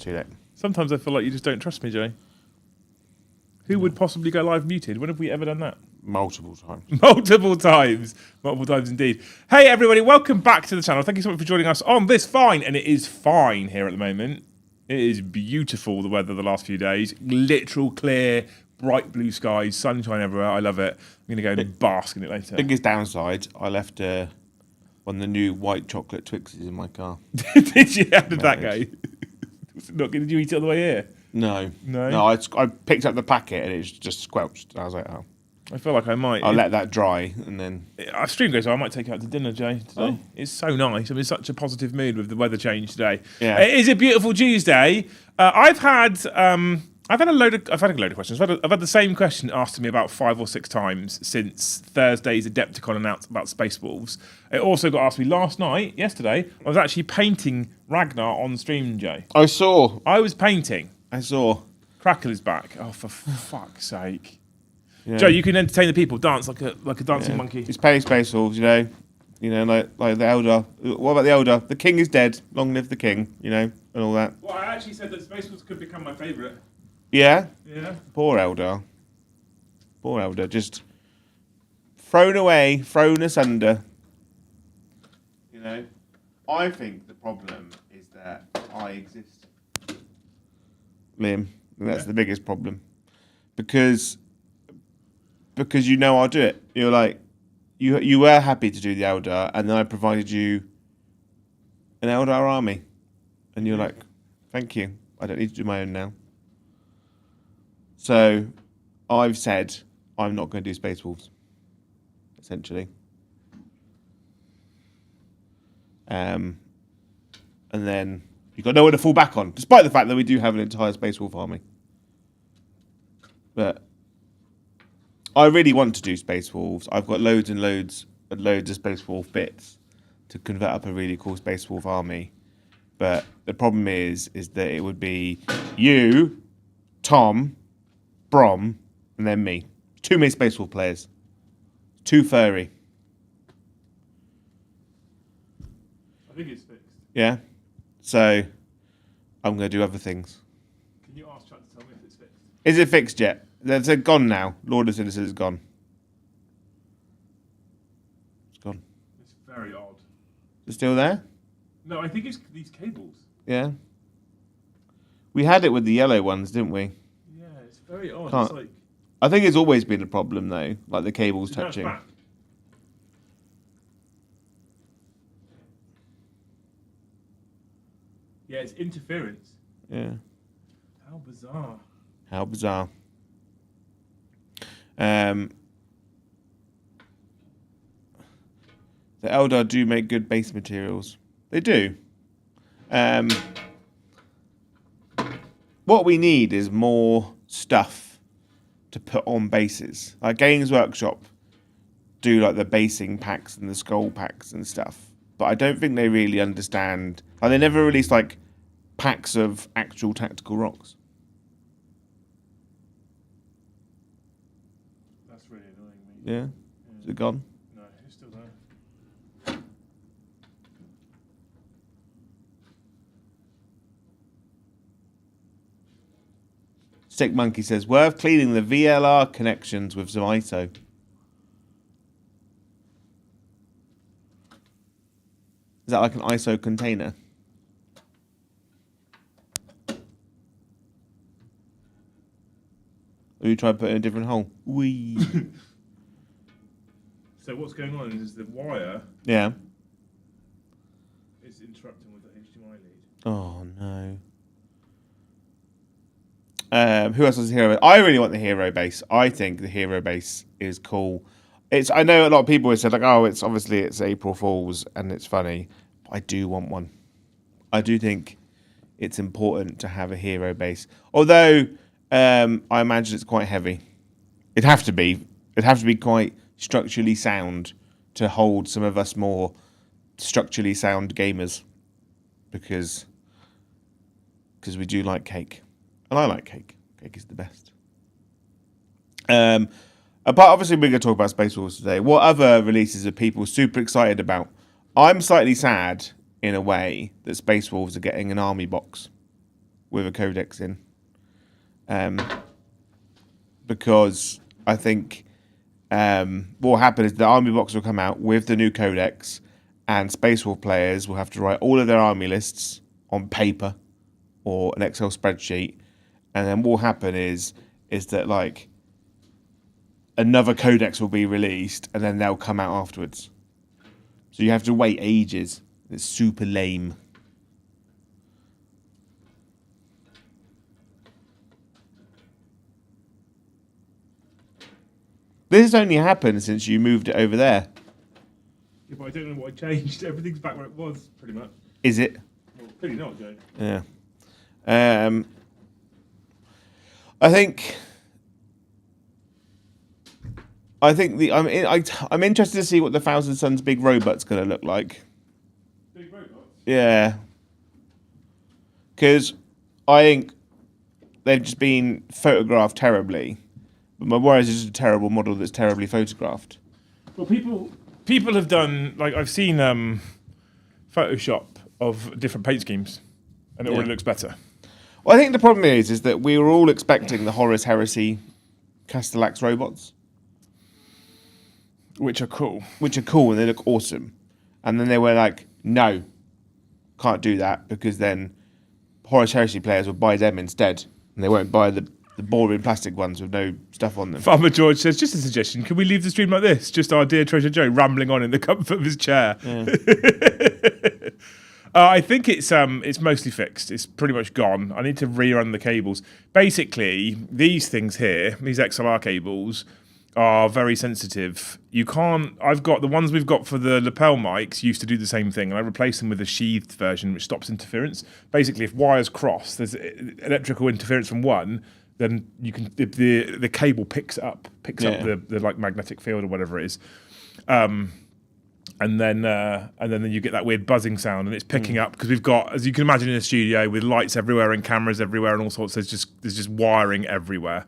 too late. Sometimes I feel like you just don't trust me, Joe. Who would possibly go live muted? When have we ever done that? Multiple times. Multiple times indeed. Hey everybody, welcome back to the channel. Thank you so much for joining us on this fine, and it is fine here at the moment. It is beautiful, the weather the last few days. Literal clear, bright blue skies, sunshine everywhere. I love it. I'm going to go and bask in it later. Biggest downside, I left one of the new white chocolate Twixes in my car. Did you? How did that go? Was it not good? Did you eat it on the way here? No. No? I picked up the packet and it just squelched. I was like, oh. I feel like I might. I'll let that dry and then... Our stream goes on. I might take it out to dinner, Jay, today. Oh. It's so nice. I'm in such a positive mood with the weather change today. Yeah. It is a beautiful Tuesday. I've had a load of questions. I've had the same question asked to me about 5 or 6 times since Thursday's Adepticon announced about Space Wolves. It also got asked me yesterday. I was actually painting Ragnar on stream, Jay. I saw. I was painting. I saw. Crackle is back. Oh, for fuck's sake. Yeah. Joe, you can entertain the people, dance like a dancing monkey. He's playing Space Wolves, like the Elder. What about the Elder? The King is dead. Long live the King, and all that. Well, I actually said that Space Wolves could become my favourite. Yeah? Yeah. Poor Elder. Just thrown away, thrown asunder. I think the problem is that I exist. Liam, that's the biggest problem. Because I'll do it. You're like, you were happy to do the Eldar, and then I provided you an Eldar army. And you're like, thank you. I don't need to do my own now. So I've said I'm not going to do Space Wolves, essentially. And then you've got nowhere to fall back on, despite the fact that we do have an entire Space Wolf army. But I really want to do Space Wolves. I've got loads and loads of Space Wolf bits to convert up a really cool Space Wolf army. But the problem is that it would be you, Tom, Brom, and then me. Too many Space Wolf players. Too furry. I think it's fixed. Yeah? So, I'm going to do other things. Can you ask Chuck to tell me if it's fixed? Is it fixed yet? They're gone now. Lord of Citizens is gone. It's gone. It's very odd. Is it still there? No, I think it's these cables. Yeah. We had it with the yellow ones, didn't we? Yeah, it's very odd. Can't. It's like... I think it's always been a problem, though. Like the cables touching. Back. Yeah, it's interference. Yeah. How bizarre. How bizarre. The Eldar do make good base materials. They do. What we need is more stuff to put on bases. Like Games Workshop do like the basing packs and the skull packs and stuff. But I don't think they really understand. Like they never released like packs of actual tactical rocks. That's really annoying me. Yeah? Is it gone? No, it's still there. Stick Monkey says, worth cleaning the VLR connections with some ISO. Is that like an ISO container? Or you try to put it in a different hole? Wee. So what's going on is the wire Yeah. is interrupting with the HDMI lead. Oh, no. Who else has a hero? I really want the hero base. I think the hero base is cool. I know a lot of people have said like, oh, it's April Fools and it's funny. But I do want one. I do think it's important to have a hero base. Although I imagine it's quite heavy. It'd have to be quite structurally sound to hold some of us more structurally sound gamers, because we do like cake, and I like cake. Cake is the best. But obviously we're going to talk about Space Wolves today. What other releases are people super excited about? I'm slightly sad in a way that Space Wolves are getting an army box with a codex in. Because I think what will happen is the army box will come out with the new codex, and Space Wolf players will have to write all of their army lists on paper or an Excel spreadsheet, and then what will happen is that like another codex will be released, and then they'll come out afterwards. So you have to wait ages. It's super lame. This has only happened since you moved it over there. Yeah, but I don't know what I changed. Everything's back where it was, pretty much. Is it? Well, pretty not, Joe. Yeah. I think I'm interested to see what the Thousand Suns big robot's going to look like. Big robots? Yeah. Because I think they've just been photographed terribly. But my worry is it's just a terrible model that's terribly photographed. Well, people have done, like, I've seen Photoshop of different paint schemes, and it already looks better. Well, I think the problem is that we were all expecting the Horus Heresy Castellax robots. Which are cool. And they look awesome. And then they were like, no, can't do that, because then Horus Heresy players will buy them instead, and they won't buy the boring plastic ones with no stuff on them. Farmer George says, just a suggestion, can we leave the stream like this? Just our dear Treasure Joe rambling on in the comfort of his chair. Yeah. I think it's mostly fixed. It's pretty much gone. I need to rerun the cables. Basically, these things here, these XLR cables, are very sensitive. I've got the ones we've got for the lapel mics used to do the same thing, and I replaced them with a sheathed version which stops interference. Basically, if wires cross, there's electrical interference from one, then you can the cable picks up the like magnetic field or whatever it is. And then you get that weird buzzing sound, and it's picking up because we've got, as you can imagine, in a studio with lights everywhere and cameras everywhere and all sorts. There's just wiring everywhere,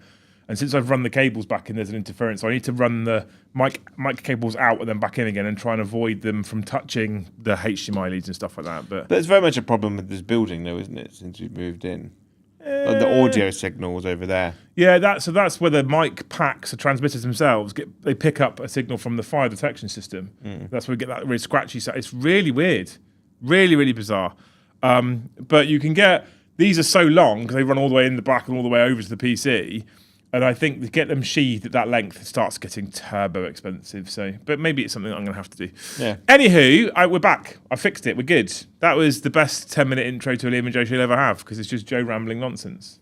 and since I've run the cables back in, there's an interference. So I need to run the mic cables out and then back in again, and try and avoid them from touching the HDMI leads and stuff like that. But it's very much a problem with this building, though, isn't it? Since we've moved in, like the audio signals over there. Yeah, that's where the mic packs, the transmitters themselves, they pick up a signal from the fire detection system. That's where we get that really scratchy sound. It's really weird, really, really bizarre. But you can get, these are so long because they run all the way in the back and all the way over to the PC. And I think to get them sheathed at that length, it starts getting turbo expensive. So, but maybe it's something that I'm going to have to do. Yeah. Anywho, we're back. I fixed it. We're good. That was the best 10-minute intro to a Liam and Joe show you'll ever have, because it's just Joe rambling nonsense.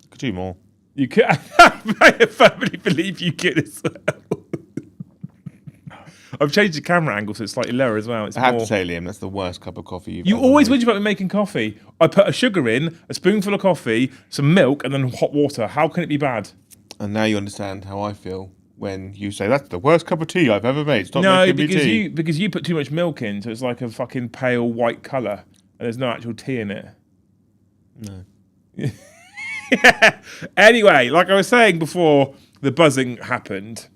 Could do more. You could. I firmly believe you could as well. I've changed the camera angle so it's slightly lower as well. I have to say, Liam, that's the worst cup of coffee you've You ever always made. whinge about me making coffee. I put a sugar in, a spoonful of coffee, some milk, and then hot water. How can it be bad? And now you understand how I feel when you say that's the worst cup of tea I've ever made. Stop making me tea. because you put too much milk in, so it's like a fucking pale white colour, and there's no actual tea in it. No. Yeah. Anyway, like I was saying before the buzzing happened,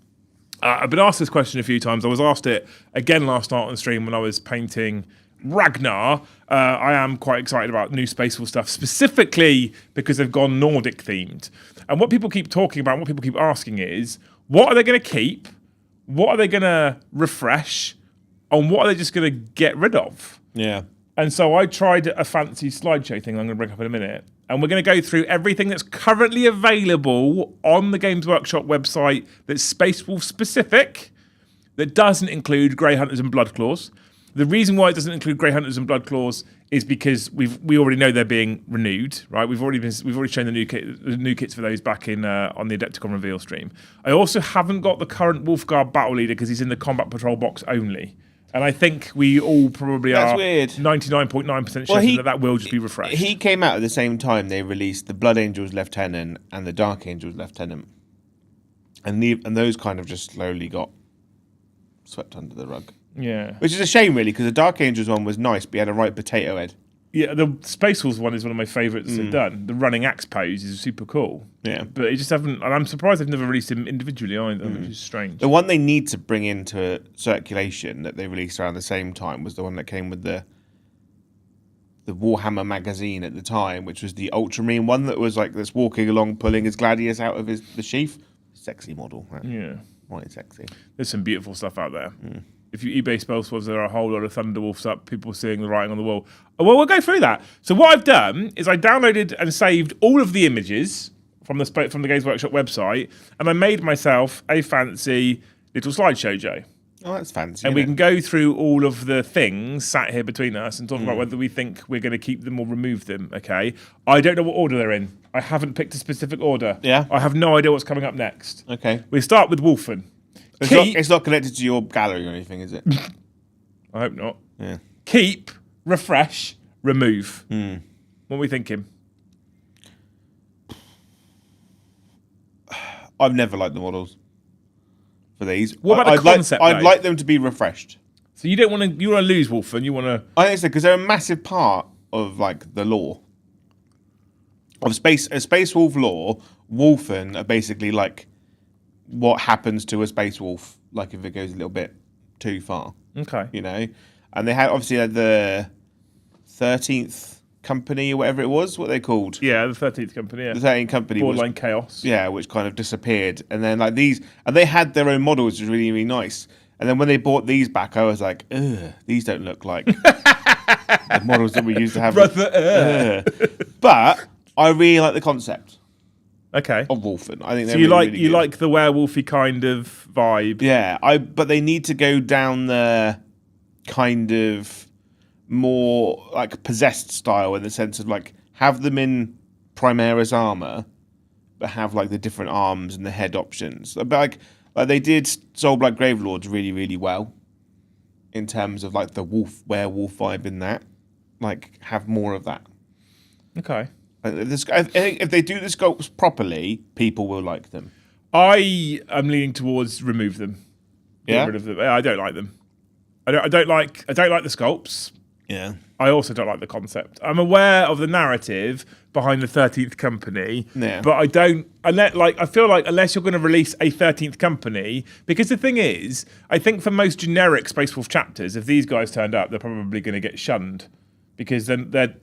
I've been asked this question a few times. I was asked it again last night on the stream when I was painting Ragnar. I am quite excited about new Space Wolf stuff, specifically because they've gone Nordic themed. And what people keep talking about, what people keep asking is, what are they going to keep? What are they going to refresh? And what are they just going to get rid of? Yeah. And so I tried a fancy slideshow thing I'm going to bring up in a minute. And we're going to go through everything that's currently available on the Games Workshop website that's Space Wolf specific, that doesn't include Grey Hunters and Bloodclaws. The reason why it doesn't include Grey Hunters and Bloodclaws is because we already know they're being renewed, right? We've already shown the new kits for those back in on the Adepticon reveal stream. I also haven't got the current Wolfguard Battle Leader because he's in the Combat Patrol box only. And I think we all probably That's are weird. 99.9% sure that will just be refreshed. He came out at the same time they released the Blood Angels Lieutenant and the Dark Angels Lieutenant. And those kind of just slowly got swept under the rug. Yeah. Which is a shame, really, because the Dark Angels one was nice, but he had a right potato head. Yeah, the Space Wolves one is one of my favourites they've done. The running axe pose is super cool. Yeah. But it just haven't, and I'm surprised they've never released him individually either, which is strange. The one they need to bring into circulation that they released around the same time was the one that came with the the Warhammer magazine at the time, which was the Ultramarine one that was like this walking along, pulling his gladius out of the sheath. Sexy model. Yeah. Quite sexy. There's some beautiful stuff out there. If you eBay Spellswords, there are a whole lot of Thunderwolves up, people seeing the writing on the wall. Well, we'll go through that. So what I've done is I downloaded and saved all of the images from the Games Workshop website, and I made myself a fancy little slideshow, Joe. Oh, that's fancy. And we can go through all of the things sat here between us and talk about whether we think we're going to keep them or remove them, okay? I don't know what order they're in. I haven't picked a specific order. Yeah. I have no idea what's coming up next. Okay. We start with Wolfen. It's not connected to your gallery or anything, is it? I hope not. Yeah. Keep, refresh, remove. What are we thinking? I've never liked the models for these. What about the concept, I'd though? like them to be refreshed. So you don't want to. You want to lose Wolfen. You want to. I think so, because they're a massive part of like the lore of Space Wolf lore. Wolfen are basically like what happens to a Space Wolf, like if it goes a little bit too far. Okay. You know, and they had obviously the 13th Company or whatever it was. What they called? Yeah, the 13th Company. Yeah. The 13th Company. Borderline Chaos. Yeah, which kind of disappeared, and then like these, and they had their own models, which was really really nice. And then when they bought these back, I was like, ugh, these don't look like the models that we used to have. But I really like the concept Okay. of Wolfen. I think So they're you really, really good. like the werewolfy kind of vibe. Yeah, but they need to go down the kind of more like possessed style, in the sense of like have them in Primaris armor, but have like the different arms and the head options. But like they did Soulblight Gravelords really, really well in terms of like the werewolf vibe in that. Like have more of that. Okay. I think if they do the sculpts properly, people will like them. I am leaning towards remove them. Get Yeah? rid of them. I don't like them. I don't like the sculpts. Yeah. I also don't like the concept. I'm aware of the narrative behind the 13th Company, Yeah. but I don't. I feel like unless you're going to release a 13th Company, because the thing is, I think for most generic Space Wolf chapters, if these guys turned up, they're probably going to get shunned because then they're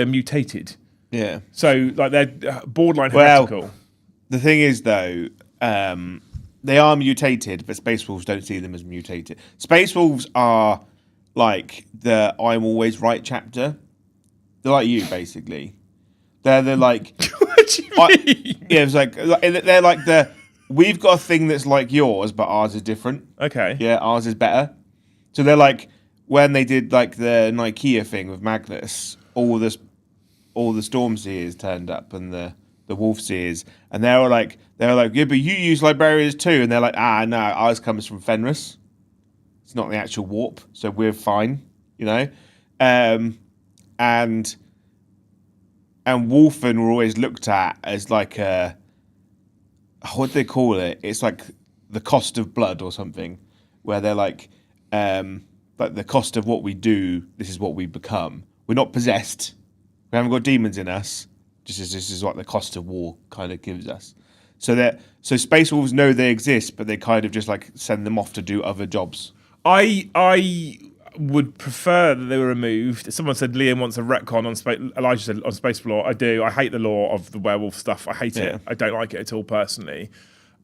mutated. Yeah. So like they're borderline heretical. The thing is, though, they are mutated, but Space Wolves don't see them as mutated. Space Wolves are like the I'm always right chapter. They're like you, basically. They're like... What do you mean? Yeah, it's like they're like the... We've got a thing that's like yours, but ours is different. Okay. Yeah, ours is better. So they're like... When they did like the Nikea thing with Magnus, all the Storm Seers turned up and the Wolf Seers, and they were like, yeah, but you use Librarians too, and they're like, no, ours comes from Fenris. It's not the actual warp, so we're fine, you know. And Wolfen were always looked at as like what do they call it? It's like the cost of blood or something, where they're like the cost of what we do. This is what we become. We're not possessed. We haven't got demons in us. This is what the cost of war kind of gives us. So Space Wolves know they exist, but they kind of just like send them off to do other jobs. I would prefer that they were removed. Someone said Liam wants a retcon on Space. Elijah said on Space Lore. I do. I hate the lore of the werewolf stuff. I hate it. I don't like it at all personally.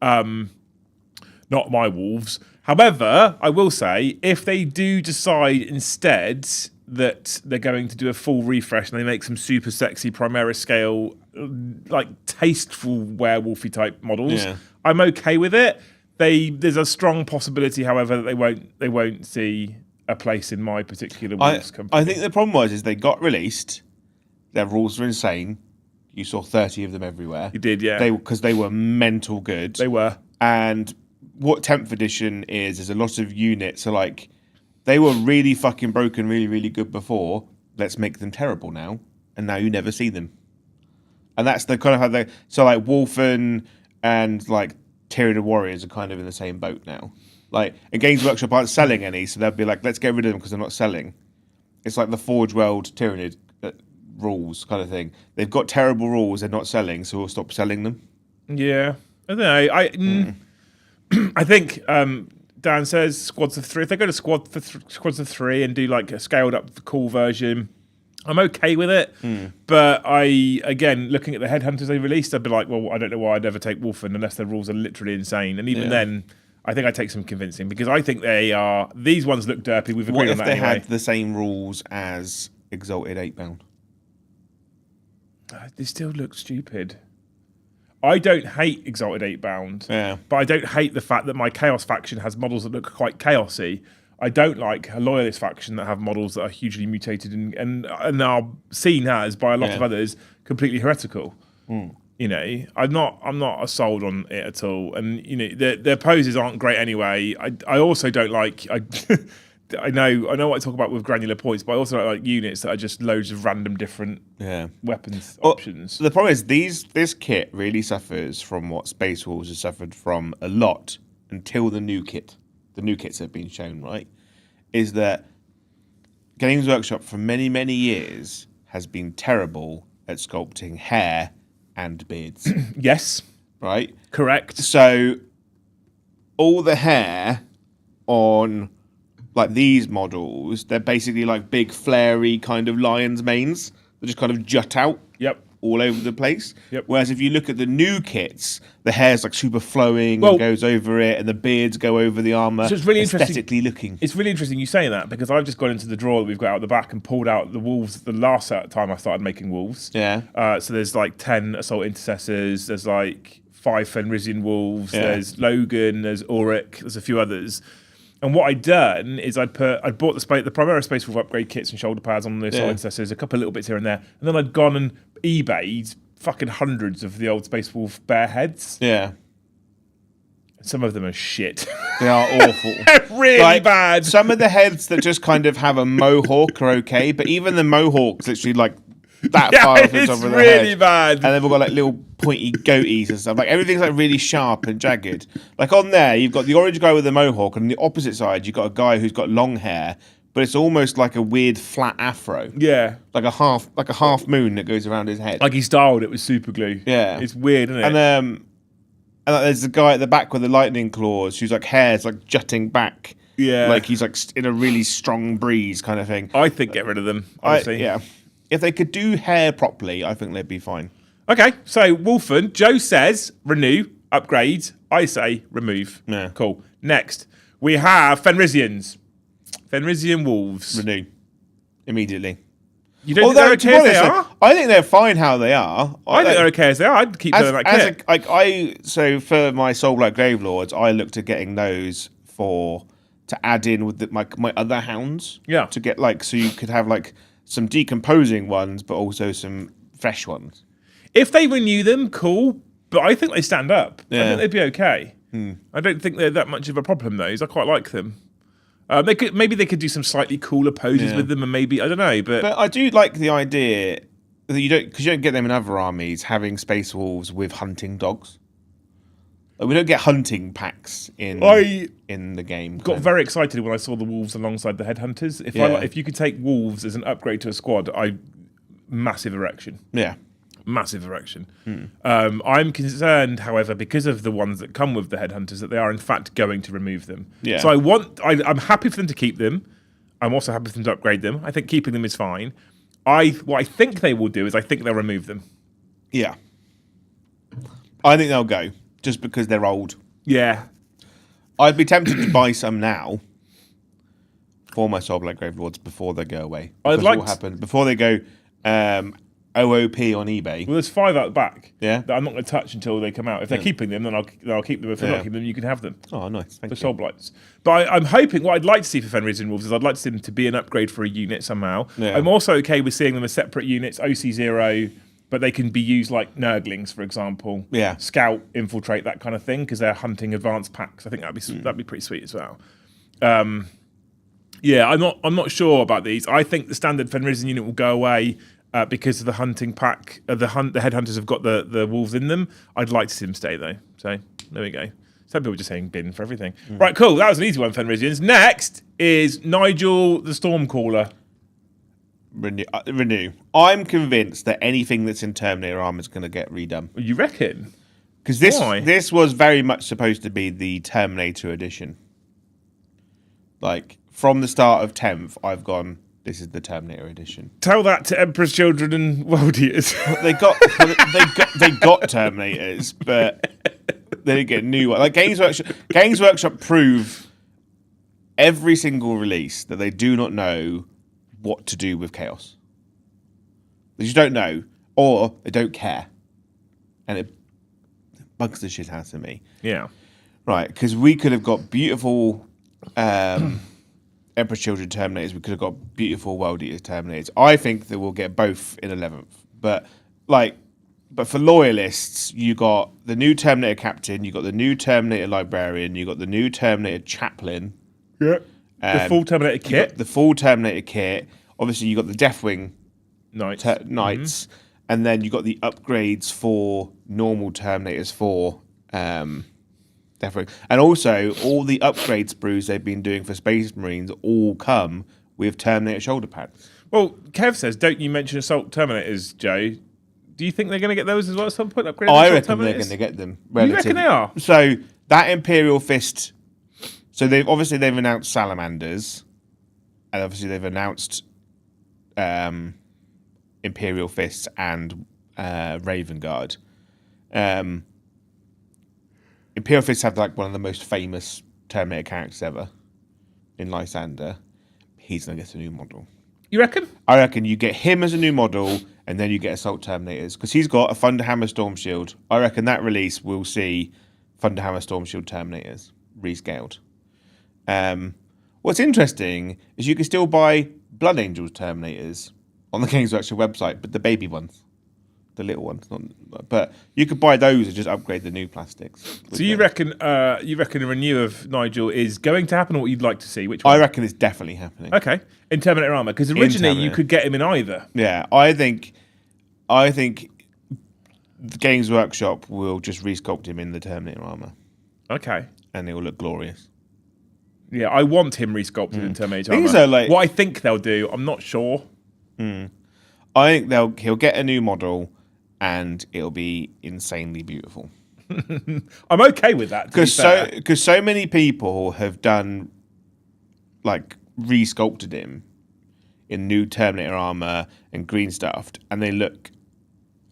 Not my wolves. However, I will say if they do decide instead that they're going to do a full refresh and they make some super sexy Primaris scale, like tasteful werewolfy type models, I'm okay with it. There's a strong possibility, however, that they won't see a place in my particular Wolves company. I think the problem is they got released. Their rules are insane. You saw 30 of them everywhere. You did, yeah. Because they were mental good. They were. And what 10th edition is a lot of units are like, they were really fucking broken, really, really good before. Let's make them terrible now. And now you never see them. And that's the kind of how they... So like Wolfen and like Tyranid Warriors are kind of in the same boat now. Like, and Games Workshop aren't selling any, so they'll be like, let's get rid of them because they're not selling. It's like the Forge World Tyranid rules kind of thing. They've got terrible rules, they're not selling, so we'll stop selling them. Yeah. I don't know. I think Dan says squads of 3. If they go to squads of 3 and do like a scaled up cool version, I'm okay with it, but again, looking at the headhunters they released, I'd be like, well, I don't know why I'd ever take Wolfen unless the rules are literally insane. And even then, I think I take some convincing because I think these ones look derpy. We've agreed on that anyway. What if they had the same rules as Exalted 8-bound? They still look stupid. I don't hate Exalted 8-bound, but I don't hate the fact that my Chaos faction has models that look quite chaosy. I don't like a Loyalist faction that have models that are hugely mutated and are seen as, by a lot of others, completely heretical. You know, I'm not sold on it at all. And, you know, their poses aren't great anyway. I also don't like... I know what I talk about with granular points, but I also don't like units that are just loads of random different weapons options. The problem is this kit really suffers from what Space Wolves has suffered from a lot until the new kits have been shown, right? Is that Games Workshop for many, many years has been terrible at sculpting hair and beards. Yes. Right? Correct. So all the hair on like these models, they're basically like big flary kind of lion's manes that just kind of jut out. Yep. All over the place. Yep. Whereas if you look at the new kits, the hair's like super flowing and goes over it, and the beards go over the armor. So it's really aesthetically looking. It's really interesting you saying that because I've just gone into the drawer that we've got out the back and pulled out the wolves the last time I started making wolves. Yeah. So there's like 10 assault intercessors. There's like 5 Fenrisian wolves. Yeah. There's Logan. There's Arjac. There's a few others. And what I'd done is I'd bought the Primera Space Wolf upgrade kits and shoulder pads on the assault intercessors, a couple of little bits here and there, and then I'd gone and eBayed fucking hundreds of the old Space Wolf bear heads. Yeah. Some of them are shit. They are awful. They're really bad. Some of the heads that just kind of have a mohawk are okay, but even the mohawk's literally like that far off the top of the head. It's really bad. And they've all got like little pointy goatees and stuff. Like everything's like really sharp and jagged. Like on there, you've got the orange guy with the mohawk, and on the opposite side, you've got a guy who's got long hair, but it's almost like a weird flat afro. Yeah. Like a half moon that goes around his head. Like he styled it with super glue. Yeah. It's weird, isn't it? And there's the guy at the back with the lightning claws whose like hair's like jutting back. Yeah. Like he's like in a really strong breeze kind of thing. I think get rid of them, honestly. Yeah. If they could do hair properly, I think they'd be fine. Okay, so Wolfen, Joe says renew, upgrade. I say remove. Yeah. Cool. Next, we have Fenrisians. Fenrisian Wolves. Renew. Immediately. You don't think they're okay as they are? I think they're fine how they are. I think they're okay as they are. I'd keep them like kit. So for my Soulblight Gravelords, I looked at getting those to add in with my other hounds. Yeah. To get like, so you could have like some decomposing ones, but also some fresh ones. If they renew them, cool. But I think they stand up. Yeah. I think they'd be okay. I don't think they're that much of a problem, those. I quite like them. Maybe they could do some slightly cooler poses with them, and maybe I don't know. But I do like the idea that you don't get them in other armies having Space Wolves with hunting dogs. Like, we don't get hunting packs in the game. Got very excited when I saw the wolves alongside the headhunters. If you could take wolves as an upgrade to a squad, massive erection. Yeah. Massive erection. I'm concerned, however, because of the ones that come with the headhunters, that they are in fact going to remove them. Yeah. So I'm happy for them to keep them. I'm also happy for them to upgrade them. I think keeping them is fine. What I think they will do is I think they'll remove them. Yeah. I think they'll go just because they're old. Yeah. I'd be tempted to buy some now for my Soulblight Gravelords before they go away. What will happen before they go OOP on eBay. Well, there's 5 out the back. Yeah. That I'm not going to touch until they come out. If they're keeping them, then I'll keep them. If they're not keeping them, you can have them. Oh, nice. Thank you. Soul Blights. But I'm hoping, what I'd like to see for Fenrisian Wolves is I'd like to see them to be an upgrade for a unit somehow. Yeah. I'm also okay with seeing them as separate units, OC0, but they can be used like Nurglings, for example. Yeah. Scout, Infiltrate, that kind of thing, because they're hunting advanced packs. I think that'd be pretty sweet as well. Yeah, I'm not sure about these. I think the standard Fenrisian unit will go away. Because of the hunting pack, the headhunters have got the wolves in them. I'd like to see them stay though. So there we go. Some people are just saying bin for everything. Right, cool. That was an easy one, Fenrisians. Next is Nigel the Stormcaller. Renew. I'm convinced that anything that's in Terminator armor is going to get redone. You reckon? Because this was very much supposed to be the Terminator edition. Like from the start of 10th, I've gone, this is the Terminator edition. Tell that to Emperor's Children and World Eaters. They got Terminators, but they didn't get a new one. Like Games Workshop prove every single release that they do not know what to do with chaos. They just don't know, or they don't care, and it bugs the shit out of me. Yeah, right. Because we could have got beautiful Emperor's Children Terminators. We could have got beautiful World Eaters Terminators. I think that we'll get both in 11th, but for loyalists, you got the new Terminator Captain, you got the new Terminator Librarian, you got the new Terminator Chaplain. Yeah. The full Terminator kit. The full Terminator kit. Obviously, you got the Deathwing Knights, and then you got the upgrades for normal Terminators for Deathwing, and also all the upgrade sprues they've been doing for Space Marines all come with Terminator shoulder pads. Well, Kev says, don't you mention Assault Terminators, Joe? Do you think they're going to get those as well at some point? I reckon they're going to get them. You reckon they are? So that Imperial Fist. So they've announced Salamanders, and obviously they've announced Imperial Fists and Raven Guard. Imperial Fists have like one of the most famous Terminator characters ever in Lysander. He's going to get a new model. You reckon? I reckon you get him as a new model, and then you get Assault Terminators, because he's got a Thunderhammer Storm Shield. I reckon that release will see Thunderhammer Storm Shield Terminators rescaled. What's interesting is you can still buy Blood Angels Terminators on the Games Workshop website, but the baby ones, the little ones, but you could buy those and just upgrade the new plastics. So you reckon a renew of Nigel is going to happen, or what you'd like to see? Which one? I reckon it's definitely happening. Okay, in Terminator armor, because originally you could get him in either. Yeah, I think the Games Workshop will just resculpt him in the Terminator armor. Okay, and it will look glorious. Yeah, I want him resculpted in Terminator armor. What I think they'll do, I'm not sure. I think he'll get a new model, and it'll be insanely beautiful. I'm okay with that, because so many people have done resculpted him in new Terminator armor and green stuffed, and they look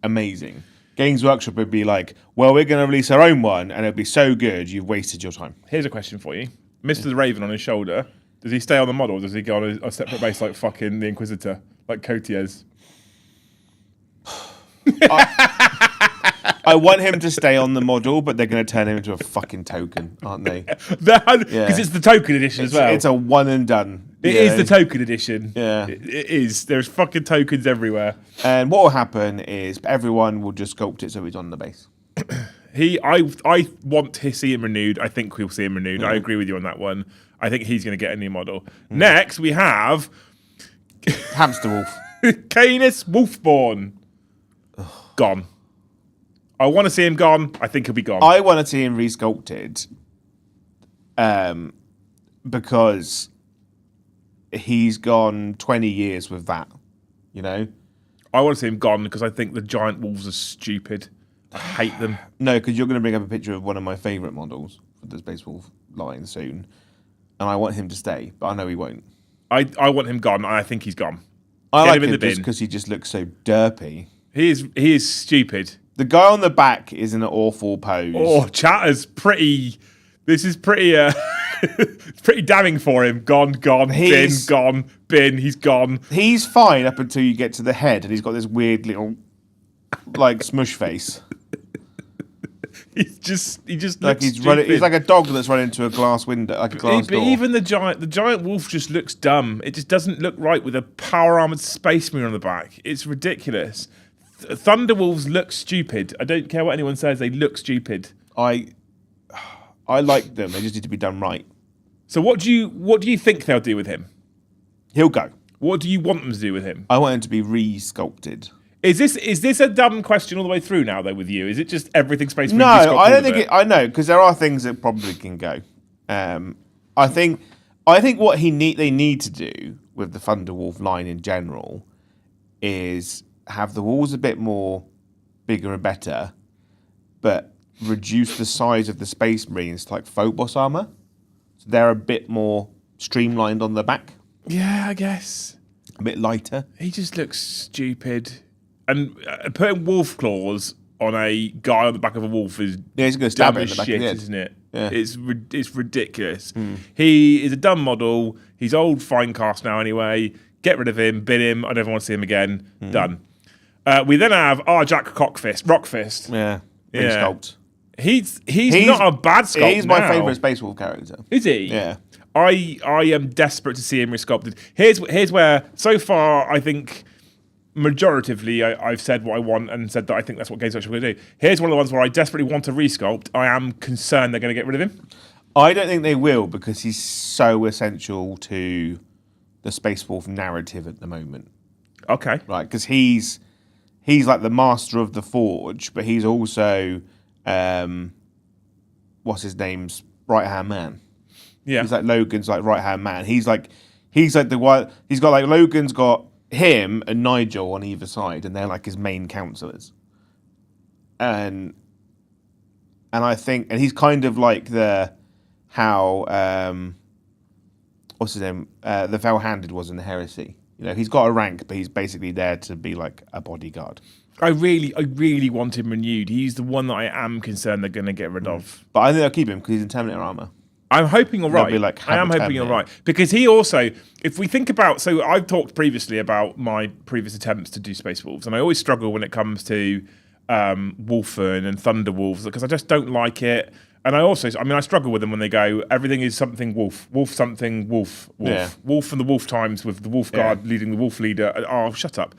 amazing. Games Workshop would be like, well, we're going to release our own one, and it'll be so good, you've wasted your time. Here's a question for you. Mr. the Raven on his shoulder, does he stay on the model, or does he go on a separate base like fucking the Inquisitor, like Cotiers? I want him to stay on the model, but they're going to turn him into a fucking token, aren't they? Because it's the token edition as well. It's a one and done. It is the token edition. Yeah. It is. There's fucking tokens everywhere. And what will happen is everyone will just sculpt it so he's on the base. I want to see him renewed. I think we'll see him renewed. I agree with you on that one. I think he's going to get a new model. Next, we have Hamster Wolf. Kanis Wolfborn. Gone. I want to see him gone. I think he'll be gone. I want to see him resculpted because he's gone 20 years with that, you know? I want to see him gone because I think the giant wolves are stupid. I hate them. No, because you're going to bring up a picture of one of my favourite models for the Space Wolf line soon, and I want him to stay, but I know he won't. I want him gone, and I think he's gone. I like him just because he just looks so derpy. He is stupid. The guy on the back is in an awful pose. Oh, Chatter's pretty. This is pretty. It's pretty damning for him. Gone. Bin. He's gone. He's fine up until you get to the head, and he's got this weird little, smush face. He just like he's running. He's like a dog that's run into a glass window, like a glass door. But even the giant wolf just looks dumb. It just doesn't look right with a power armored space marine on the back. It's ridiculous. Thunderwolves look stupid. I don't care what anyone says; they look stupid. I like them. They just need to be done right. So what do you think they'll do with him? He'll go. What do you want them to do with him? I want him to be re-sculpted. Is this a dumb question all the way through now, though, with you? Is it just everything Space Marine? No, I don't think I know, because there are things that probably can go. I think what they need to do with the Thunderwolf line in general is have the walls a bit more bigger and better, but reduce the size of the Space Marines to like Phobos armor. So they're a bit more streamlined on the back. Yeah, I guess. A bit lighter. He just looks stupid. And putting wolf claws on a guy on the back of a wolf is he's going to stab dumb it in as the back shit, of the head. isn't it? Yeah. It's ridiculous. He is a dumb model. He's old Finecast now anyway. Get rid of him, bin him. I never want to see him again. Done. We then have Arjac Rockfist. Yeah. Yeah. Sculpt. He's not a bad sculpt. He's my favourite Space Wolf character. Is he? Yeah. I am desperate to see him resculpted. Here's where, so far, I think majoritively I've said what I want and said that I think that's what Games Workshop are going to do. Here's one of the ones where I desperately want to resculpt. I am concerned they're going to get rid of him. I don't think they will because he's so essential to the Space Wolf narrative at the moment. Okay. Right, because he's like the master of the Forge, but he's also what's his name's right hand man. Yeah. He's like Logan's like right hand man. He's like the one. He's got like Logan's got him and Nigel on either side, and they're like his main counselors. And I think, and he's kind of like how what's his name? The Fellhanded was in the Heresy. You know, he's got a rank, but he's basically there to be like a bodyguard. I really want him renewed. He's the one that I am concerned they're going to get rid of. But I think they'll keep him because he's in Terminator armor. I'm hoping you're right. Be like, I am hoping you're right. Because he also, if we think about, so I've talked previously about my previous attempts to do Space Wolves, and I always struggle when it comes to Wolfen and Thunderwolves because I just don't like it. And I struggle with them when they go, everything is something wolf, wolf something, wolf. Yeah. Wolf and the Wolf Times with the Wolf Guard leading the Wolf Leader. Oh, shut up.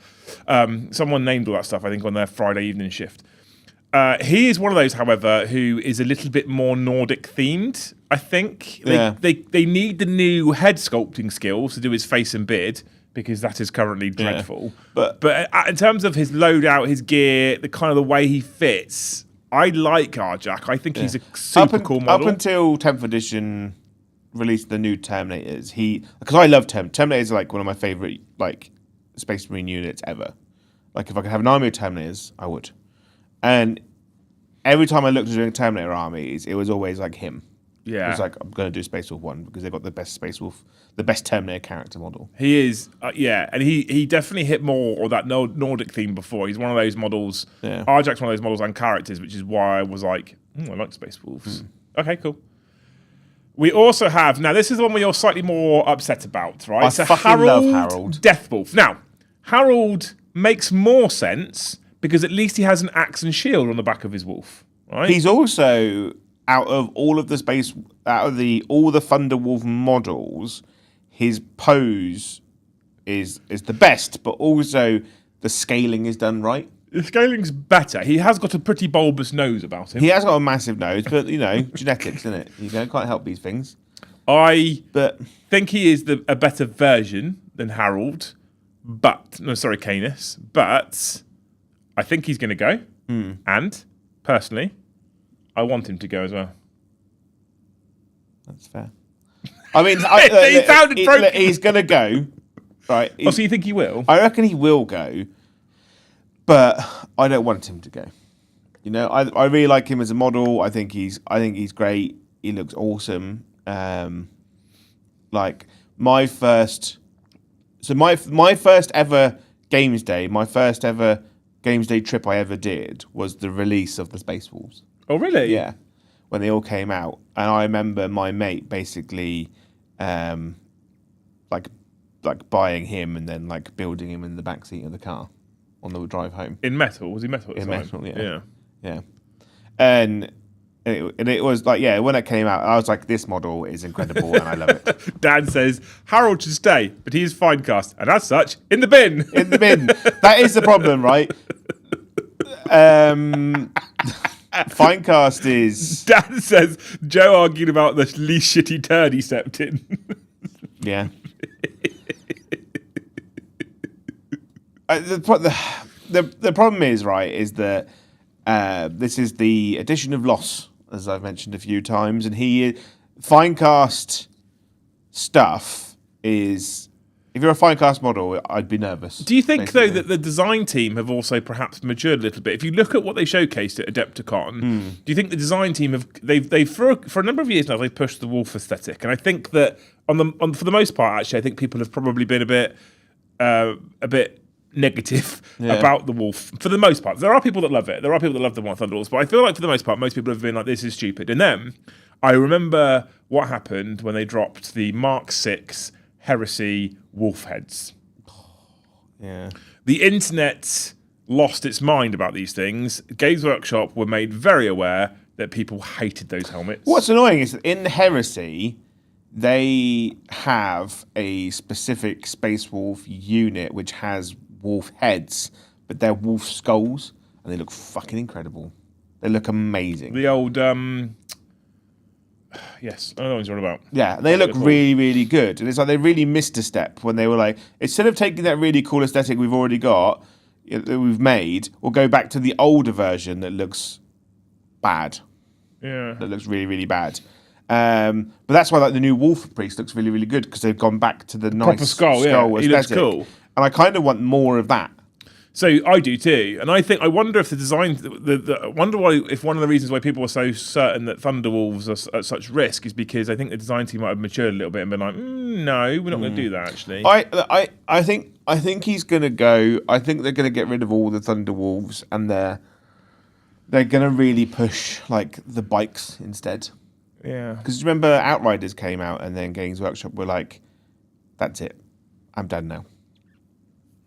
Someone named all that stuff, I think, on their Friday evening shift. He is one of those, however, who is a little bit more Nordic themed, I think. They need the new head sculpting skills to do his face and beard, because that is currently dreadful. But in terms of his loadout, his gear, the kind of the way he fits, I like Arjac. I think he's a super cool model. Up until 10th edition released the new Terminators, because I love Terminators are like one of my favourite like Space Marine units ever. Like if I could have an army of Terminators, I would. And every time I looked at doing Terminator armies, it was always like him. Yeah. It was like, I'm going to do Space Wolf 1 because they've got the best Space Wolf, the best Terminator character model. He is, and he definitely hit more of that Nordic theme before. He's one of those models. Yeah. Arjac's one of those models and characters, which is why I was like, I like Space Wolves. Okay, cool. We also have, now this is the one where you're slightly more upset about, right? I fucking love Harold. Deathwolf. Now, Harold makes more sense because at least he has an axe and shield on the back of his wolf, right? He's also, out of all the Thunderwolf models, his pose is the best, but also the scaling is done right. The scaling's better. He has got a pretty bulbous nose about him. He has got a massive nose, but genetics, isn't it? You can't help these things. I think he is a better version than Harold, Canis, but I think he's going to go. And, personally, I want him to go as well. That's fair. I mean, he sounded broken. He's going to go. Right. So you think he will? I reckon he will go, but I don't want him to go. I really like him as a model. I think he's great. He looks awesome. Like my first ever Games Day, trip I ever did was the release of the Space Wolves. Oh, really? Yeah, when they all came out, and I remember my mate basically, like buying him and then like building him in the backseat of the car on the drive home. In metal? Was he metal? In metal, yeah. Yeah. And it was like, when it came out, I was like, this model is incredible and I love it. Dan says, Harold should stay, but he is Finecast, and as such, in the bin. In the bin. That is the problem, right? Finecast is... Dan says, Joe argued about the least shitty turd he stepped in. Yeah. The problem is, right, is that this is the edition of Loss, as I've mentioned a few times, and Finecast stuff is... If you're a Finecast model, I'd be nervous. Do you think, though, that the design team have also perhaps matured a little bit? If you look at what they showcased at Adepticon, do you think the design team they've for a number of years now, they've pushed the wolf aesthetic? And I think that for the most part, actually, I think people have probably been a bit a bit negative about the Wolf for the most part. There are people that love it. There are people that love the Thunderwolves, but I feel like for the most part, most people have been like, "This is stupid." And then I remember what happened when they dropped the Mark 6 Heresy Wolf heads. Yeah. The internet lost its mind about these things. Games Workshop were made very aware that people hated those helmets. What's annoying is that in Heresy, they have a specific Space Wolf unit which has wolf heads, but they're wolf skulls, and they look fucking incredible. They look amazing. The old, yes, I know what you're on about. Yeah, they look really, really good. And it's like they really missed a step when they were like, instead of taking that really cool aesthetic we've already got, that we've made, we'll go back to the older version that looks bad. Yeah. That looks really, really bad. But that's why like the new Wolf Priest looks really, really good, because they've gone back to the nice proper skull aesthetic. He looks cool. And I kind of want more of that. So I do too, and I wonder if the design, I wonder why, if one of the reasons why people are so certain that Thunderwolves are at such risk is because I think the design team might have matured a little bit and been like, no, we're not going to do that. Actually, I think he's going to go. I think they're going to get rid of all the Thunderwolves, and they're going to really push like the bikes instead. Yeah, because remember Outriders came out, and then Games Workshop were like, "That's it, I'm done now."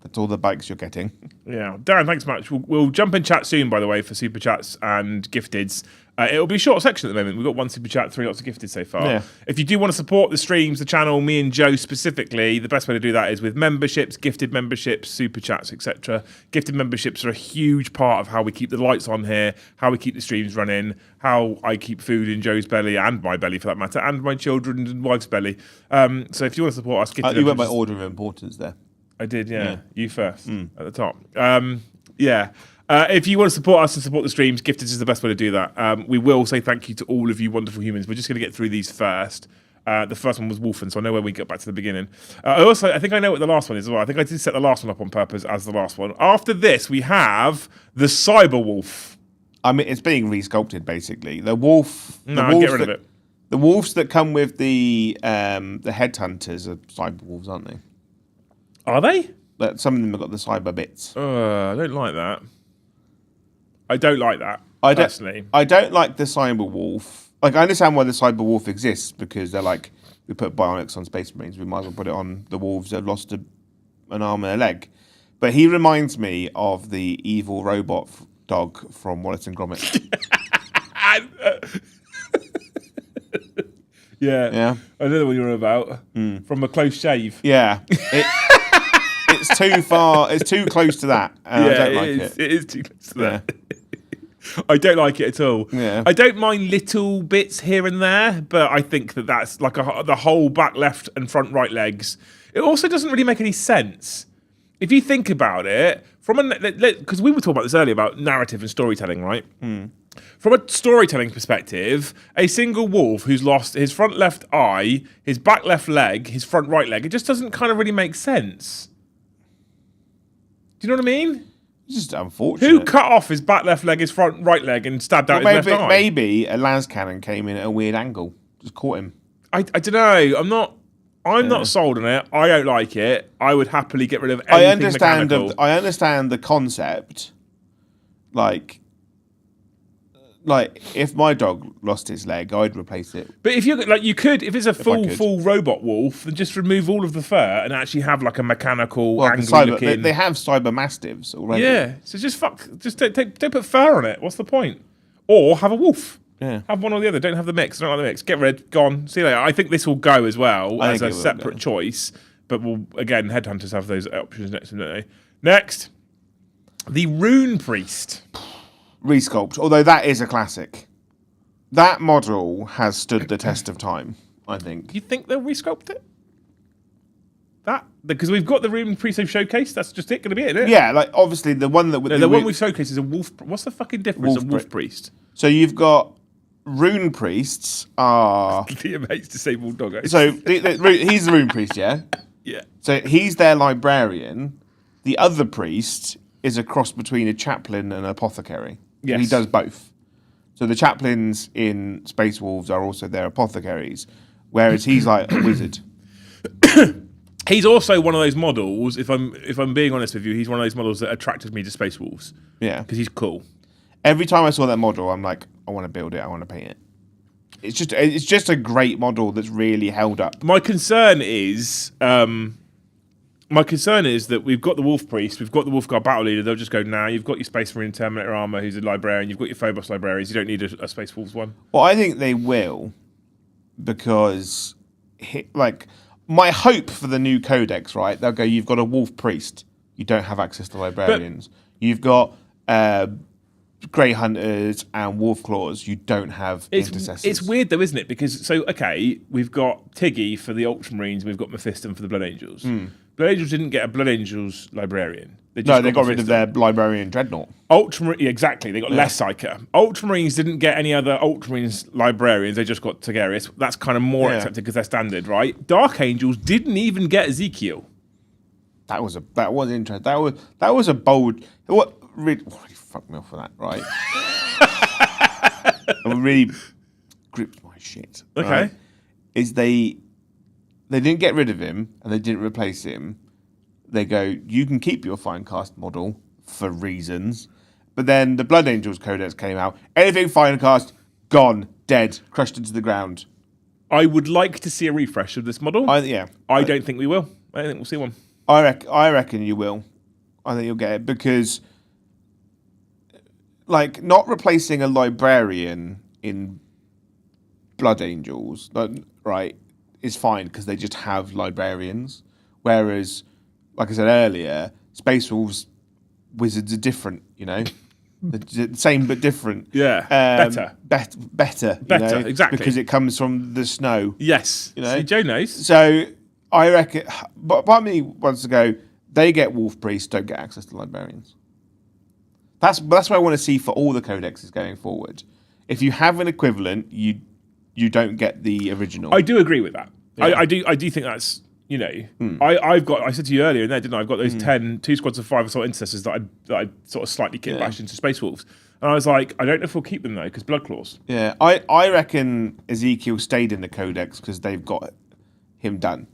That's all the bikes you're getting. Yeah. Darren, thanks much. We'll jump in chat soon, by the way, for Super Chats and Gifteds. It'll be a short section at the moment. We've got 1 Super Chat, 3 lots of Gifted so far. Yeah. If you do want to support the streams, the channel, me and Joe specifically, the best way to do that is with memberships, gifted memberships, Super Chats, etc. Gifted memberships are a huge part of how we keep the lights on here, how we keep the streams running, how I keep food in Joe's belly, and my belly for that matter, and my children's and wife's belly. So if you want to support us, gifted you went by order of importance there. I did, yeah. You first at the top. If you want to support us and support the streams, Gifted is the best way to do that. We will say thank you to all of you wonderful humans. We're just going to get through these first. The first one was Wolfen, so I know where we get back to the beginning. I think I know what the last one is as well. I think I did set the last one up on purpose as the last one. After this, we have the Cyberwolf. I mean, it's being resculpted, basically. The wolf... No, get rid of it. The wolves that come with the headhunters are Cyberwolves, aren't they? Are they? But some of them have got the cyber bits. I don't like that. Personally. I don't like the Cyberwolf. Like, I understand why the Cyberwolf exists, because they're like, we put bionics on Space Marines, we might as well put it on the wolves that have lost an arm and a leg. But he reminds me of the evil robot dog from Wallace and Gromit. Yeah. I know what you're about. From a close shave. Yeah. It's too far. It's too close to that. And I don't like it. It is too close to that. I don't like it at all. Yeah. I don't mind little bits here and there, but I think that's like the whole back left and front right legs. It also doesn't really make any sense. If you think about it, because we were talking about this earlier about narrative and storytelling, right? From a storytelling perspective, a single wolf who's lost his front left eye, his back left leg, his front right leg, it just doesn't kind of really make sense. Do you know what I mean? It's just unfortunate. Who cut off his back left leg, his front right leg, and stabbed out his left eye? Maybe a las cannon came in at a weird angle, just caught him. I don't know. I'm not sold on it. I don't like it. I would happily get rid of anything mechanical. I understand the concept. Like if my dog lost its leg, I'd replace it. But if if it's a full robot wolf, then just remove all of the fur and actually have like a mechanical angry looking. They have cyber mastiffs already. Yeah, so just don't put fur on it. What's the point? Or have a wolf. Yeah. Have one or the other. Don't have the mix. Don't like the mix. Get rid. Gone. See you later. I think this will go as well as a separate choice. But again, headhunters have those options next, don't they? Next, the Rune Priest. Resculpt, although that is a classic. That model has stood the test of time, I think. You think they'll resculpt it? Because we've got the Rune Priest showcase, that's just going to be it, isn't it? Yeah, like obviously the one that... the one we've showcased is a wolf... What's the fucking difference of Wolf Priest? So you've got Rune Priests are... Liam hates disabled dog. So he's the Rune Priest, yeah? Yeah. So he's their librarian. The other priest is a cross between a chaplain and an apothecary. Yes. He does both. So the chaplains in Space Wolves are also their apothecaries, whereas he's like a wizard. He's also one of those models. If I'm being honest with you, he's one of those models that attracted me to Space Wolves. Yeah. Because he's cool. Every time I saw that model, I'm like, I want to build it. I want to paint it. It's just a great model that's really held up. My concern is that we've got the Wolf Priest, we've got the Wolfguard Battle Leader. They'll just go, nah, you've got your Space Marine Terminator Armor, who's a Librarian. You've got your Phobos Librarians. You don't need a Space Wolves one. Well, I think they will, because, my hope for the new Codex, right? They'll go, you've got a Wolf Priest. You don't have access to Librarians. You've got Grey Hunters and Wolf Claws. You don't have Intercessors. It's weird though, isn't it? Because, we've got Tiggy for the Ultramarines, we've got Mephiston for the Blood Angels. Blood Angels didn't get a Blood Angels Librarian. They got rid of their Librarian Dreadnought. Exactly, they got less Psyker. Ultramarines didn't get any other Ultramarines Librarians, they just got Tigarius. That's kind of more accepted because they're standard, right? Dark Angels didn't even get Ezekiel. That was interesting. That was a bold... What really fucked me off for that, right? It really gripped my shit. Okay. Right? Is they didn't get rid of him and they didn't replace him. They go, you can keep your Finecast model for reasons, but then the Blood Angels Codex came out. Anything Finecast, gone, dead, crushed into the ground. I would like to see a refresh of this model. I don't think we will. I don't think we'll see one. I reckon you will. I think you'll get it because, not replacing a Librarian in Blood Angels, right, is fine because they just have Librarians. Whereas, like I said earlier, Space Wolves wizards are different. The same but different. Yeah, better. Exactly, because it comes from the snow. Yes, See, Joe knows. So I reckon, but part of me wants to go. They get Wolf Priests, don't get access to Librarians. That's what I want to see for all the codexes going forward. If you have an equivalent, you don't get the original. I do agree with that. Yeah. I do think that's I said to you earlier in there, didn't I? I've got those 2 squads of 5 assault intercessors that I sort of slightly kit bashed into Space Wolves. And I was like, I don't know if we'll keep them though, because Blood Claws. Yeah, I reckon Ezekiel stayed in the codex because they've got him done.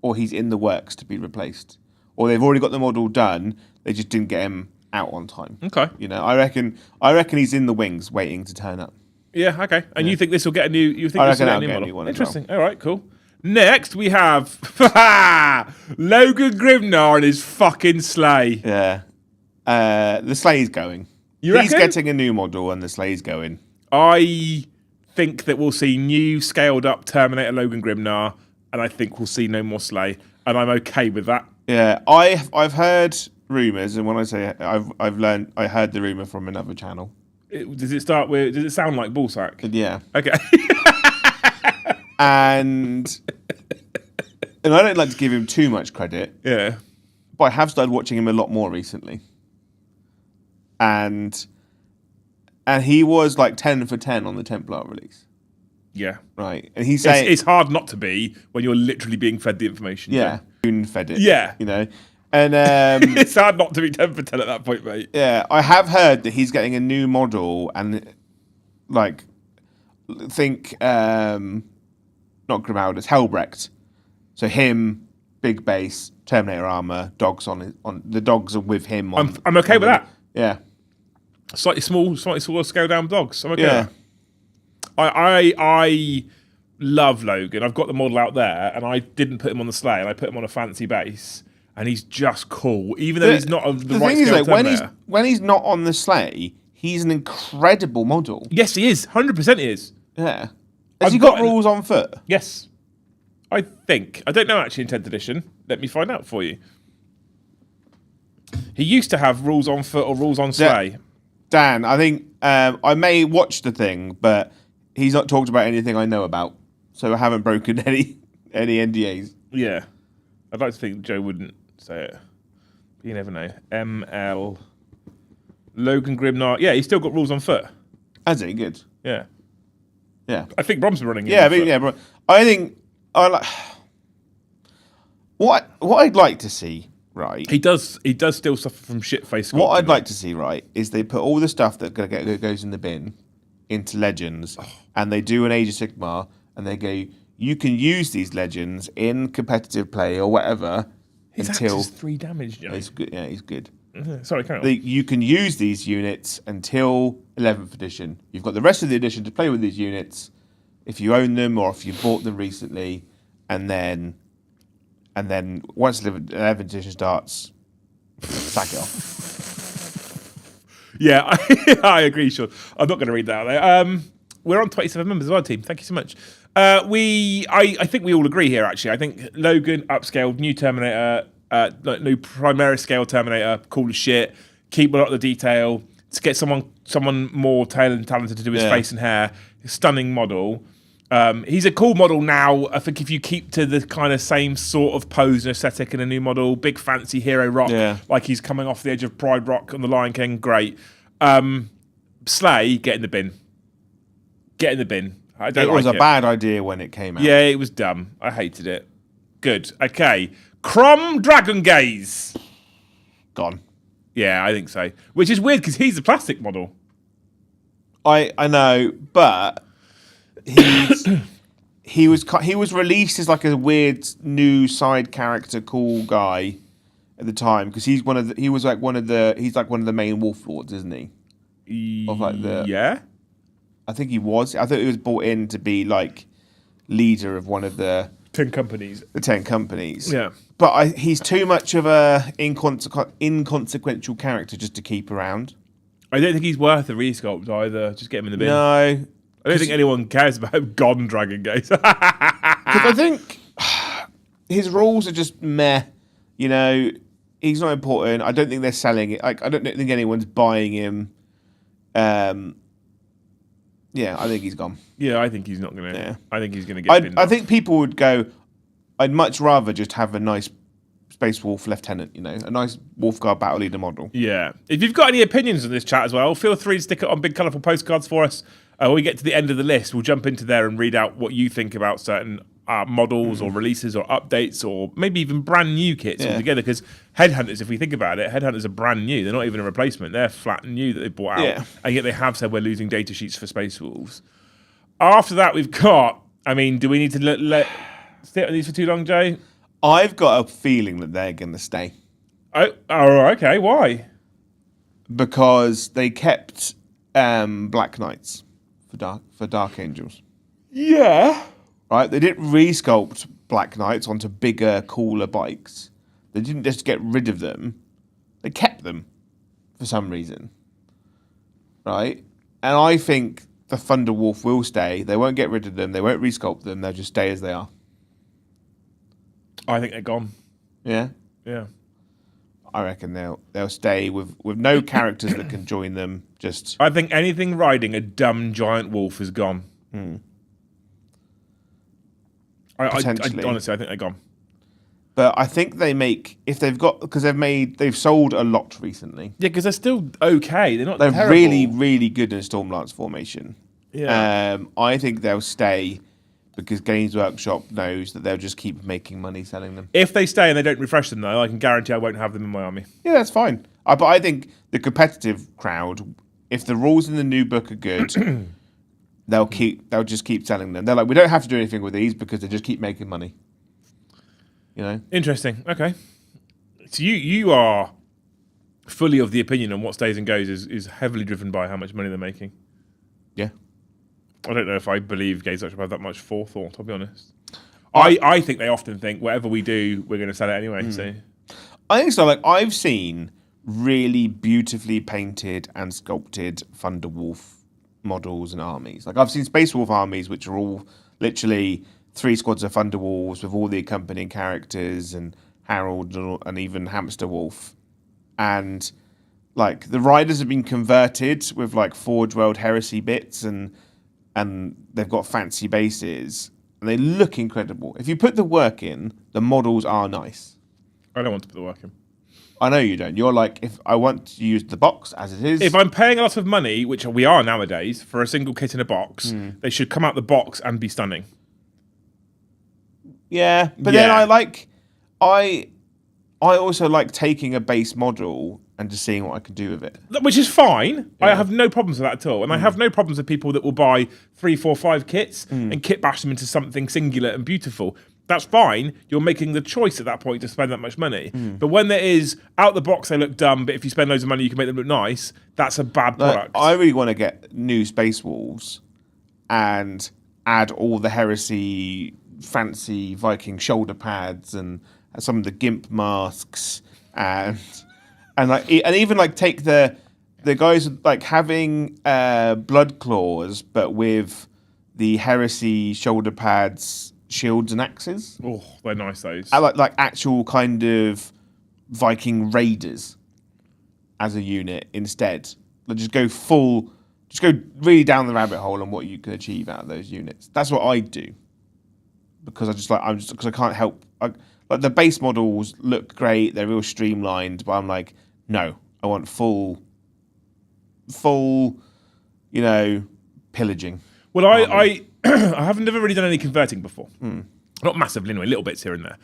Or he's in the works to be replaced. Or they've already got the model done, they just didn't get him out on time. Okay. I reckon he's in the wings waiting to turn up. Yeah, okay. And you think this will get a new model? Interesting. Well. All right, cool. Next we have Logan Grimnar and his fucking sleigh. Yeah. The sleigh's going. He's getting a new model and the sleigh's going. I think that we'll see new scaled up Terminator Logan Grimnar, and I think we'll see no more sleigh, and I'm okay with that. Yeah, I've heard rumours, and when I say I heard the rumour from another channel. Does it sound like ballsack? Yeah. Okay. and I don't like to give him too much credit. Yeah. But I have started watching him a lot more recently. And he was like 10 for 10 on the Templar release. Yeah. Right. And he's saying it's hard not to be when you're literally being fed the information. Yeah. Fed it. Yeah. And it's hard not to be 10 for 10 at that point, mate. Yeah. I have heard that he's getting a new model and think not Grimaldus, Helbrecht. So him, big base, Terminator armor, dogs on the dogs are with him. I'm okay with that. Yeah. Slightly smaller scale down dogs. I'm okay with that. I love Logan. I've got the model out there, and I didn't put him on the sleigh, and I put him on a fancy base, and he's just cool, even though he's not of the right scale. The thing is, when he's not on the sleigh, he's an incredible model. Yes, he is. 100% he is. Yeah. Has he got rules on foot? Yes. I think. I don't know actually in 10th edition. Let me find out for you. He used to have rules on foot or rules on sleigh. Dan, I think I may watch the thing, but he's not talked about anything I know about, so I haven't broken any NDAs. Yeah. I'd like to think Joe wouldn't say it. But you never know. ML Logan Grimnar. Yeah, he's still got rules on foot. Has he? Good. Yeah. Yeah. I think Brom's been running. Bro. I think I like what I'd like to see. Right. He does still suffer from shit face. What I'd like to see, right, is they put all the stuff that goes in the bin into Legends, and they do an Age of Sigmar, and they go, you can use these legends in competitive play or whatever His until axe is 3 damage, Joe. he's good. Yeah, he's good. Sorry, carry on. You can use these units until 11th edition. You've got the rest of the edition to play with these units if you own them or if you bought them recently, and then once 11th edition starts, sack it off. Yeah, I agree, Sean. I'm not going to read that out there. We're on 27 members of our team. Thank you so much. I think we all agree here, actually. I think Logan upscaled, new Terminator, new Primaris scale Terminator, cool as shit. Keep a lot of the detail. To get someone more talented to do his face and hair. Stunning model. He's a cool model now. I think if you keep to the kind of same sort of pose and aesthetic in a new model, big fancy hero rock, like he's coming off the edge of Pride Rock on the Lion King, great. Slay, get in the bin. Get in the bin. I don't It was a bad idea when it came out. Yeah, it was dumb. I hated it. Good. Okay. Crom Dragon Gaze. Gone. Yeah, I think so. Which is weird because he's a plastic model. I know, but he was released as like a weird new side character, cool guy at the time because he's one of the main wolf lords, isn't he? Of like yeah. I think he was. I thought he was brought in to be like leader of one of the 10 companies. The 10 companies. Yeah. But he's too much of a inconsequential character just to keep around. I don't think he's worth a resculpt either. Just get him in the bin. No. I don't think anyone cares about Gone Dragon Gaze. Because I think his rules are just meh. You know, he's not important. I don't think they're selling it. Like, I don't think anyone's buying him. Yeah, I think he's gone. Yeah, I think he's not going to. Yeah. I think he's going to get binned I think people would go, I'd much rather just have a nice Space Wolf Lieutenant, you know, a nice Wolf Guard Battle Leader model. Yeah. If you've got any opinions on this chat as well, feel free to stick it on big colourful postcards for us. When we get to the end of the list, we'll jump into there and read out what you think about certain models or releases or updates or maybe even brand new kits altogether. Because Headhunters, if we think about it, Headhunters are brand new. They're not even a replacement. They're flat new that they bought out. Yeah. And yet they have said we're losing data sheets for Space Wolves. After that, we've got, I mean, do we need to let stay on these for too long, Jay? I've got a feeling that they're going to stay. Oh, okay. Why? Because they kept Black Knights for Dark Angels. Yeah. Right? They didn't resculpt Black Knights onto bigger, cooler bikes. They didn't just get rid of them. They kept them for some reason. Right? And I think the Thunderwolf will stay. They won't get rid of them. They won't resculpt them. They'll just stay as they are. I think they're gone. Yeah? Yeah. I reckon they'll stay with no characters that can join them. Just I think anything riding a dumb giant wolf is gone. Potentially. Honestly, I think they're gone. But I think they've sold a lot recently. Yeah, because they're still okay. They're terrible. Really, really good in Stormlance formation. Yeah. I think they'll stay because Games Workshop knows that they'll just keep making money selling them. If they stay and they don't refresh them, though, I can guarantee I won't have them in my army. Yeah, that's fine. But I think the competitive crowd, if the rules in the new book are good, they'll just keep selling them. They're like, we don't have to do anything with these because they just keep making money. You know? Interesting. Okay. So you are fully of the opinion on what stays and goes is heavily driven by how much money they're making. Yeah. I don't know if I believe Games Workshop have that much forethought, I'll be honest. I think they often think whatever we do, we're going to sell it anyway. So I think so. Like, I've seen really beautifully painted and sculpted Thunderwolf models and armies. Like, I've seen Space Wolf armies, which are all literally 3 squads of Thunderwolves with all the accompanying characters and Harold and even Hamster Wolf. And, like, the riders have been converted with, like, Forge World Heresy bits and they've got fancy bases. And they look incredible. If you put the work in, the models are nice. I don't want to put the work in. I know you don't. You're like, if I want to use the box as it is. If I'm paying a lot of money, which we are nowadays, for a single kit in a box, they should come out the box and be stunning. Yeah, but then I also like taking a base model and just seeing what I can do with it. Which is fine. I have no problems with that at all. And I have no problems with people that will buy 3, 4, 5 kits and kit bash them into something singular and beautiful. That's fine. You're making the choice at that point to spend that much money. But when there is, out the box, they look dumb, but if you spend loads of money, you can make them look nice, that's a bad product. I really want to get new Space Wolves and add all the Heresy fancy Viking shoulder pads and some of the gimp masks and even like take the guys like having blood claws but with the Heresy shoulder pads, shields and axes. Oh, they're nice, those. I like actual kind of Viking raiders as a unit instead. Like just go really down the rabbit hole on what you can achieve out of those units. That's what I do because because I can't help. Like the base models look great, they're real streamlined, but I'm like, no, I want full, pillaging. Well, I have never really done any converting before. Not massively anyway, little bits here and there.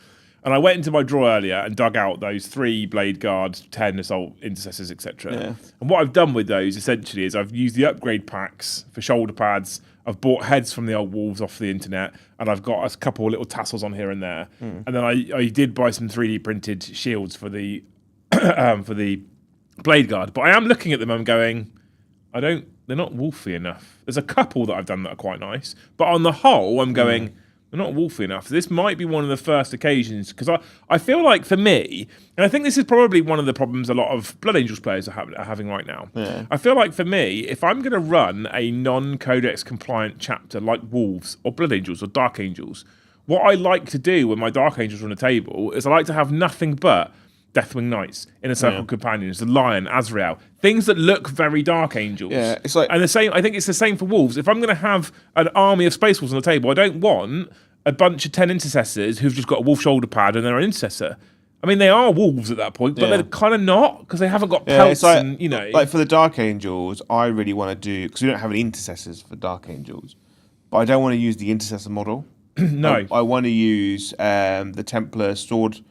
And I went into my drawer earlier and dug out those 3 Blade Guards, 10 Assault Intercessors, etc. Yeah. And what I've done with those essentially is I've used the upgrade packs for shoulder pads. I've bought heads from the old wolves off the internet, and I've got a couple of little tassels on here and there. And then I did buy some 3D printed shields for the for the Blade Guard. But I am looking at them and I'm going, they're not wolfy enough. There's a couple that I've done that are quite nice, but on the whole, I'm going, they're not wolfy enough. This might be one of the first occasions, because I feel like for me, and I think this is probably one of the problems a lot of Blood Angels players are having right now. Yeah. I feel like for me, if I'm going to run a non-codex compliant chapter like Wolves or Blood Angels or Dark Angels, what I like to do when my Dark Angels are on the table is I like to have nothing but Deathwing Knights, Inner Circle Companions, the Lion, Azrael, things that look very Dark Angels. Yeah, it's like, and the same. I think it's the same for Wolves. If I'm going to have an army of Space Wolves on the table, I don't want a bunch of 10 Intercessors who've just got a wolf shoulder pad and they're an Intercessor. I mean, they are wolves at that point, but they're kind of not because they haven't got pelts. Like, and like for the Dark Angels, I really want to do, because we don't have any Intercessors for Dark Angels, but I don't want to use the Intercessor model. No, I want to use the Templar sword.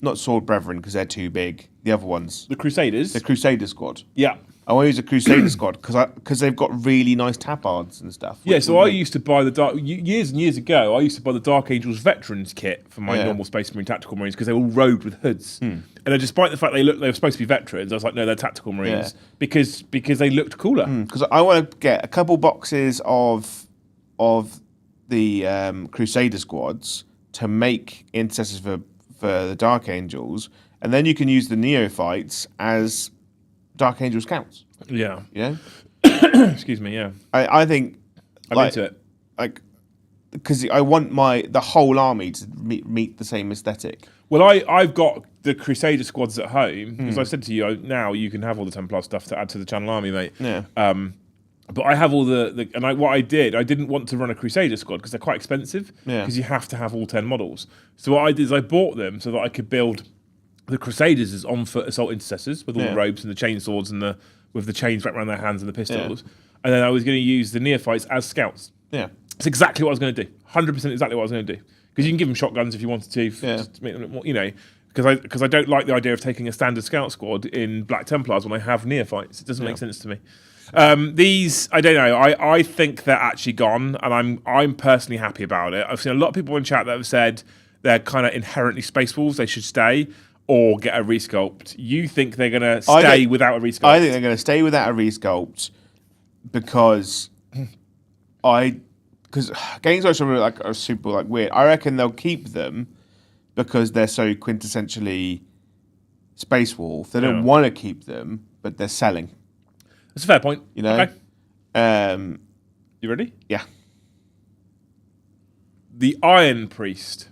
Not Sword Brethren because they're too big. The other ones, the Crusaders. the Crusader squad. Yeah. I want to use a Crusader squad because they've got really nice tabards and stuff. Yeah, so I used to buy years and years ago. I used to buy the Dark Angels Veterans kit for my normal Space Marine Tactical Marines because they all rode with hoods. And despite the fact they were supposed to be veterans, I was like, no, they're Tactical Marines because they looked cooler. Because I want to get a couple boxes of the Crusader squads to make intercessors for the Dark Angels, and then you can use the Neophytes as Dark Angel scouts. Yeah. You know? Excuse me, yeah. I think I'm into it. Like, because I want the whole army to meet the same aesthetic. Well, I've got the Crusader squads at home, because I said to you, now you can have all the Templar stuff to add to the Channel Army, mate. Yeah. But I have all what I didn't want to run a Crusader squad because they're quite expensive, because you have to have all 10 models. So what I did is I bought them so that I could build the Crusaders as on-foot assault intercessors with all the ropes and the chain swords and with the chains wrapped around their hands and the pistols. And then I was going to use the Neophytes as scouts. Yeah. It's exactly what I was going to do. 100% exactly what I was going to do. Because you can give them shotguns if you wanted to, to make them more, because I don't like the idea of taking a standard scout squad in Black Templars when I have Neophytes. It doesn't make sense to me. These, I don't know. I think they're actually gone, and I'm personally happy about it. I've seen a lot of people in chat that have said they're kind of inherently Space Wolves. They should stay or get a resculpt. You think they're going to stay without a resculpt? I think they're going to stay without a resculpt because games are super weird. I reckon they'll keep them because they're so quintessentially Space Wolf. They don't want to keep them, but they're selling. That's a fair point. Okay. You ready? Yeah. The Iron Priest.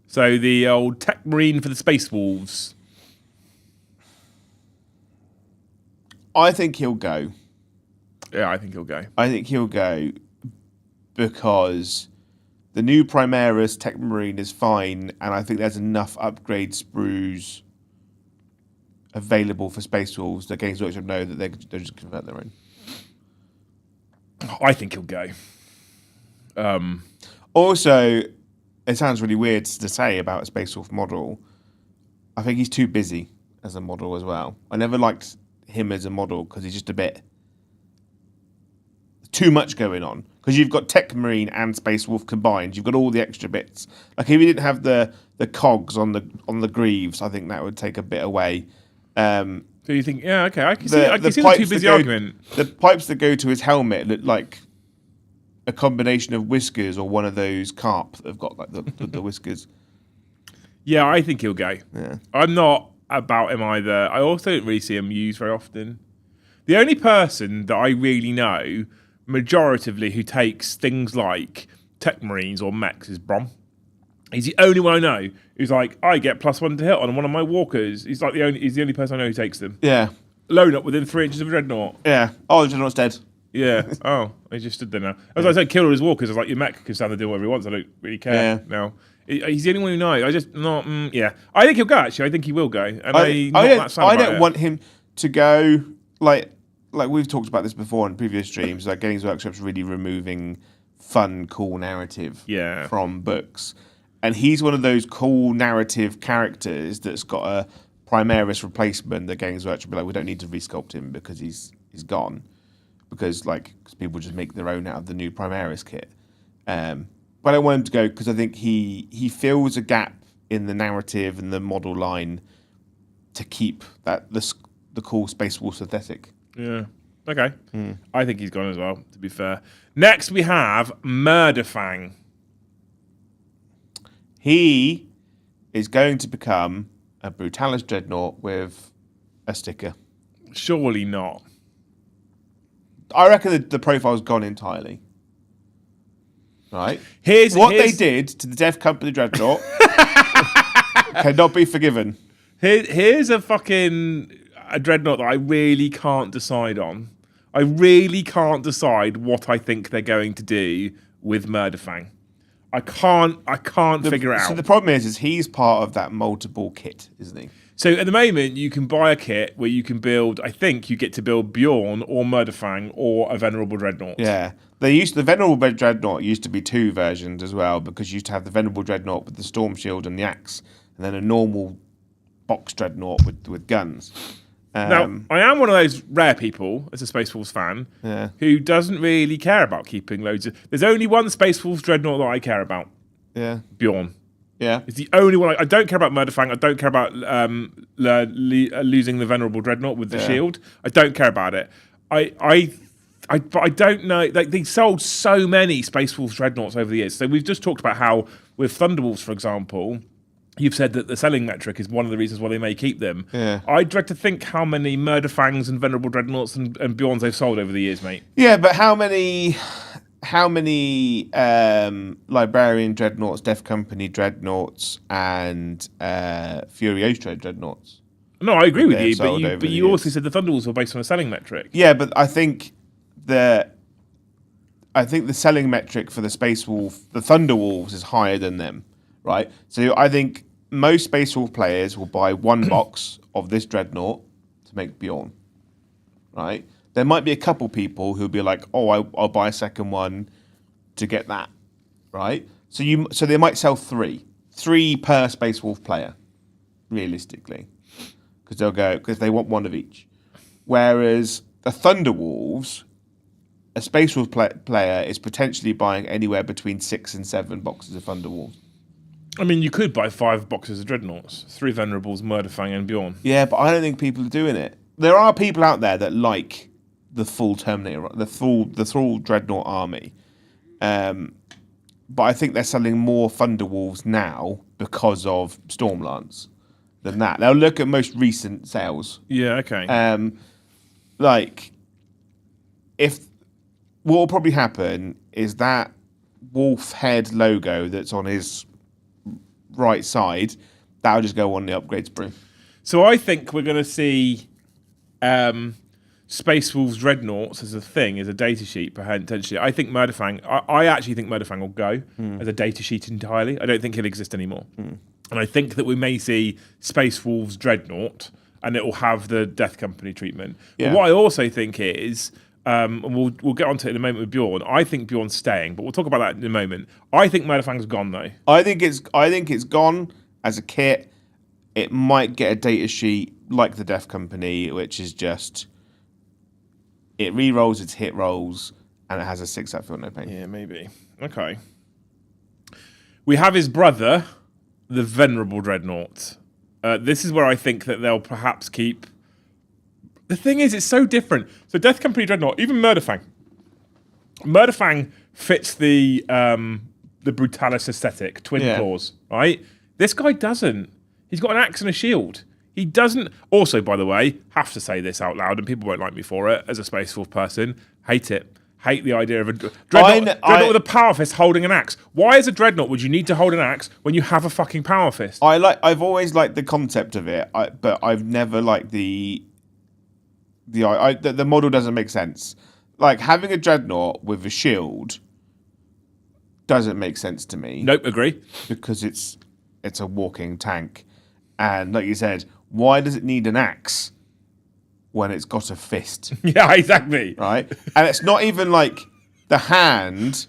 So the old tech marine for the Space Wolves. I think he'll go. Yeah, I think he'll go. I think he'll go because the new Primaris tech marine is fine, and I think there's enough upgrade sprues available for Space Wolves that Games Workshop know that they're just convert their own. I think he'll go. Also, it sounds really weird to say about a Space Wolf model. I think he's too busy as a model as well. I never liked him as a model because he's just a bit too much going on. Because you've got Tech Marine and Space Wolf combined, you've got all the extra bits. Like if you didn't have the cogs on the greaves, I think that would take a bit away. So you think, yeah, okay, I can see the too busy argument. The pipes that go to his helmet look like a combination of whiskers or one of those carp that have got like the whiskers. Yeah, I think he'll go. Yeah. I'm not about him either. I also don't really see him used very often. The only person that I really know, majoritively, who takes things like Tech Marines or mechs is Brom. He's the only one I know who's like, I get +1 to hit on one of my walkers. He's the only person I know who takes them. Yeah. Load up within 3 inches of a dreadnought. Yeah. Oh, the dreadnought's dead. Yeah. Oh, he just stood there now. As I said, kill all his walkers. I was like, your mech can stand there do whatever he wants. I don't really care now. He's the only one who knows. I just not. Yeah. I think he'll go. Actually, I think he will go. And I don't want him to go like we've talked about this before in previous streams. Like Games Workshop's really removing fun, cool narrative from books, and he's one of those cool narrative characters that's got a Primaris replacement. That Games Workshop be like, we don't need to resculpt him because he's gone. Because people just make their own out of the new Primaris kit. But I don't want him to go because I think he fills a gap in the narrative and the model line to keep the cool Space Wolf aesthetic. Yeah. Okay. I think he's gone as well, to be fair. Next we have Murderfang. He is going to become a Brutalis Dreadnought with a sticker. Surely not. I reckon the profile's gone entirely. Right? Here's they did to the Death Company Dreadnought cannot be forgiven. Here's a Dreadnought that I really can't decide on. I really can't decide what I think they're going to do with Murderfang. I can't figure it out. So the problem is he's part of that multiple kit, isn't he? So at the moment, you can buy a kit where you can build, I think you get to build Bjorn or Murderfang or a Venerable Dreadnought. Yeah. The Venerable Dreadnought used to be 2 versions as well, because you used to have the Venerable Dreadnought with the Storm Shield and the Axe, and then a normal box Dreadnought with guns. Now, I am one of those rare people, as a Space Wolves fan, who doesn't really care about keeping loads of... There's only one Space Wolves Dreadnought that I care about. Yeah. Bjorn. Yeah. It's the only one. I don't care about Murderfang. I don't care about losing the Venerable Dreadnought with the shield. I don't care about it. But I don't know. Like, they sold so many Space Wolves Dreadnoughts over the years. So we've just talked about how with Thunderwolves, for example, you've said that the selling metric is one of the reasons why they may keep them. Yeah. I dread to think how many Murderfangs and Venerable Dreadnoughts and Bjorns they've sold over the years, mate. Yeah, but how many Librarian Dreadnoughts, Death Company Dreadnoughts, and Furioso Dreadnoughts? No, I agree with you, but you also said the Thunderwolves were based on a selling metric. Yeah, but I think the selling metric for the Space Wolf, the Thunderwolves, is higher than them, right? So I think most Space Wolf players will buy one box of this Dreadnought to make Bjorn, right? There might be a couple people who'll be like, "Oh, I'll buy a second one to get that," right? So they might sell three per Space Wolf player, realistically, because they want one of each. Whereas the Thunderwolves, a Space Wolf player is potentially buying anywhere between 6 and 7 boxes of Thunderwolves. I mean, you could buy 5 boxes of Dreadnoughts, 3 Venerables, Murderfang, and Bjorn. Yeah, but I don't think people are doing it. There are people out there that like the full Terminator, the full Dreadnought army. But I think they're selling more Thunderwolves now because of Stormlance than that. They'll look at most recent sales. Yeah, okay. If what will probably happen is that wolf head logo that's on his right side, that'll just go on the upgrade sprue. So I think we're going to see Space Wolves Dreadnoughts as a thing, as a data sheet, potentially. I think Murderfang, I actually think Murderfang will go as a data sheet entirely. I don't think he'll exist anymore. And I think that we may see Space Wolves Dreadnought, and it will have the Death Company treatment. Yeah. But what I also think is, and we'll get onto it in a moment with Bjorn. I think Bjorn's staying, but we'll talk about that in a moment. I think Murderfang's gone though. I think it's gone as a kit. It might get a data sheet like the Death Company, which is just it re-rolls its hit rolls and it has a 6 that feel no pain. Yeah, maybe. Okay. We have his brother, the Venerable Dreadnought. This is where I think that they'll perhaps keep. The thing is, it's so different. So Death Company Dreadnought, even Murderfang. Murderfang fits the Brutalis aesthetic, twin claws, right? This guy doesn't. He's got an axe and a shield. He doesn't. Also, by the way, have to say this out loud, and people won't like me for it as a Space Wolf person. Hate it. Hate the idea of a dreadnought with a power fist holding an axe. Why, as a dreadnought, would you need to hold an axe when you have a fucking power fist? I've always liked the concept of it, but I've never liked the model doesn't make sense. Like having a dreadnought with a shield doesn't make sense to me. Nope, agree. Because it's a walking tank, and like you said, why does it need an axe when it's got a fist? Yeah, exactly. Right, and it's not even like the hand.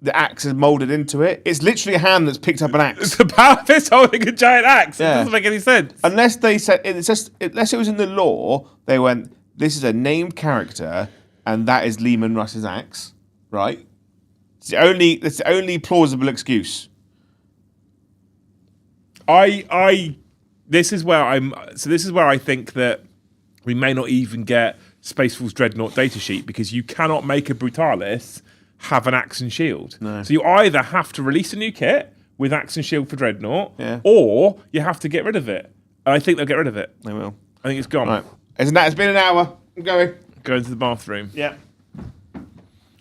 The axe is molded into it. It's literally a hand that's picked up an axe. It's a power fist holding a giant axe. Yeah. It doesn't make any sense. Unless they said unless it was in the lore, they went, this is a named character, and that is Lehman Russ's axe, right? It's the only plausible excuse. This is where I think that we may not even get Space Wolf's Dreadnought data sheet, because you cannot make a Brutalis have an axe and shield. No. So you either have to release a new kit with axe and shield for Dreadnought, or you have to get rid of it. And I think they'll get rid of it. They will. I think it's gone. Right. It's been an hour. I'm going. Going to the bathroom. Yeah.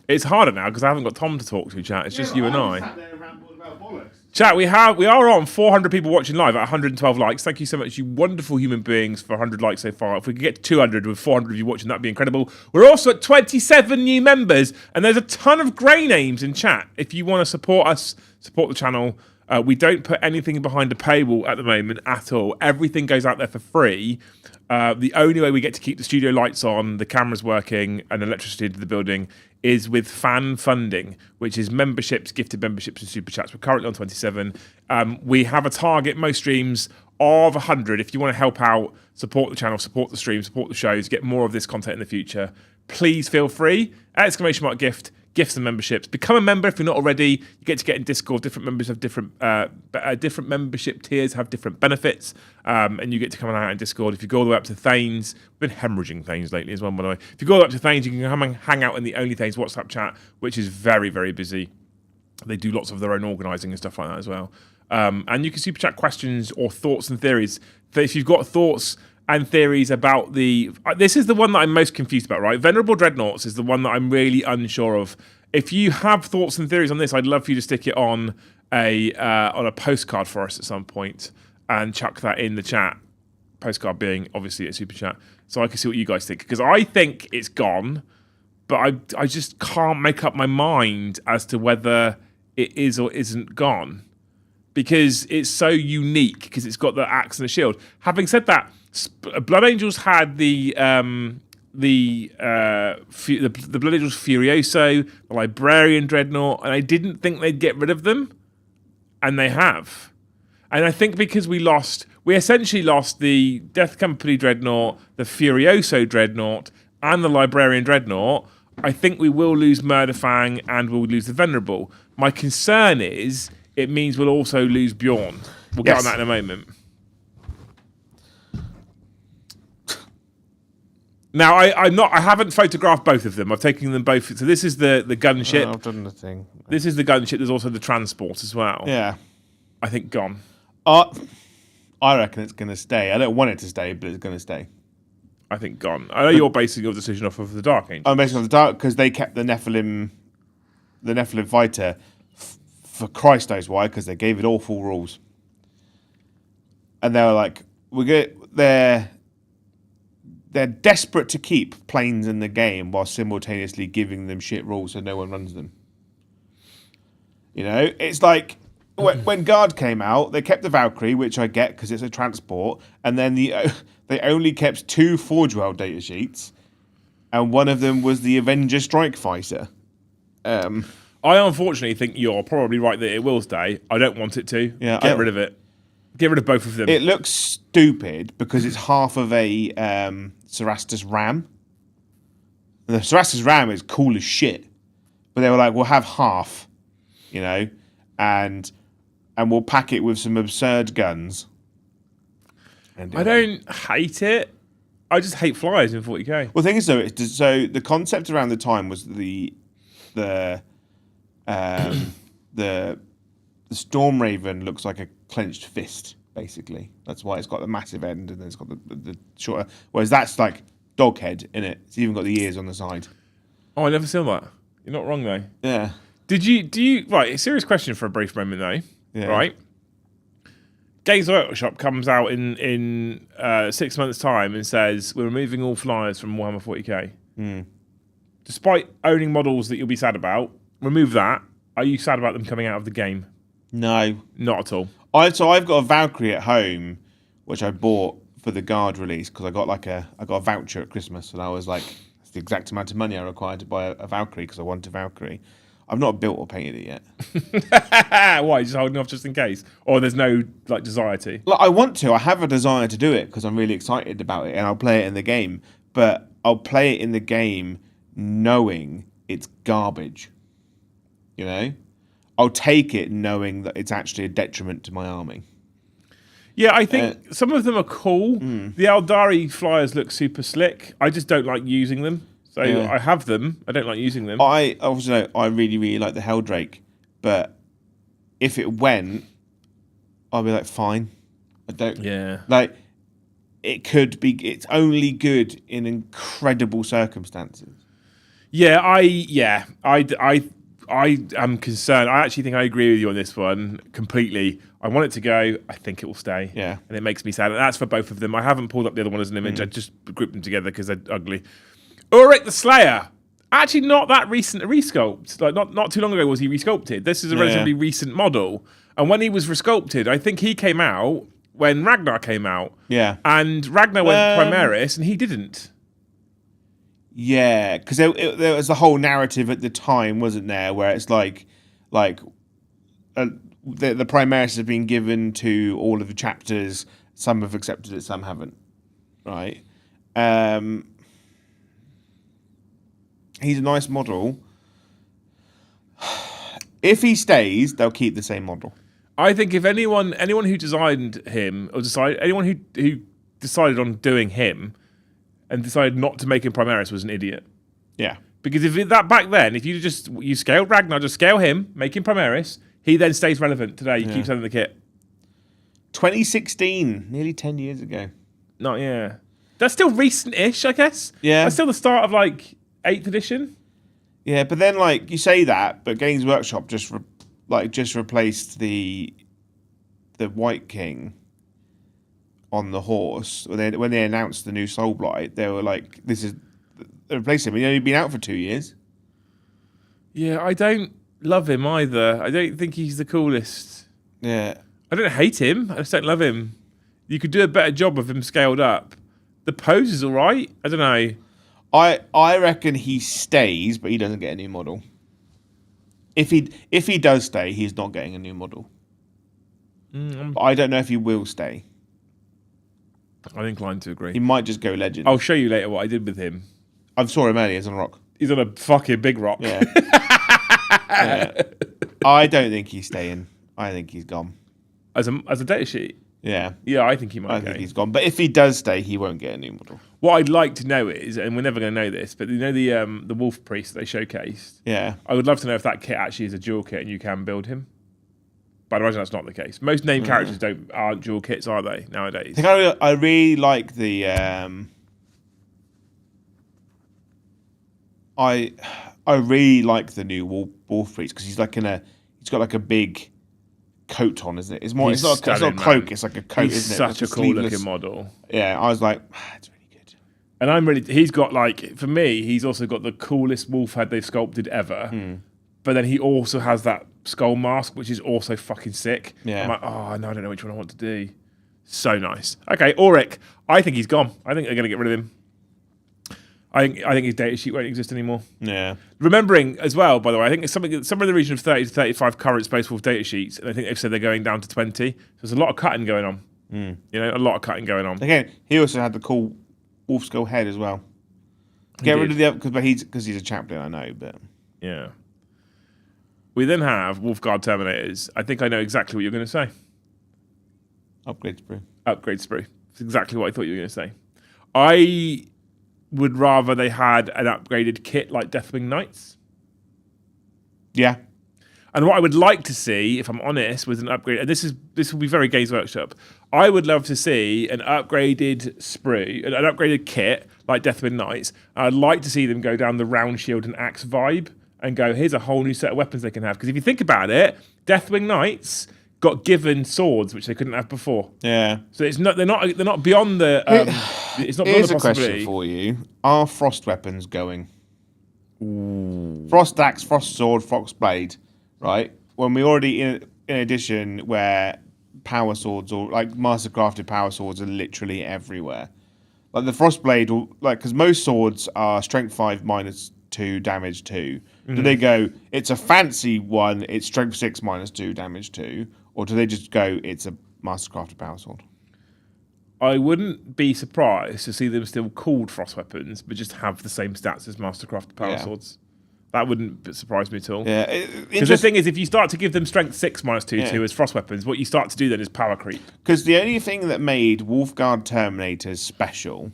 It's harder now because I haven't got Tom to talk to, chat. It's just you and I. Sat there and rambled about bollocks. Chat, we are on 400 people watching live at 112 likes. Thank you so much, you wonderful human beings, for 100 likes so far. If we could get to 200 with 400 of you watching, that'd be incredible. We're also at 27 new members, and there's a ton of grey names in chat. If you want to support us, support the channel. We don't put anything behind a paywall at the moment at all. Everything goes out there for free. The only way we get to keep the studio lights on, the cameras working, and electricity into the building is with fan funding, which is memberships, gifted memberships, and super chats. We're currently on 27. We have a target, most streams, of 100. If you want to help out, support the channel, support the stream, support the shows, get more of this content in the future, please feel free. ! Gift. Gifts and memberships. Become a member if you're not already. You get to get in Discord. Different members have different membership tiers, have different benefits, and you get to come out in Discord. If you go all the way up to Thanes, we've been hemorrhaging Thanes lately as well, by the way. If you go all the way up to Thanes, you can come and hang out in the Only Thanes WhatsApp chat, which is very, very busy. They do lots of their own organising and stuff like that as well. And you can super chat questions or thoughts and theories. So if you've got thoughts and theories about this is the one that I'm most confused about, right? Venerable Dreadnoughts is the one that I'm really unsure of. If you have thoughts and theories on this, I'd love for you to stick it on a postcard for us at some point and chuck that in the chat. Postcard being obviously a super chat, so I can see what you guys think. Because I think it's gone, but I just can't make up my mind as to whether it is or isn't gone. Because it's so unique, because it's got the axe and the shield. Having said that, Blood Angels had the Blood Angels Furioso, the Librarian Dreadnought, and I didn't think they'd get rid of them, and they have. And I think because we essentially lost the Death Company Dreadnought, the Furioso Dreadnought, and the Librarian Dreadnought, I think we will lose Murderfang and we'll lose the Venerable. My concern is it means we'll also lose Bjorn. We'll get on that in a moment. Now, I haven't photographed both of them. I've taken them both. So this is the gunship. Oh, I've done the thing. This is the gunship. There's also the transport as well. Yeah. I think gone. I reckon it's going to stay. I don't want it to stay, but it's going to stay. I think gone. I know you're basing your decision off of the Dark Angel. I'm basing on the Dark because they kept the Nephilim fighter. For Christ knows why, because they gave it awful rules. And they were like, they're desperate to keep planes in the game while simultaneously giving them shit rules so no one runs them. You know, it's like when Guard came out, they kept the Valkyrie, which I get because it's a transport, and then they only kept 2 Forge World data sheets, and one of them was the Avenger Strike Fighter. I unfortunately think you're probably right that it will stay. I don't want it to. Yeah, Get rid of it. Get rid of both of them. It looks stupid because it's half of a Cerastus Ram. And the Cerastus Ram is cool as shit. But they were like, we'll have half, and we'll pack it with some absurd guns. And I don't hate it. I just hate flyers in 40k. Well, the thing is, though, so the concept around the time was the Storm Raven looks like a clenched fist, basically. That's why it's got the massive end and then it's got the shorter. Whereas that's like dog head in it. It's even got the ears on the side. Oh, I never saw that. You're not wrong though. Yeah. Do you right? A serious question for a brief moment though. Yeah. Right. Games Workshop comes out in 6 months' time and says we're removing all flyers from Warhammer 40k. Despite owning models that you'll be sad about, remove that. Are you sad about them coming out of the game? No, not at all. So I've got a Valkyrie at home, which I bought for the Guard release because I got a voucher at Christmas, and I was like, that's the exact amount of money I required to buy a Valkyrie because I wanted a Valkyrie. I've not built or painted it yet. Why? Just holding off just in case, or there's no desire to? Like, I want to. I have a desire to do it because I'm really excited about it, and I'll play it in the game. But I'll play it in the game knowing it's garbage. I'll take it knowing that it's actually a detriment to my army. Yeah, I think some of them are cool. The Eldari flyers look super slick. I just don't like using them. So I have them. I don't like using them. I really, really like the Helldrake, but if it went, I'll be like, fine. I don't. Yeah. Like, it could be. It's only good in incredible circumstances. Yeah, I am concerned. I actually think I agree with you on this one completely. I want it to go. I think it will stay. Yeah. And it makes me sad. And that's for both of them. I haven't pulled up the other one as an image. I just grouped them together because they're ugly. Ulrich the Slayer. Actually, not that recent a resculpt. Like not too long ago was he resculpted. This is a relatively recent model. And when he was resculpted, I think he came out when Ragnar came out. Yeah. And Ragnar went Primaris and he didn't. Yeah, because there was the whole narrative at the time, wasn't there, where it's like the Primaris have been given to all of the chapters. Some have accepted it, some haven't. Right. He's a nice model. If he stays, they'll keep the same model. I think if anyone who designed him or anyone who decided on doing him and decided not to make him Primaris was an idiot. Yeah. Because if you scaled Ragnar, just scale him, make him Primaris, he then stays relevant today. You keep selling the kit. 2016, nearly 10 years ago. That's still recent-ish, I guess. Yeah. That's still the start of 8th edition. Yeah, but then you say that, but Games Workshop just replaced the White King on the horse. When they announced the new Soul Blight, they were like, they replaced him. He'd only been out for 2 years. Yeah, I don't love him either. I don't think he's the coolest. Yeah. I don't hate him. I just don't love him. You could do a better job of him scaled up. The pose is all right. I don't know. I reckon he stays, but he doesn't get a new model. If he does stay, he's not getting a new model. But I don't know if he will stay. I'm inclined to agree. He might just go legend. I'll show you later what I did with him. I saw him earlier. He's on a rock. He's on a fucking big rock. Yeah. Yeah. I don't think he's staying. I think he's gone. As a data sheet? Yeah. Yeah, I think he might I think he's gone. But if he does stay, he won't get a new model. What I'd like to know is, and we're never going to know this, but the Wolf Priest they showcased? Yeah. I would love to know if that kit actually is a dual kit and you can build him. But I imagine that's not the case. Most named characters aren't dual kits, are they, nowadays? I think I really like the... I really like the new Wolf Priest because he's got a big coat on, isn't it? It's not a cloak, man. It's like a coat, he's isn't it? Such a cool looking model. Yeah, I was like, it's really good. And he's got for me, he's also got the coolest wolf head they've sculpted ever. But then he also has that skull mask, which is also fucking sick. Yeah. I'm like, oh no, I don't know which one I want to do. So nice. Okay, Ulrich, I think he's gone. I think they're going to get rid of him. I think his data sheet won't exist anymore. Yeah. Remembering as well, by the way, I think it's somewhere in the region of 30 to 35 current Space Wolf data sheets, and I think they've said they're going down to 20. So there's a lot of cutting going on. A lot of cutting going on. Again, he also had the cool wolf skull head as well. Get rid of the other because he's a chaplain, I know, but yeah. We then have Wolfguard Terminators. I think I know exactly what you're going to say. Upgrade sprue. Upgrade sprue. That's exactly what I thought you were going to say. I would rather they had an upgraded kit like Deathwing Knights. Yeah. And what I would like to see, if I'm honest, was an upgrade. And this will be very Games Workshop. I would love to see an upgraded sprue, an upgraded kit like Deathwing Knights. I'd like to see them go down the round shield and axe vibe and go, here's a whole new set of weapons they can have. Because if you think about it, Deathwing Knights got given swords which they couldn't have before. Yeah. So they're not beyond the. It's not beyond Here's the a possibility. question for you: are frost weapons going? Ooh. Frost axe, frost sword, frost blade. Right. When we already in addition where power swords or like mastercrafted power swords are literally everywhere. Like the frost blade, because most swords are strength 5 -2, damage 2. Do they go? It's a fancy one. It's strength 6 -2, damage 2, or do they just go? It's a mastercrafted power sword. I wouldn't be surprised to see them still called frost weapons, but just have the same stats as mastercrafted power swords. That wouldn't surprise me at all. Yeah, because the thing is, if you start to give them strength 6 -2 as frost weapons, what you start to do then is power creep. Because the only thing that made Wolfguard Terminators special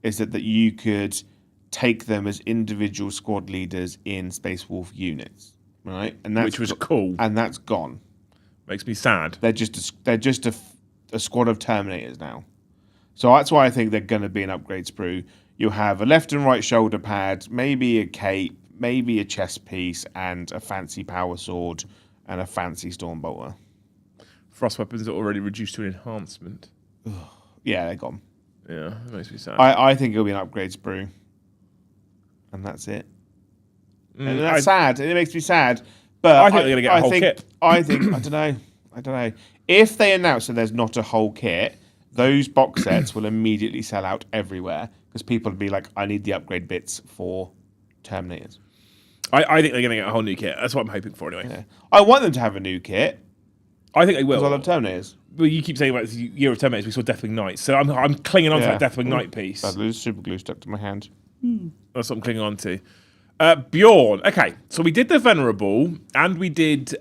is that you could take them as individual squad leaders in Space Wolf units, right? And Which was cool. And that's gone. Makes me sad. They're just a squad of Terminators now. So that's why I think they're going to be an upgrade sprue. You'll have a left and right shoulder pad, maybe a cape, maybe a chest piece, and a fancy power sword, and a fancy stormbolter. Frost weapons are already reduced to an enhancement. Yeah, they're gone. Yeah, that makes me sad. I think it'll be an upgrade sprue. And that's it. And that's sad. It makes me sad. But I think they're going to get a whole kit. I don't know. If they announce that there's not a whole kit, those box sets will immediately sell out everywhere because people will be like, I need the upgrade bits for Terminators. I think they're going to get a whole new kit. That's what I'm hoping for anyway. Yeah. I want them to have a new kit. I think they will. Because I love Terminators. Well, you keep saying about this Year of Terminators, we saw Deathwing Knights. So I'm clinging on to that Deathwing Knight piece. There's super glue stuck to my hand. That's what I'm clinging on to. Bjorn. Okay, so we did the Venerable and we did,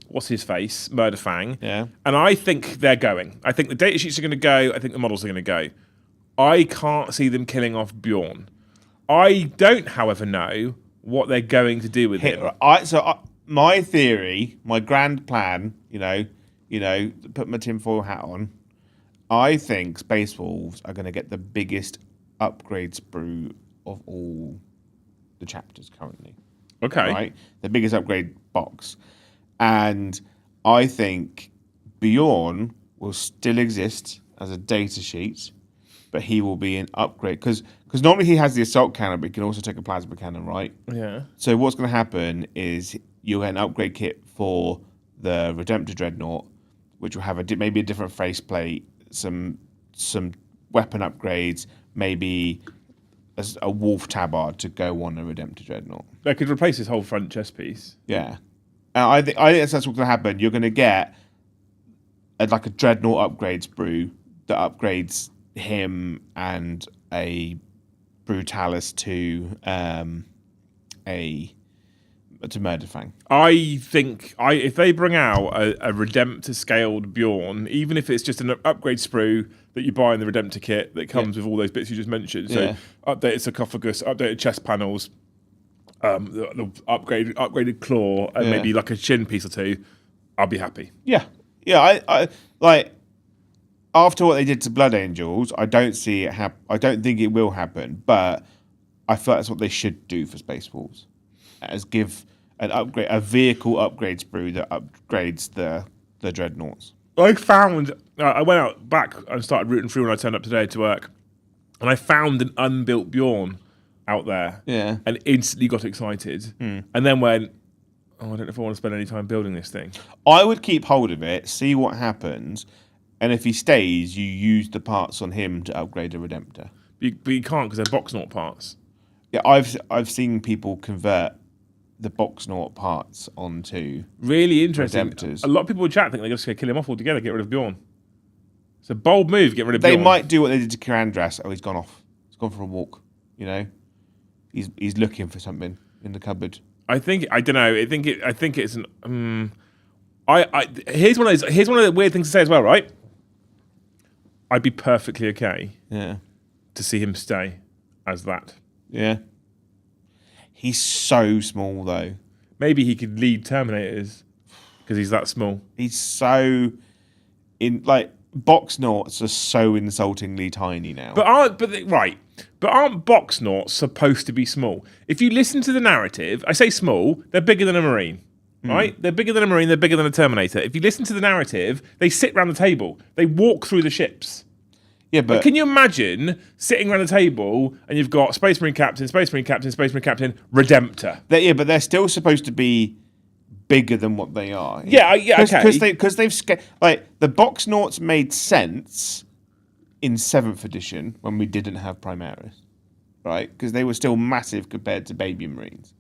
what's his face? Murderfang. Yeah. And I think they're going. I think the data sheets are going to go. I think the models are going to go. I can't see them killing off Bjorn. I don't, however, know what they're going to do with him. My theory, my grand plan, put my tinfoil hat on, I think Space Wolves are going to get the biggest upgrade sprue of all the chapters currently. Okay. Right? The biggest upgrade box. And I think Bjorn will still exist as a data sheet, but he will be an upgrade. Because normally he has the assault cannon, but he can also take a plasma cannon, right? Yeah. So what's going to happen is you'll get an upgrade kit for the Redemptor Dreadnought, which will have maybe a different faceplate, some weapon upgrades, maybe a wolf tabard to go on a Redemptor Dreadnought. They could replace his whole front chest piece. Yeah. I think that's what's going to happen. You're going to get a Dreadnought upgrade sprue that upgrades him and a Brutalis to Murderfang. I think if they bring out a Redemptor scaled Bjorn, even if it's just an upgrade sprue that you buy in the Redemptor kit that comes with all those bits you just mentioned, so updated sarcophagus, updated chest panels, the upgraded claw, and maybe like a chin piece or two, I'll be happy. Yeah. I like after what they did to Blood Angels, I don't see it happen. I don't think it will happen, but I feel that's what they should do for Space Wolves, as give a vehicle upgrade sprue that upgrades the dreadnoughts. I found I went out back and started rooting through when I turned up today to work, and I found an unbuilt Bjorn out there. Yeah, and instantly got excited, and then went, I don't know if I want to spend any time building this thing. I would keep hold of it, see what happens, and if he stays, you use the parts on him to upgrade a Redemptor. But you can't because they're box naught parts. Yeah, I've seen people convert the box naught parts onto Really interesting. Redemptors. A lot of people in chat think they're just going to kill him off altogether, get rid of Bjorn. It's a bold move, get rid of They Bjorn. might do what they did to Kirandras. Oh, he's gone off. He's gone for a walk. You know, he's looking for something in the cupboard. I don't know. I think it's an. Here's one of the weird things to say as well, right? I'd be perfectly okay Yeah. to see him stay as that. Yeah. He's so small though. Maybe he could lead Terminators because he's that small. He's so box noughts are so insultingly tiny now. But aren't box noughts supposed to be small? If you listen to the narrative, I say small, they're bigger than a Marine. Right? They're bigger than a Marine, they're bigger than a Terminator. If you listen to the narrative, they sit around the table. They walk through the ships. yeah, but Can you imagine sitting around a table and you've got Space Marine Captain, Space Marine Captain, Space Marine Captain, Redemptor? but they're still supposed to be bigger than what they are. Okay. Because the box noughts made sense in 7th edition when we didn't have Primaris, right? Because they were still massive compared to baby Marines.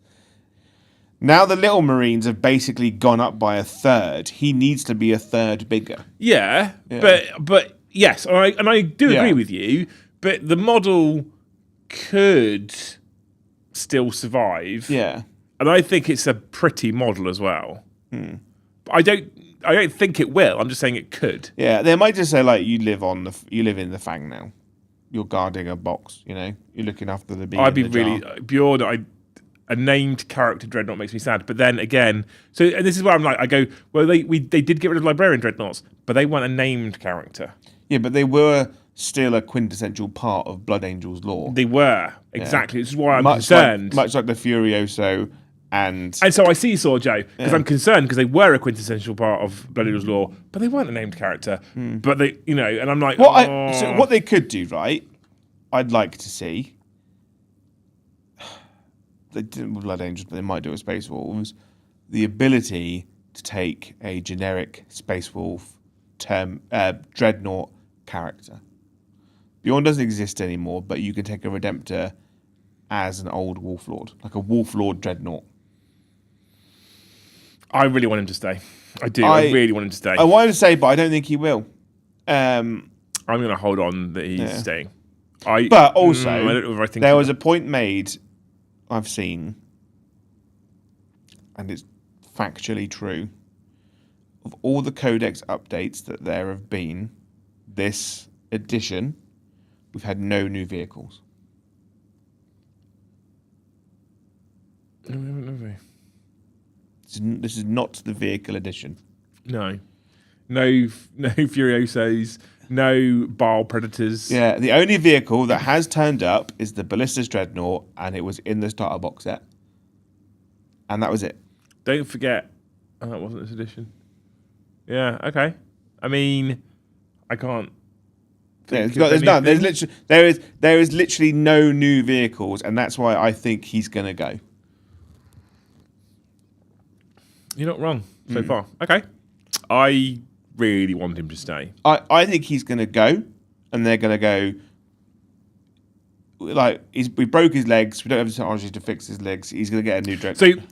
Now the little Marines have basically gone up by a third. He needs to be a third bigger. Yeah. But yes, and I do agree with you, but the model could still survive. Yeah. And I think it's a pretty model as well. But I don't think it will. I'm just saying it could. Yeah, they might just say you live in the Fang now. You're guarding a box, you know. You're looking after the bee. I'd be really Bjorn. A named character dreadnought makes me sad. But then again, and this is where I'm like, I go, well, they did get rid of librarian dreadnoughts, but they weren't a named character. Yeah, but they were still a quintessential part of Blood Angel's lore. They were exactly. This is why I'm concerned. Much like the Furioso and so I see Saw Joe because I'm concerned because they were a quintessential part of Blood Angel's lore, but they weren't a named character. But they, and I'm like, so what they could do, right? I'd like to see. They didn't with Blood Angels, but they might do with Space Wolves. The ability to take a generic Space Wolf dreadnought character. Bjorn doesn't exist anymore, but you can take a Redemptor as an old Wolf Lord, like a Wolf Lord dreadnought. I really want him to stay. I do. I really want him to stay. I want him to stay, but I don't think he will. I'm going to hold on that he's staying. But also, I don't know if I think there was a point made, I've seen, and it's factually true, of all the Codex updates that there have been this edition, we've had no new vehicles. No, we haven't, have we? This is not the vehicle edition. No Furiosos, no Baal Predators. Yeah, the only vehicle that has turned up is the Ballistas Dreadnought, and it was in the starter box set. And that was it. Don't forget, that wasn't this edition. Yeah, okay. I mean, I can't. There's none. There is literally no new vehicles, and that's why I think he's gonna go. You're not wrong so far. Okay. I really want him to stay. I think he's going to go, and they're going to go, we broke his legs, we don't have the technology to fix his legs, he's going to get a new dreadnought. So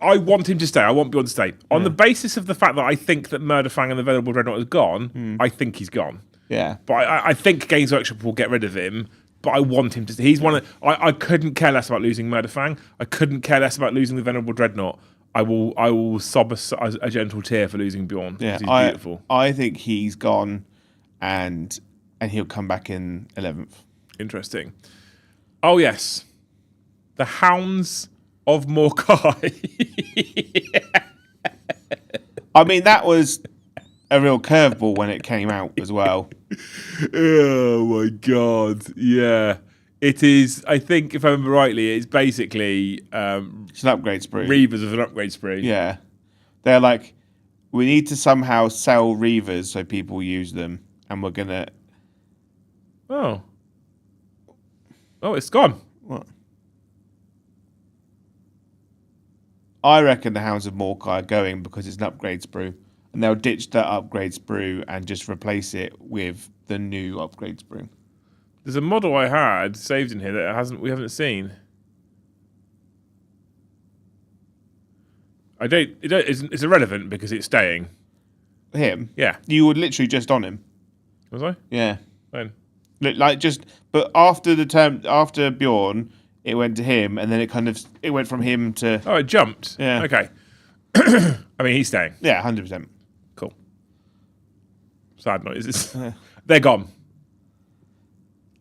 I want him to stay. I want Bjorn to stay. On the basis of the fact that I think that Murderfang and the Venerable Dreadnought is gone, I think he's gone. Yeah. But I think Games Workshop will get rid of him. But I want him to stay. He's one of... I couldn't care less about losing Murderfang. I couldn't care less about losing the Venerable Dreadnought. I will sob a gentle tear for losing Bjorn. Yeah, he's beautiful. I think he's gone, and he'll come back in 11th. Interesting. Oh yes, the Hounds of Morkai. I mean, that was a real curveball when it came out as well. Oh my god! Yeah. It is, I think, if I remember rightly, it's basically... it's an upgrade spree. Reavers of an upgrade spree. Yeah. They're like, we need to somehow sell Reavers so people use them, and we're going to... Oh, it's gone. What? I reckon the Hounds of Morkai are going because it's an upgrade sprue, and they'll ditch that upgrade sprue and just replace it with the new upgrade sprue. There's a model I had saved in here that we haven't seen. It's irrelevant because it's staying. Him? Yeah. You were literally just on him. Was I? Yeah. When? But after Bjorn, it went to him, and then it went from him to. Oh, it jumped. Yeah. Okay. I mean, he's staying. Yeah, 100%. Cool. Sad noises. They're gone.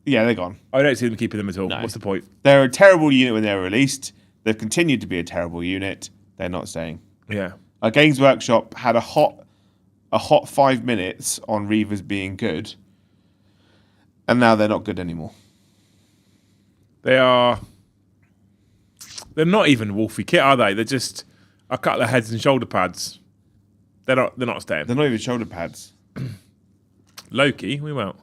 Yeah, they're gone. I don't see them keeping them at all. No. What's the point? They're a terrible unit when they were released. They've continued to be a terrible unit. They're not staying. Yeah. Our Games Workshop had a hot 5 minutes on Reavers being good, and now they're not good anymore. They're not even wolfy kit, are they? They're just a couple of heads and shoulder pads. They're not staying. They're not even shoulder pads. Loki, we won't.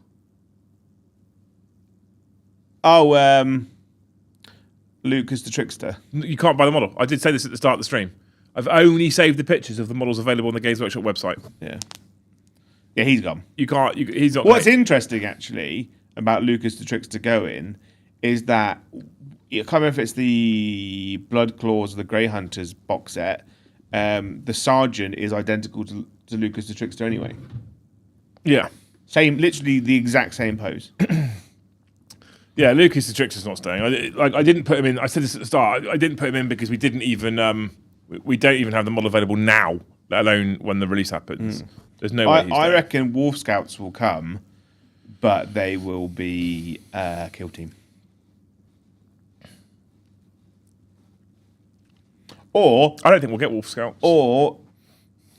Oh, Lucas the Trickster. You can't buy the model. I did say this at the start of the stream. I've only saved the pictures of the models available on the Games Workshop website. Yeah. Yeah, he's gone. You can't. He's not. What's interesting, actually, about Lucas the Trickster going is that I can't remember if it's the Blood Claws or the Grey Hunters box set. The Sergeant is identical to Lucas the Trickster anyway. Yeah. Same, literally the exact same pose. Yeah, Lucas the Trickster's not staying. I didn't put him in. I said this at the start. I didn't put him in because we didn't even. We don't even have the model available now, let alone when the release happens. There's no way. I reckon Wolf Scouts will come, but they will be kill team. Or I don't think we'll get Wolf Scouts. Or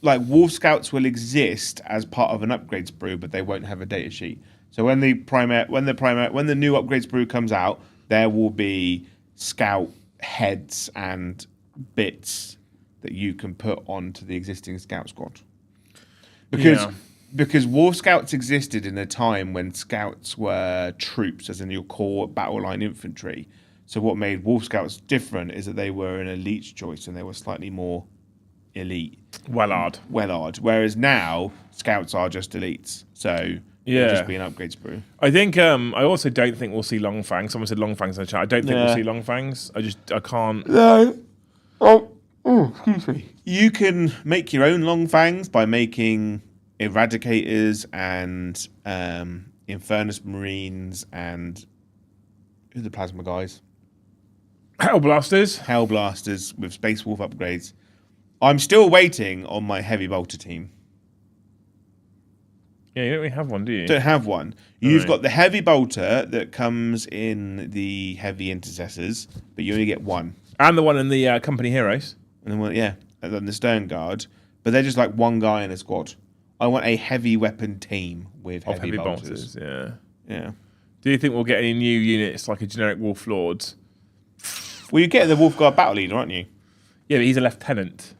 like Wolf Scouts will exist as part of an upgrade sprue, but they won't have a data sheet. So when the new upgrade sprue comes out, there will be scout heads and bits that you can put onto the existing scout squad. Because Wolf Scouts existed in a time when scouts were troops, as in your core battle line infantry. So what made Wolf Scouts different is that they were an elite choice and they were slightly more elite. Wellard. Whereas now, scouts are just elites. So it'll just be an upgrade sprue. I think, I also don't think we'll see Long Fangs. Someone said Long Fangs in the chat. I don't think we'll see Long Fangs. I can't. No. Excuse me. You can make your own Long Fangs by making Eradicators and Infernus Marines and who are the Plasma guys? Hellblasters with Space Wolf upgrades. I'm still waiting on my Heavy Bolter team. Yeah, you don't really have one, do you? Don't have one. You've got the Heavy Bolter that comes in the Heavy Intercessors, but you only get one. And the one in the Company Heroes. And then and then the Stern Guard, but they're just like one guy in a squad. I want a heavy weapon team with heavy bolters. Yeah. Do you think we'll get any new units like a generic Wolf Lord? Well, you get the Wolf Guard battle leader, aren't you? Yeah, but he's a lieutenant.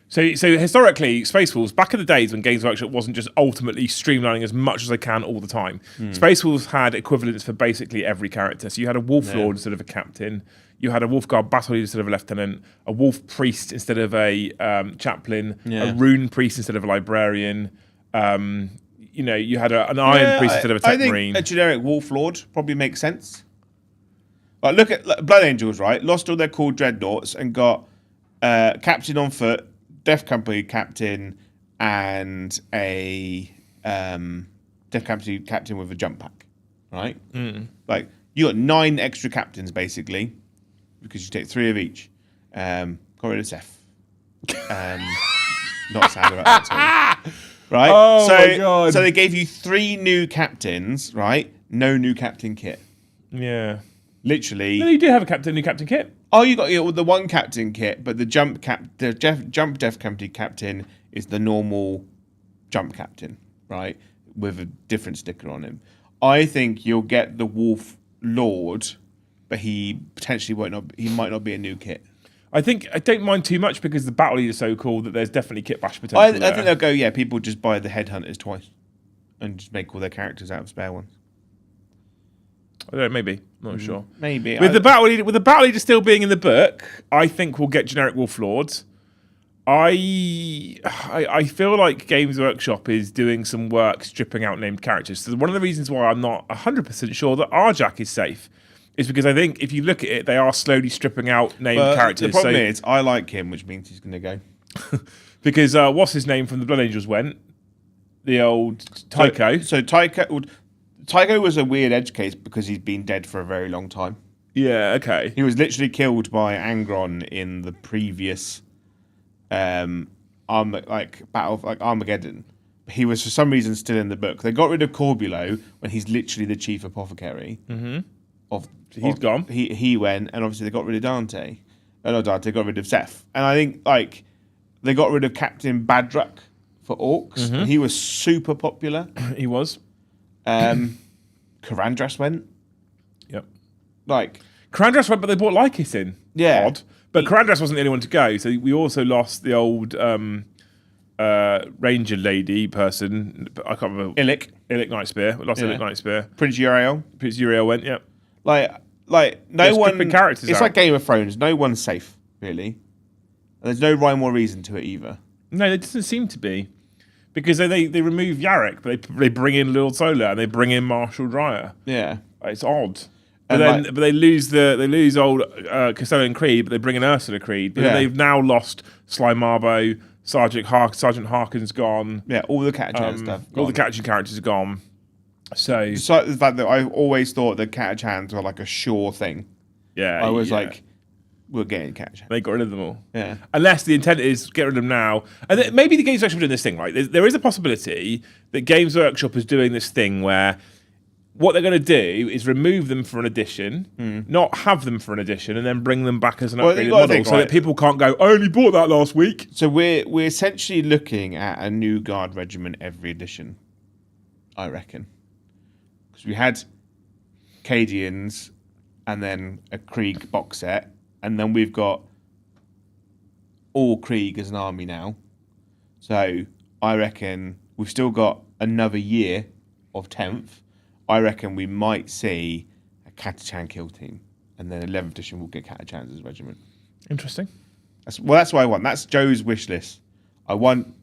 So historically, Space Wolves, back in the days when Games Workshop wasn't just ultimately streamlining as much as they can all the time, Space Wolves had equivalents for basically every character. So you had a Wolf Lord instead of a captain. You had a Wolf Guard battle leader instead of a lieutenant, a Wolf Priest instead of a chaplain, a Rune Priest instead of a librarian. You had an Iron Priest instead of a Tech Marine. A generic Wolf Lord probably makes sense. Like, look at Blood Angels, right? Lost all their cool dreadnoughts and got Captain on foot, Death Company captain, and a Death Company captain with a jump pack, right? Like, you got 9 extra captains, basically, because you take 3 of each. Got rid of Seth. Not sad about that at all. Right? Oh, my God. So they gave you 3 new captains, right? No new captain kit. Yeah. Literally. No, you do have a new captain kit. Oh, you got the one captain kit, but the jump Death Company captain is the normal jump captain, right? With a different sticker on him. I think you'll get the Wolf Lord, but he potentially might not be a new kit. I don't mind too much because the battle leader is so cool that there's definitely kit bash potential. I think they'll go, people just buy the headhunters twice and just make all their characters out of spare ones. I don't know, maybe. Not sure. Maybe. With the battle leader still being in the book, I think we'll get generic Wolf Lords. I feel like Games Workshop is doing some work stripping out named characters. So one of the reasons why I'm not 100% sure that Arjac is safe is because I think if you look at it, they are slowly stripping out named characters. The problem is, I like him, which means he's going to go. Because what's his name from the Blood Angels went? The old Tycho. So Tycho was a weird edge case because he's been dead for a very long time. Yeah, okay. He was literally killed by Angron in the previous battle of Armageddon. He was for some reason still in the book. They got rid of Corbulo when he's literally the chief apothecary. He's gone. He went, and obviously they got rid of Dante. Not Dante, got rid of Seth. And I think they got rid of Captain Badrak for Orcs. And he was super popular. He was. Karandras went. Yep. Karandras went, but they brought Lycus in. Yeah. Odd. But Karandras wasn't the only one to go, so we also lost the old Ranger lady person. I can't remember. Illic Nightspear. We lost Illic Nightspear. Prince Uriel. Prince Uriel went, yep. No one. Characters it's out. like Game of Thrones. No one's safe, really. And there's no rhyme or reason to it either. No, it doesn't seem to be. Because they remove Yarrick, but they bring in Lord Solar and they bring in Marshall Dreyer. Yeah. It's odd. But they lose old Castellan Creed, but they bring in Ursula Creed. But they've now lost Sly Marbo, Sergeant Harkin's gone. Yeah, all the Catachan stuff. All the Catachan characters are gone. So the fact that I always thought that Catachans were like a sure thing. Yeah. I was like, we're getting Catachan. They got rid of them all. Yeah. Unless the intent is get rid of them now. And maybe the Games Workshop are doing this thing, right? There is a possibility that Games Workshop is doing this thing where what they're going to do is remove them for an edition, not have them for an edition, and then bring them back as an upgraded model so that people can't go, I only bought that last week. So we're essentially looking at a new Guard regiment every edition, I reckon. Because we had Cadians and then a Krieg box set, and then we've got all Krieg as an army now. So I reckon we've still got another year of 10th. I reckon we might see a Catachan kill team, and then 11th edition will get Catachans as a regiment. Interesting. That's what I want. That's Joe's wish list. I want.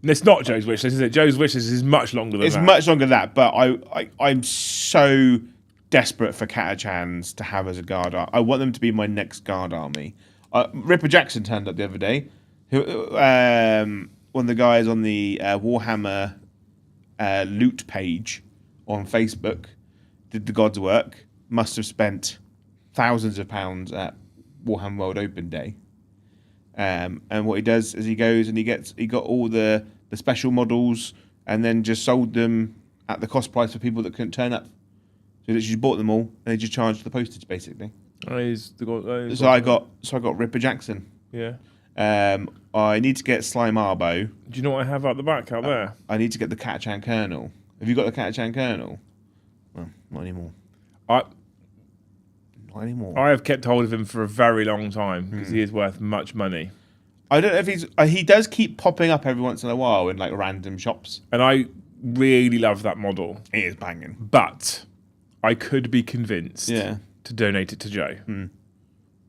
It's not Joe's wish list, is it? Joe's wish list is much longer than that. It's much longer than that, but I'm so desperate for Catachans to have as a guard. I want them to be my next guard army. Ripper Jackson turned up the other day. One of the guys on the Warhammer loot page on Facebook did the God's work, must have spent thousands of pounds at Warhammer World Open Day. And what he does is he goes and he got all the special models and then just sold them at the cost price for people that couldn't turn up. So he literally bought them all and they just charged the postage basically. So I got Ripper Jackson. Yeah. I need to get Sly Marbo. Do you know what I have out the back out there? I need to get the Catachan Colonel. Have you got the Catachan Colonel? Well, not anymore. Not anymore. I have kept hold of him for a very long time because he is worth much money. I don't know if he's. He does keep popping up every once in a while in like random shops, and I really love that model. It is banging, but I could be convinced to donate it to Joe.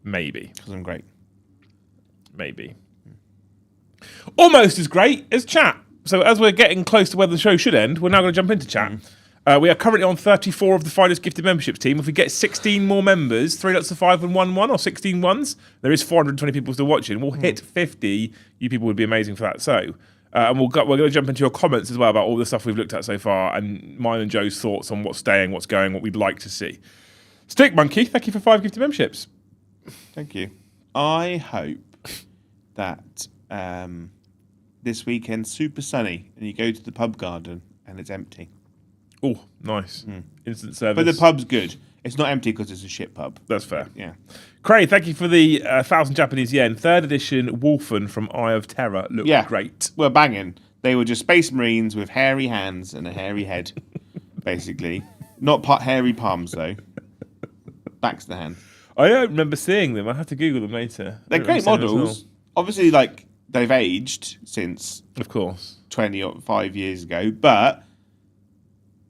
Maybe because I'm great. Maybe almost as great as chat. So as we're getting close to where the show should end, we're now going to jump into chat. We are currently on 34 of the finest gifted memberships team. If we get 16 more members, 3 lots of 5 and 1 1 or 16 ones, there is 420 people still watching. We'll hit 50. You people would be amazing for that. So, and we're going to jump into your comments as well about all the stuff we've looked at so far and mine and Joe's thoughts on what's staying, what's going, what we'd like to see. Stick Monkey, thank you for 5 gifted memberships. Thank you. I hope that this weekend's super sunny and you go to the pub garden and it's empty. Oh, nice. Instant service. But the pub's good. It's not empty because it's a shit pub. That's fair. Yeah. Craig, thank you for the 1,000 Japanese yen. 3rd edition Wolfen from Eye of Terror. Looked great. Well, banging. They were just Space Marines with hairy hands and a hairy head, basically. Not hairy palms, though. Back to the hand. I don't remember seeing them. I have to Google them later. They're great models. Obviously, they've aged since, of course, 25 years ago, but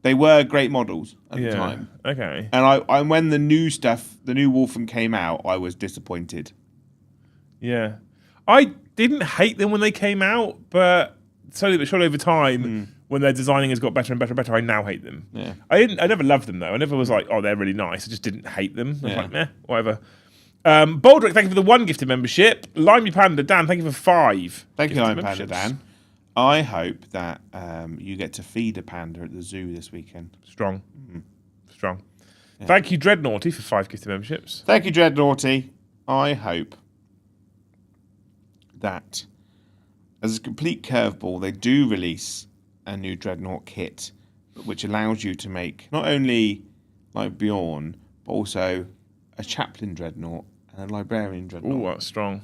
they were great models at the time. Okay. And when the new stuff, the new Wolfen came out, I was disappointed. Yeah. I didn't hate them when they came out, but slowly but surely over time, when their designing has got better and better and better, I now hate them. Yeah. I never loved them though. I never was like, oh, they're really nice. I just didn't hate them. I was like, meh, whatever. Baldrick, thank you for the 1 gifted membership. Limey Panda Dan, thank you for 5. Thank you, Limey Panda Dan. I hope that you get to feed a panda at the zoo this weekend. Strong. Strong. Yeah. Thank you, Dreadnoughty, for 5 gifted memberships. Thank you, Dreadnoughty. I hope that as a complete curveball, they do release a new Dreadnought kit, which allows you to make not only like Bjorn, but also a Chaplain Dreadnought and a Librarian Dreadnought. Oh, that's strong.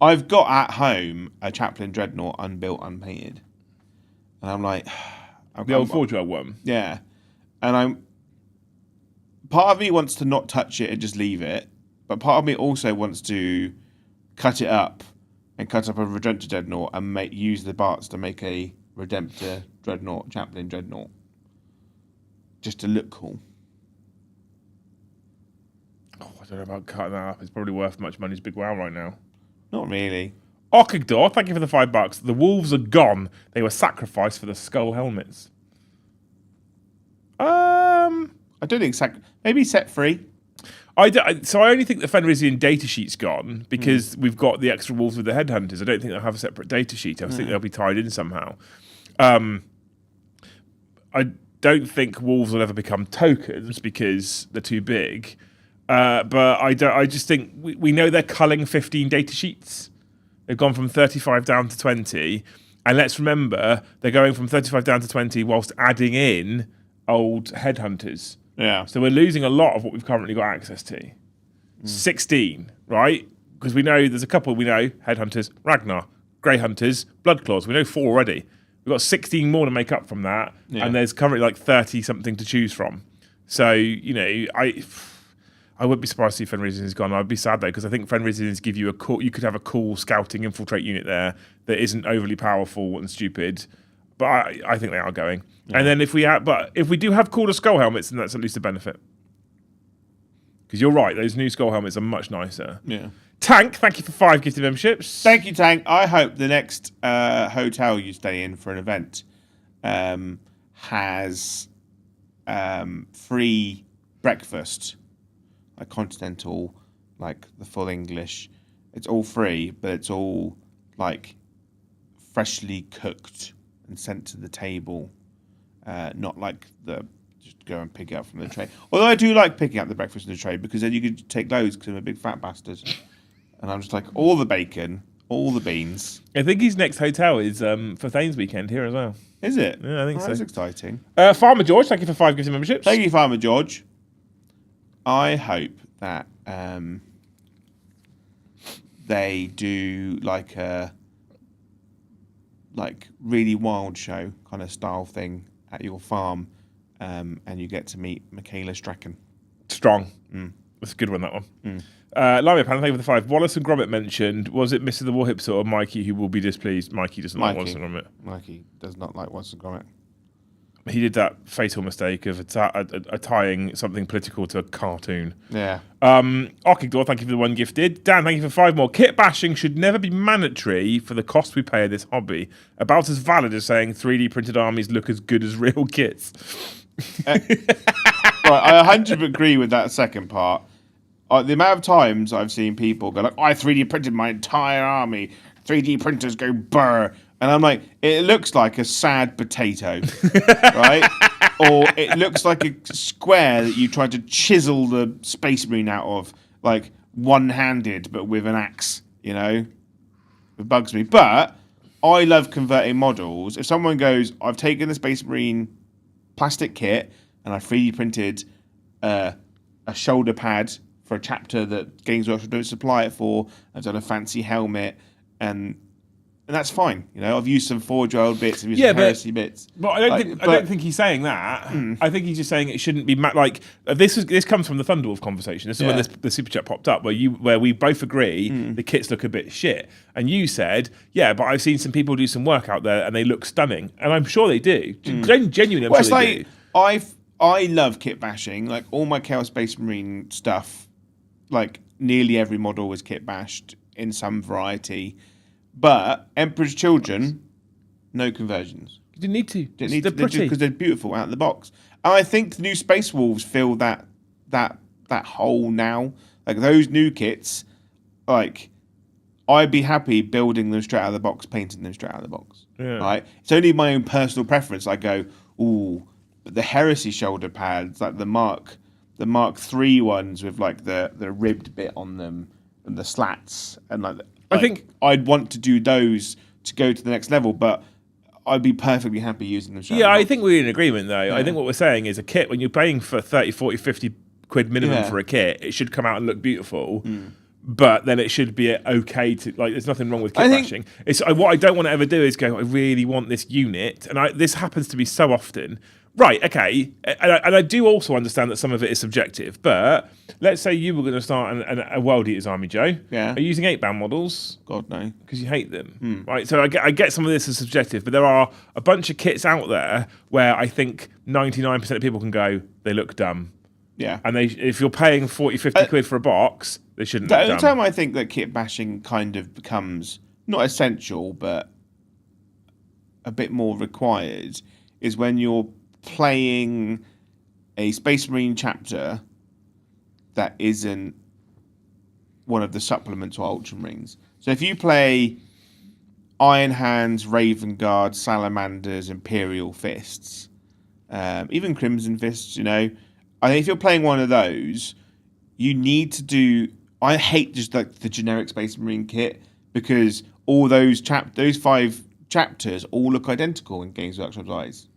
I've got at home a Chaplain Dreadnought unbuilt, unpainted. And I'm like... The old 4-12 one? Yeah. And part of me wants to not touch it and just leave it, but part of me also wants to cut it up and cut up a Redemptor Dreadnought and use the parts to make a Redemptor Dreadnought, Chaplain Dreadnought. Just to look cool. Oh, I don't know about cutting that up. It's probably worth much money as Big WoW right now. Not really. Okigdor, thank you for the $5. The wolves are gone. They were sacrificed for the skull helmets. I don't think maybe set free. So I only think the Fenrisian datasheet's gone because we've got the extra wolves with the headhunters. I don't think they'll have a separate datasheet. I think they'll be tied in somehow. I don't think wolves will ever become tokens because they're too big. But I just think we know they're culling 15 datasheets. They've gone from 35 down to 20. And let's remember, they're going from 35 down to 20 whilst adding in old headhunters. Yeah. So we're losing a lot of what we've currently got access to. 16, right? Because we know there's a couple we know, headhunters, Ragnar, Grey Hunters, Bloodclaws. We know 4 already. We've got 16 more to make up from that. Yeah. And there's currently like 30 something to choose from. So, I wouldn't be surprised to see Fenrisian is gone. I'd be sad though, because I think Fenrisians give you you could have a cool scouting infiltrate unit there that isn't overly powerful and stupid. But I think they are going. Yeah. And then if we do have cooler skull helmets, then that's at least a benefit. Because you're right, those new skull helmets are much nicer. Yeah. Tank, thank you for 5 gifted memberships. Thank you, Tank. I hope the next hotel you stay in for an event has free breakfast, like continental, like the full English. It's all free, but it's all like freshly cooked and sent to the table, not like just go and pick it up from the tray. Although I do like picking up the breakfast in the tray because then you can take loads because I'm a big fat bastard. And I'm just like, all the bacon, all the beans. I think his next hotel is for Thames weekend here as well. Is it? Yeah, I think so. That's exciting. Farmer George, thank you for 5 gifted memberships. Thank you, Farmer George. I hope that they do like a really wild show kind of style thing at your farm, and you get to meet Michaela Strachan. Strong. That's a good one, that one. Lamia Pan, thank you for the 5. Wallace and Gromit mentioned, was it Mr. the Warhips or Mikey who will be displeased? Mikey doesn't like Wallace and Gromit. Mikey does not like Wallace and Gromit. He did that fatal mistake of tying something political to a cartoon. Yeah. Arkigdor, thank you for the 1 gifted. Dan, thank you for 5 more. Kit bashing should never be mandatory for the cost we pay in this hobby. About as valid as saying 3D printed armies look as good as real kits. Right, I 100% agree with that second part. The amount of times I've seen people go like, I 3D printed my entire army. 3D printers go burr. And I'm like, it looks like a sad potato, right? Or it looks like a square that you tried to chisel the Space Marine out of, like one-handed, but with an axe, It bugs me. But I love converting models. If someone goes, I've taken the Space Marine plastic kit and I 3D printed a shoulder pad for a chapter that Games Workshop don't supply it for, I've done a fancy helmet, and that's fine. I've used some Forge-oiled bits, I've used some Heresy bits. But I don't think he's saying that. I think he's just saying it shouldn't be this comes from the Thunderwolf conversation. This is when the super chat popped up where we both agree the kits look a bit shit. And you said, yeah, but I've seen some people do some work out there and they look stunning. And I'm sure they do. Genuinely, I'm sure they do. I love kit bashing. Like all my Chaos Space Marine stuff, like nearly every model was kit bashed in some variety. But Emperor's Children, no conversions. You didn't need to. They're pretty. because they're beautiful out of the box. And I think the new Space Wolves fill that hole now. Like those new kits, like I'd be happy building them straight out of the box, painting them straight out of the box. Yeah. Right? It's only my own personal preference. I go, ooh, but the Heresy shoulder pads, like the Mark III ones with like the ribbed bit on them and the slats, and like I think I'd want to do those to go to the next level, but I'd be perfectly happy using them. Yeah, I think we're in agreement though. Yeah. I think what we're saying is a kit, when you're paying for 30, 40, 50 quid minimum for a kit, it should come out and look beautiful. But then it should be okay to, like, there's nothing wrong with kit bashing. It's what I don't want to ever do is go, I really want this unit, and this happens to me so often. Right, okay, and I do also understand that some of it is subjective, but let's say you were going to start a World Eaters army, Joe. Yeah. Are you using 8-band models? God, no. Because you hate them, right? So I get some of this is subjective, but there are a bunch of kits out there where I think 99% of people can go, they look dumb. Yeah. And if you're paying 40, 50 quid for a box, they shouldn't look dumb. The only time I think that kit bashing kind of becomes not essential, but a bit more required is when you're playing a Space Marine chapter that isn't one of the supplements or Ultramarines. So if you play Iron Hands, Raven Guard, Salamanders, Imperial Fists, even Crimson Fists, I think if you're playing one of those, you need to do... I hate just like the generic Space Marine kit because all those 5 chapters all look identical in Games Workshop's eyes.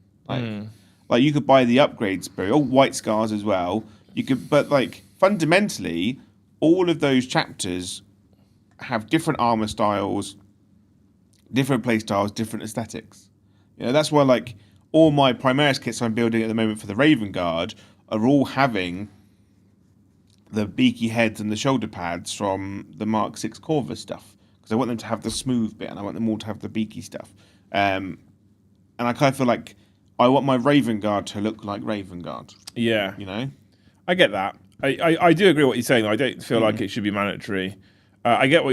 Like you could buy the upgrades, all White Scars as well. You could, but like fundamentally, all of those chapters have different armor styles, different play styles, different aesthetics. That's why like all my Primaris kits I'm building at the moment for the Raven Guard are all having the beaky heads and the shoulder pads from the Mark VI Corvus stuff because I want them to have the smooth bit and I want them all to have the beaky stuff. And I kind of feel like I want my Raven Guard to look like Raven Guard. Yeah. I get that. I do agree with what you're saying. I don't feel like it should be mandatory. I get where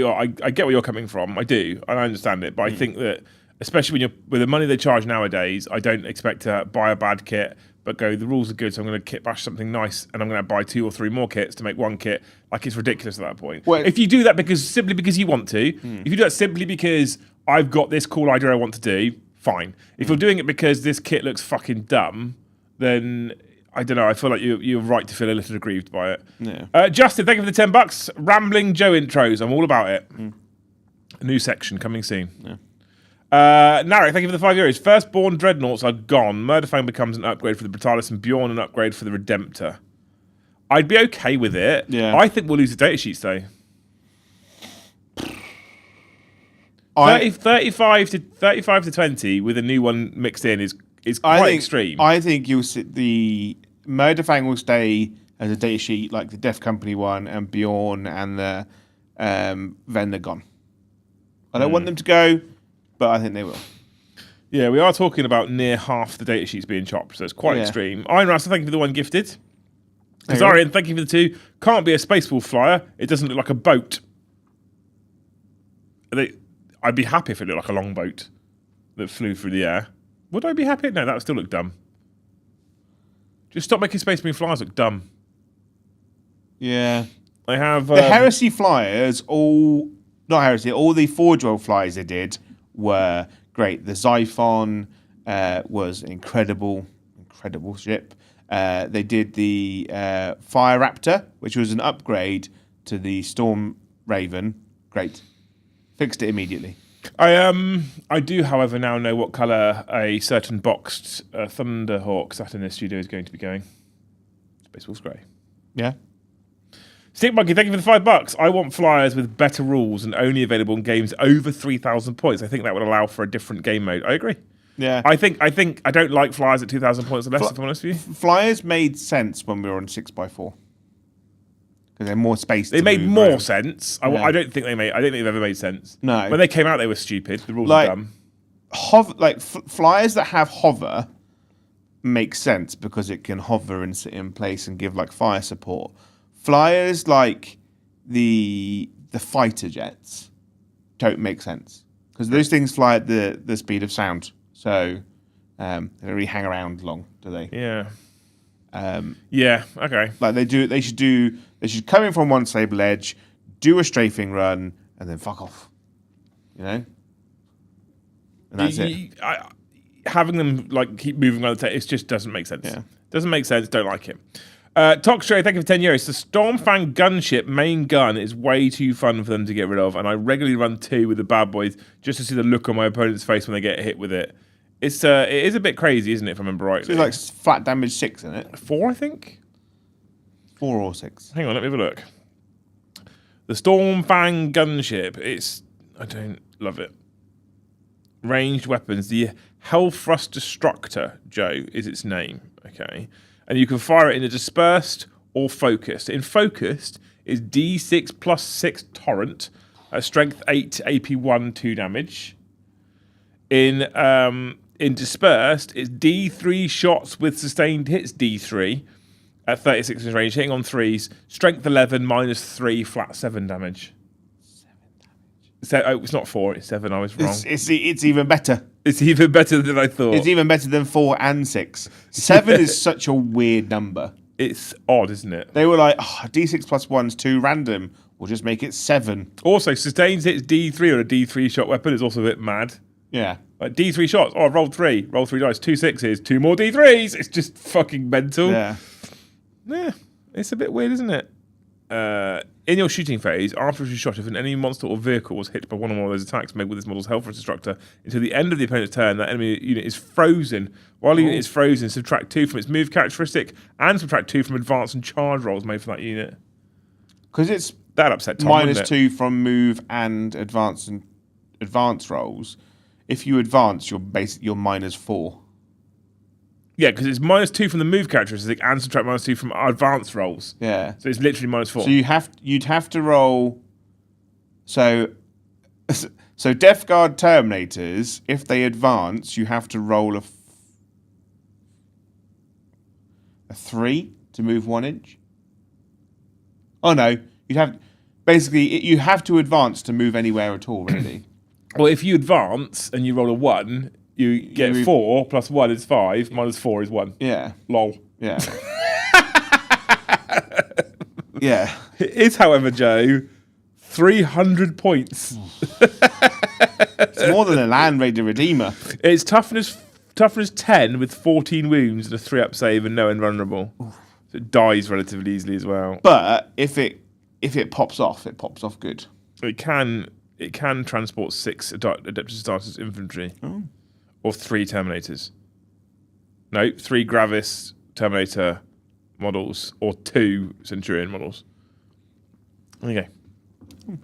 you're coming from. I do. And I understand it. But I think that, especially when with the money they charge nowadays, I don't expect to buy a bad kit, but go, the rules are good, so I'm going to kit bash something nice, and I'm going to buy 2 or 3 more kits to make one kit. Like, it's ridiculous at that point. Well, if you do that simply because you want to, if you do that simply because I've got this cool idea I want to do, fine. If you're doing it because this kit looks fucking dumb, then I don't know. I feel like you're right to feel a little aggrieved by it. Yeah. Justin, thank you for the $10. Rambling Joe intros. I'm all about it. A new section coming soon. Yeah. Narek, thank you for the €5. Firstborn Dreadnoughts are gone. Murderfang becomes an upgrade for the Brutalis and Bjorn an upgrade for the Redemptor. I'd be okay with it. Yeah. I think we'll lose the data sheets though. 35 to 20 with a new one mixed in is quite extreme. I think you'll see the Murderfang will stay as a data sheet like the Death Company one and Bjorn and the Vener gone. I don't want them to go, but I think they will. Yeah, we are talking about near half the data sheets being chopped, so it's quite extreme. Iron Rasta, thank you for the 1 gifted. Kazarian, thank you for the 2. Can't be a Space Wolf flyer. It doesn't look like a boat. I'd be happy if it looked like a longboat that flew through the air. Would I be happy? No, that would still look dumb. Just stop making Space Marine flyers look dumb. Yeah. I have... the Heresy flyers, all the Forge World flyers they did were great. The Xiphon was an incredible ship. They did the Fire Raptor, which was an upgrade to the Storm Raven. Great. Fixed it immediately. I do, however, now know what colour a certain boxed Thunderhawk sat in this studio is going to be going. Space Wolf's grey. Yeah. Stick Monkey, thank you for the $5. I want flyers with better rules and only available in games over 3,000 points. I think that would allow for a different game mode. I agree. Yeah. I don't like flyers at 2,000 points or less, if I'm honest with you. Flyers made sense when we were on 6x4. Because they're more space. They made more sense. I don't think they've ever made sense. No. When they came out, they were stupid. The rules are dumb. Flyers that have hover make sense because it can hover and sit in place and give like fire support. Flyers like the fighter jets don't make sense because those things fly at the speed of sound, so they don't really hang around long, do they? Yeah. Yeah. Okay. Like they should come in from one stable edge, do a strafing run, and then fuck off. You know. And that's it. Having them like keep moving on the table, it just doesn't make sense. Yeah. Doesn't make sense. Don't like it. Toxtray, thank you for €10. The Stormfang gunship main gun is way too fun for them to get rid of, and I regularly run 2 with the bad boys just to see the look on my opponent's face when they get hit with it. It is a bit crazy, isn't it? If I remember rightly. So it's like flat damage 6 in it. 4, I think. 4 or 6. Hang on, let me have a look. The Stormfang gunship. I don't love it. Ranged weapons. The Hellthrust Destructor, Joe, is its name. Okay. And you can fire it in a dispersed or focused. In focused, is D6 plus 6 torrent, strength 8, AP 1, 2 damage. In dispersed, it's D3 shots with sustained hits, D3 at 36 inch range, hitting on 3s, strength 11, minus 3, flat 7 damage. 7 damage. So, it's not 4, it's 7. I was wrong. It's even better. It's even better than I thought. It's even better than 4 and 6. 7 is such a weird number. It's odd, isn't it? They were like, D6 plus 1's too random. We'll just make it 7. Also, sustains hits D3 or a D3 shot weapon is also a bit mad. Yeah. Like D3 shots. Oh, roll 3. Roll 3 dice. 2 6s. 2 more D3s. It's just fucking mental. Yeah. Yeah. It's a bit weird, isn't it? In your shooting phase, after a shot, if an enemy monster or vehicle was hit by one or more of those attacks made with this model's Hellthrust Destructor until the end of the opponent's turn, that enemy unit is frozen. While the unit is frozen, subtract 2 from its move characteristic and subtract 2 from advance and charge rolls made for that unit. Because it's that upset Tom, minus 2 from move and advance rolls. If you advance, you're minus 4. Yeah, because it's minus 2 from the move characteristic and subtract minus 2 from advanced rolls. Yeah. So it's literally minus 4. So you'd have to roll. So Death Guard Terminators, if they advance, you have to roll a 3 to move 1 inch. Oh no, you have to advance to move anywhere at all, really. Well, if you advance and you roll a 1, you get 4 plus 1 is 5, minus 4 is 1. Yeah. Lol. Yeah. Yeah. It is, however, Joe, 300 points. It's more than a Land Raider Redeemer. It's toughness 10 with 14 wounds and a 3-up save and no invulnerable. So it dies relatively easily as well. But if it pops off, it pops off good. It can transport 6 Adeptus Astartes infantry. Oh. Or 3 Terminators. No, 3 Gravis Terminator models or 2 Centurion models. There you go.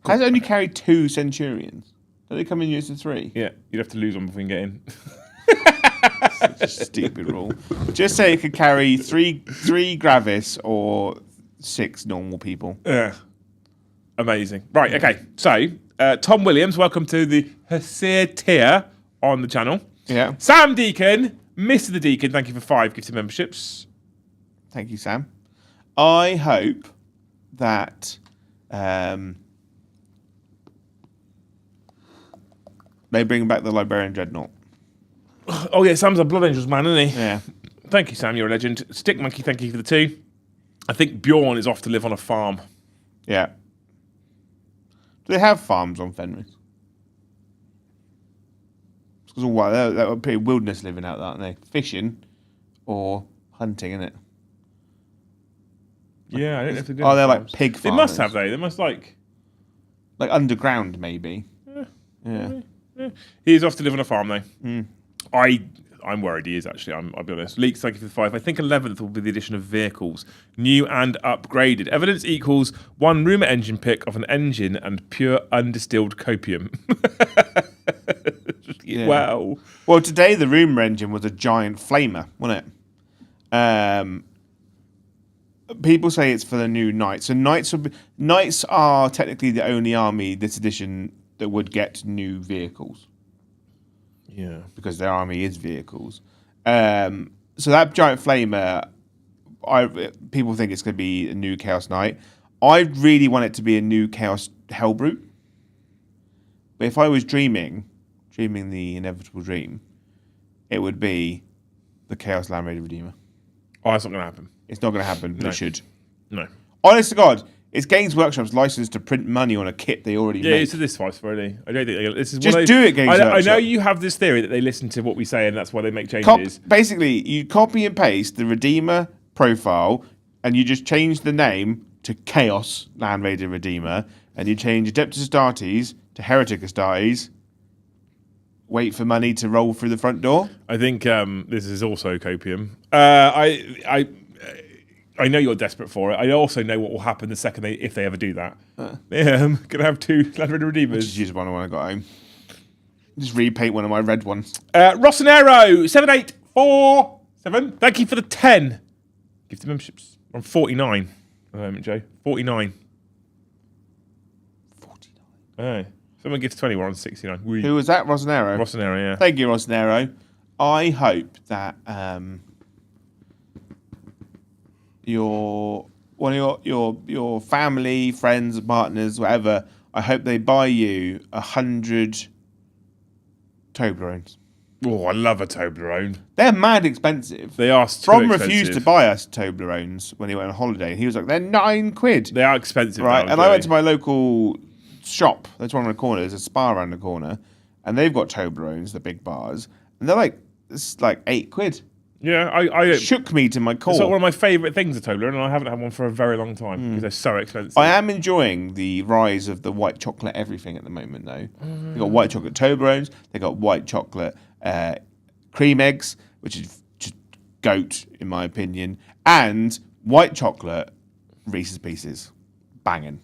Has it only carried 2 Centurions? Don't they come in units of 3? Yeah, you'd have to lose one before you can get in. Such a stupid rule. Just say it could carry 3 Gravis or 6 normal people. Yeah. Amazing. Right, okay. So, Tom Williams, welcome to the Hesir tier on the channel. Yeah. Sam Deacon, Mr. the Deacon, thank you for 5 gifted memberships. Thank you, Sam. I hope that they bring back the Librarian Dreadnought. Oh, yeah, Sam's a Blood Angels man, isn't he? Yeah. Thank you, Sam. You're a legend. Stick Monkey, thank you for the 2. I think Bjorn is off to live on a farm. Yeah. Do they have farms on Fenris? Because that would be wilderness living out there, aren't they? Fishing or hunting, isn't it? Yeah, I don't know if they do. Oh, they're like pig farmers. They must have, though. They must like underground, maybe. Yeah. He's off to live on a farm, though. Mm. I'm worried he is, actually. I'll be honest. Leaks, thank you for the 5. I think 11th will be the addition of vehicles. New and upgraded. Evidence equals 1 rumour engine pick of an engine and pure undistilled copium. Yeah. Wow. Well, today the rumour engine was a giant flamer, wasn't it? People say it's for the new knights. So knights are technically the only army this edition that would get new vehicles. Yeah. Because their army is vehicles. So that giant flamer, people think it's going to be a new Chaos Knight. I really want it to be a new Chaos Hellbrute. But if I was dreaming the inevitable dream, it would be the Chaos Land Raider Redeemer. Oh, that's not going to happen. It's not going to happen, but No. it should. No. Honest to God, it's Games Workshop's license to print money on a kit they already Yeah, made. it's this twice already. I don't think this is Just one of do those- it, Games I know Workshop. you have this theory that they listen to what we say and that's why they make changes. Basically, you copy and paste the Redeemer profile and you just change the name to Chaos Land Raider Redeemer and you change Adeptus Astartes to Heretic Astartes. Wait for money to roll through the front door. I think this is also copium. I know you're desperate for it. I also know what will happen the second if they ever do that. I'm gonna have 2 Land Raider Redeemers. Just use one when I got home. Just repaint one of my red ones. Rossonero 7847. Thank you for the 10 gift memberships. I'm 49 at the moment, Joe. 49. 49. Oh. Someone gives 20. We're on 69. Who was that? Rossonero? Rossonero, yeah. Thank you, Rossonero. I hope that your family, friends, partners, whatever, I hope they buy you 100 Toblerones. Oh, I love a Toblerone. They're mad expensive. They are too From expensive. refused to buy us Toblerones when he went on holiday. He was like, they're £9. They are expensive, Right, now, and Joey. I went to my local shop. There's one on the corner. There's a spa around the corner, and they've got Toblerones, the big bars, and they're like, it's like £8. Yeah, I Shook me to my core. It's like one of my favourite things, a Toblerone, and I haven't had one for a very long time because they're so expensive. I am enjoying the rise of the white chocolate everything at the moment, though. They've got white chocolate Toblerones. They've got white chocolate cream eggs, which is just goat, in my opinion, and white chocolate Reese's Pieces. Banging.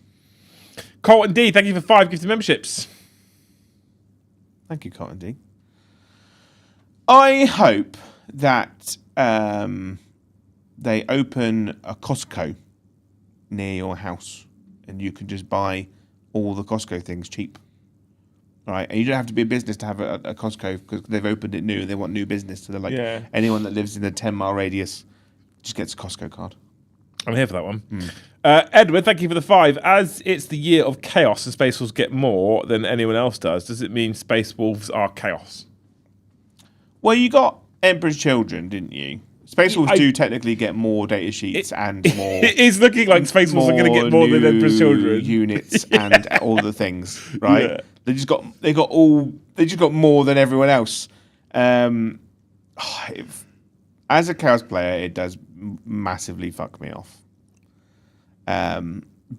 Colton D, thank you for 5 gifted memberships. Thank you, Cotton D. I hope that they open a Costco near your house and you can just buy all the Costco things cheap. Right, and you don't have to be a business to have a Costco because they've opened it new and they want new business. So they're like, anyone that lives in a 10-mile radius just gets a Costco card. I'm here for that one. Edward, thank you for the 5. As it's the year of chaos and Space Wolves get more than anyone else does it mean Space Wolves are chaos? Well, you got Emperor's Children, didn't you? Space Wolves do technically get more data sheets and more. It is looking like Space Wolves are going to get more than Emperor's Children. Units and all the things, right? Yeah. They just got more than everyone else. As a Chaos player, it does massively fuck me off.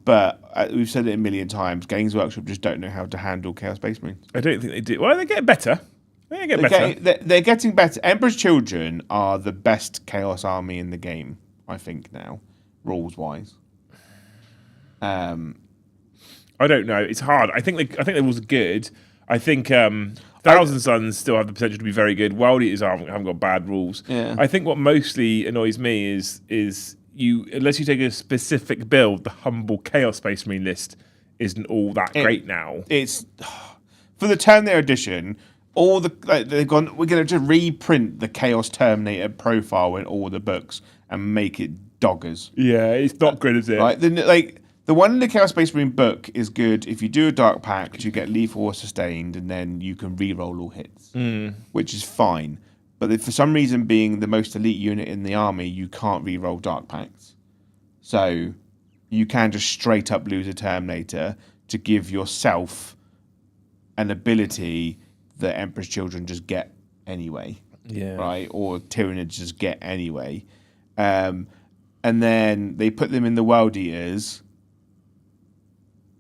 But we've said it a million times. Games Workshop just don't know how to handle Chaos Space Marines. I don't think they do. Well, they're getting better. They're getting better. Emperor's Children are the best Chaos army in the game, I think now, rules wise. I don't know. It's hard. I think they was good. I think Thousand Suns still have the potential to be very good. Wild Eaters haven't got bad rules. Yeah. I think what mostly annoys me is you, unless you take a specific build, the humble Chaos Space Marine list isn't all that great now. It's for the Terminator edition. They've gone. We're going to reprint the Chaos Terminator profile in all the books and make it doggers. Yeah, it's not good, is it? Right. The one in the Chaos Space Marine book is good. If you do a Dark Pact, you get lethal or sustained, and then you can re-roll all hits, which is fine. But if for some reason, being the most elite unit in the army, you can't re-roll Dark Pacts. So you can just straight up lose a Terminator to give yourself an ability that Emperor's Children just get anyway. Yeah. Right? Or Tyranids just get anyway. And then they put them in the World Eaters.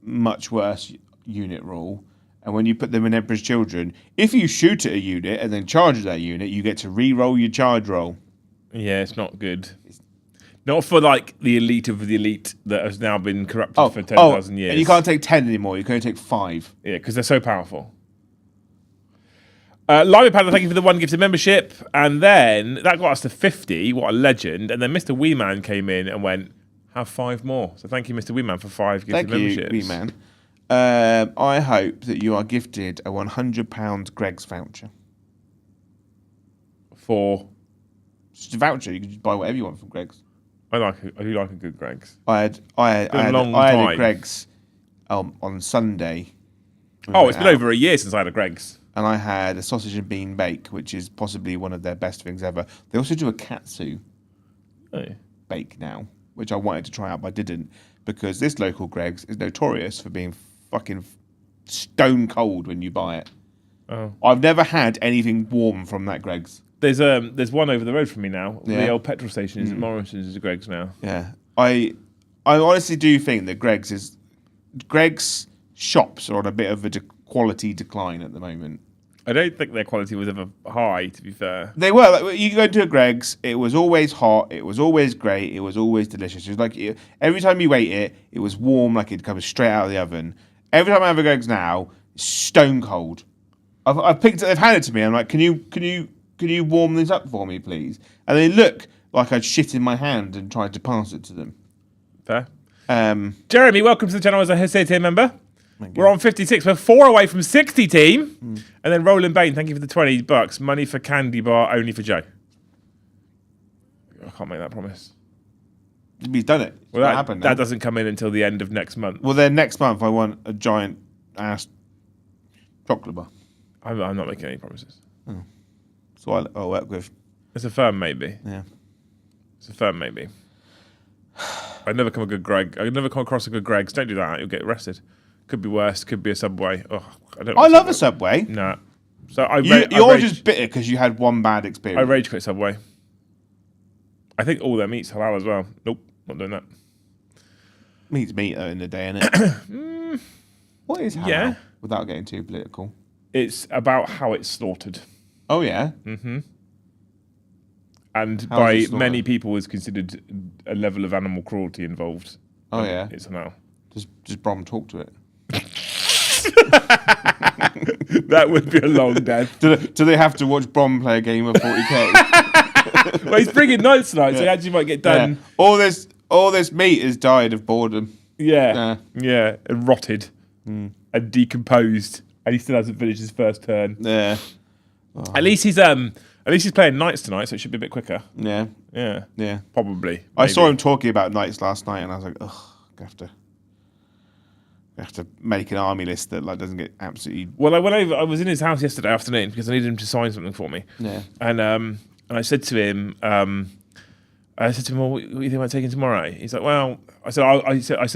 Much worse unit rule. And when you put them in Emperor's Children, if you shoot at a unit and then charge at that unit, you get to re-roll your charge roll. Yeah, it's not good. Not for like the elite of the elite that has now been corrupted for 10,000 years. And you can't take 10 anymore. You can only take 5. Yeah, because they're so powerful. Live Panda, thank you for the 1 gifted membership. And then that got us to 50. What a legend. And then Mr. Weeman came in and went, have 5 more. So thank you, Mr. Weeman, for 5 gifted memberships. Thank you, Weeman. I hope that you are gifted a £100 Greg's voucher. For? Just a voucher. You can just buy whatever you want from Greg's. I do like a good Greg's. I had a Greg's on Sunday. Oh, it's been over a year since I had a Greg's. And I had a sausage and bean bake, which is possibly one of their best things ever. They also do a katsu bake now, which I wanted to try out, but I didn't, because this local Greg's is notorious for being fucking stone cold when you buy it. Oh. I've never had anything warm from that Greg's. There's one over the road from me now. Yeah. The old petrol station is at Morrison's is a Greg's now. Yeah. I honestly do think that Greg's shops are on a bit of a quality decline at the moment. I don't think their quality was ever high, to be fair. They were. Like, you go into a Greg's, it was always hot, it was always great, it was always delicious. It was like every time you ate it, it was warm, like it comes straight out of the oven. Every time I have a Greg's now, it's stone cold. I've picked it. They've handed it to me. I'm like, can you warm this up for me, please? And they look like I'd shit in my hand and tried to pass it to them. Fair. Jeremy, welcome to the channel as a Hesate member. We're on 56. We're 4 away from 60 team. And then Roland Bain, thank you for the $20. Money for candy bar, only for Joe. I can't make that promise. He's done it. Well, that doesn't come in until the end of next month. Well, then next month I want a giant ass chocolate bar. I'm not making any promises. Oh. So I'll work with. It's a firm maybe. Yeah. It's a firm maybe. I'd never come across a good Greg's. Don't do that. You'll get arrested. Could be worse. Could be a Subway. Oh, I love a Subway. Nah. So you're just bitter because you had one bad experience. I rage quit Subway. I think all their meat's halal as well. Nope, not doing that. Meat's meat though in the day, isn't it? What is halal? Yeah. Without getting too political. It's about how it's slaughtered. Oh yeah. Mm-hmm. And by many people is considered a level of animal cruelty involved. Oh yeah. It's halal. Does Brom talk to it? That would be a long death. Do they have to watch Brom play a game of 40k? Well, he's bringing nights tonight, so he actually might get done. Yeah. All this meat has died of boredom. Yeah, and rotted and decomposed, and he still hasn't finished his first turn. Yeah. Oh. At least he's playing knights tonight, so it should be a bit quicker. Yeah. Probably. Maybe. I saw him talking about knights last night, and I was like, ugh, I have to make an army list that like doesn't get absolutely. Well, I was in his house yesterday afternoon because I needed him to sign something for me. Yeah. And I said to him, well, what do you think about taking tomorrow? He's like, well, I talked about. He said, I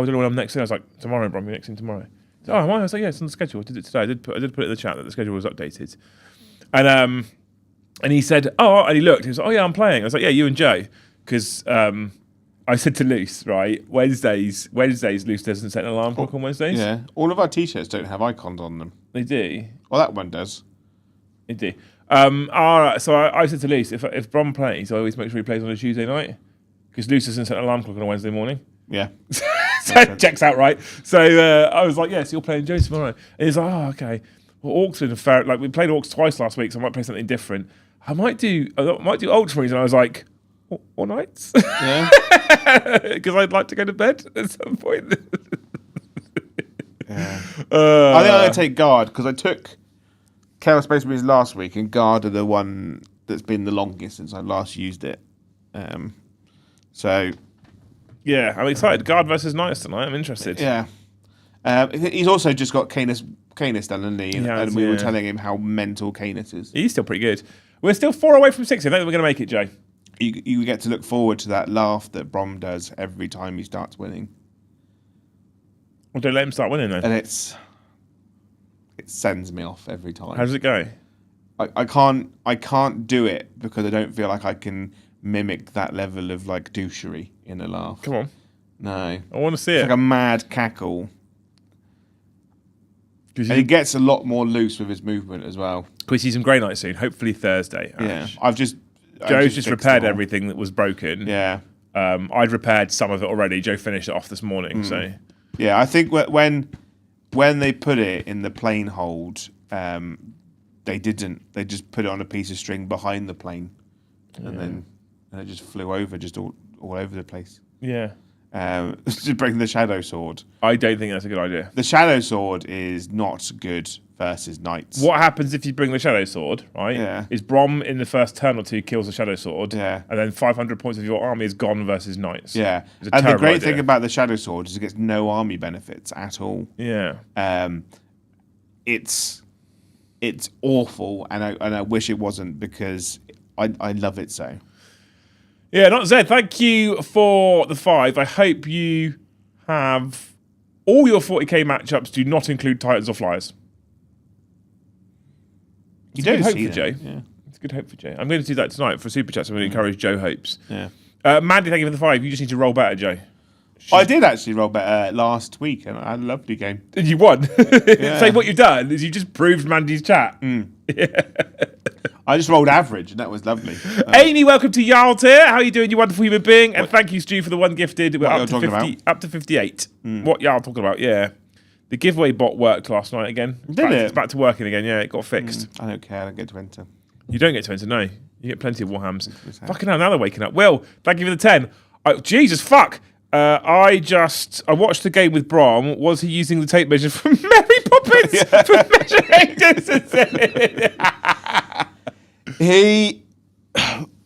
don't know when I'm next in. I was like, tomorrow, bro. I'm next in tomorrow. He said, oh, why? I was like, yeah, it's on the schedule. I did it today. I did put it in the chat that the schedule was updated. And he said, oh, and he looked. He was like, oh yeah, I'm playing. I was like, yeah, you and Joe, because I said to Luce, right, Wednesdays, Luce doesn't set an alarm clock on Wednesdays. Yeah, all of our t-shirts don't have icons on them. They do. Well, that one does. They do. So I said to Luce, if Brom plays, I always make sure he plays on a Tuesday night, because Luce doesn't set an alarm clock on a Wednesday morning. Yeah. So it checks out, right? So I was like, yeah, so you're playing Joe tomorrow. And he's like, oh, okay. Well, Orcs been fair. Like, we played Orcs twice last week, so I might play something different. I might do Ultramarines. And I was like, all nights? Yeah. Because I'd like to go to bed at some point. Yeah. I think I'm going to take Guard, because I took Chaos Space Marines last week, and Guard are the one that's been the longest since I last used it. So... Yeah, I'm excited. Guard versus Knights tonight. I'm interested. Yeah. He's also just got Kanis done, hasn't he? And we were telling him how mental Kanis is. He's still pretty good. We're still 4 away from 60. I think we're going to make it, Jay. You get to look forward to that laugh that Brom does every time he starts winning. Well, don't let him start winning, then. And it sends me off every time. How does it go? I can't do it because I don't feel like I can mimic that level of like douchery in a laugh. Come on. No. I want to see it's it. Like a mad cackle. And he gets a lot more loose with his movement as well. Can we see some Grey Knights soon? Hopefully Thursday. Yeah. Joe's just repaired everything that was broken. Yeah. I'd repaired some of it already. Joe finished it off this morning. So. Yeah, I think when they put it in the plane hold, they didn't. They just put it on a piece of string behind the plane, and then it just flew over, just all over the place. Yeah. to bring the Shadow Sword. I don't think that's a good idea. The Shadow Sword is not good versus knights. What happens if you bring the Shadow Sword, right? Yeah. Is Brom in the first turn or two kills the Shadow Sword, Yeah. and then 500 points of your army is gone versus knights. Yeah. It's a And the terrible great idea. thing about the Shadow Sword is it gets no army benefits at all. Yeah. It's awful, and I wish it wasn't because I love it so. Yeah, not Zed. Thank you for the 5. I hope you have all your 40k matchups do not include Titans or Flyers. You It's a good don't hope see for them. Joe. Yeah. It's a good hope for Joe. I'm going to do that tonight for Super Chats. I'm going to encourage Joe hopes. Yeah. Mandy, thank you for the 5. You just need to roll better, Joe. I did actually roll better last week, and I had a lovely game. And you won. So what you've done is you just proved Mandy's chat. I just rolled average, and that was lovely. Amy, welcome to Yarl here. How are you doing, you wonderful human being? And thank you, Stu, for the one gifted. We're What up you're to talking 50, up to 58. What Yarl talking about? Yeah. The giveaway bot worked last night again. Did it? It's back to working again. Yeah, it got fixed. I don't care. I don't get to enter. You don't get to enter, no. You get plenty of Warhams. Fucking hell, now they're waking up. Will, thank you for the 10. Jesus, fuck. I watched the game with Brom. Was he using the tape measure from Mary Poppins for measuring distances?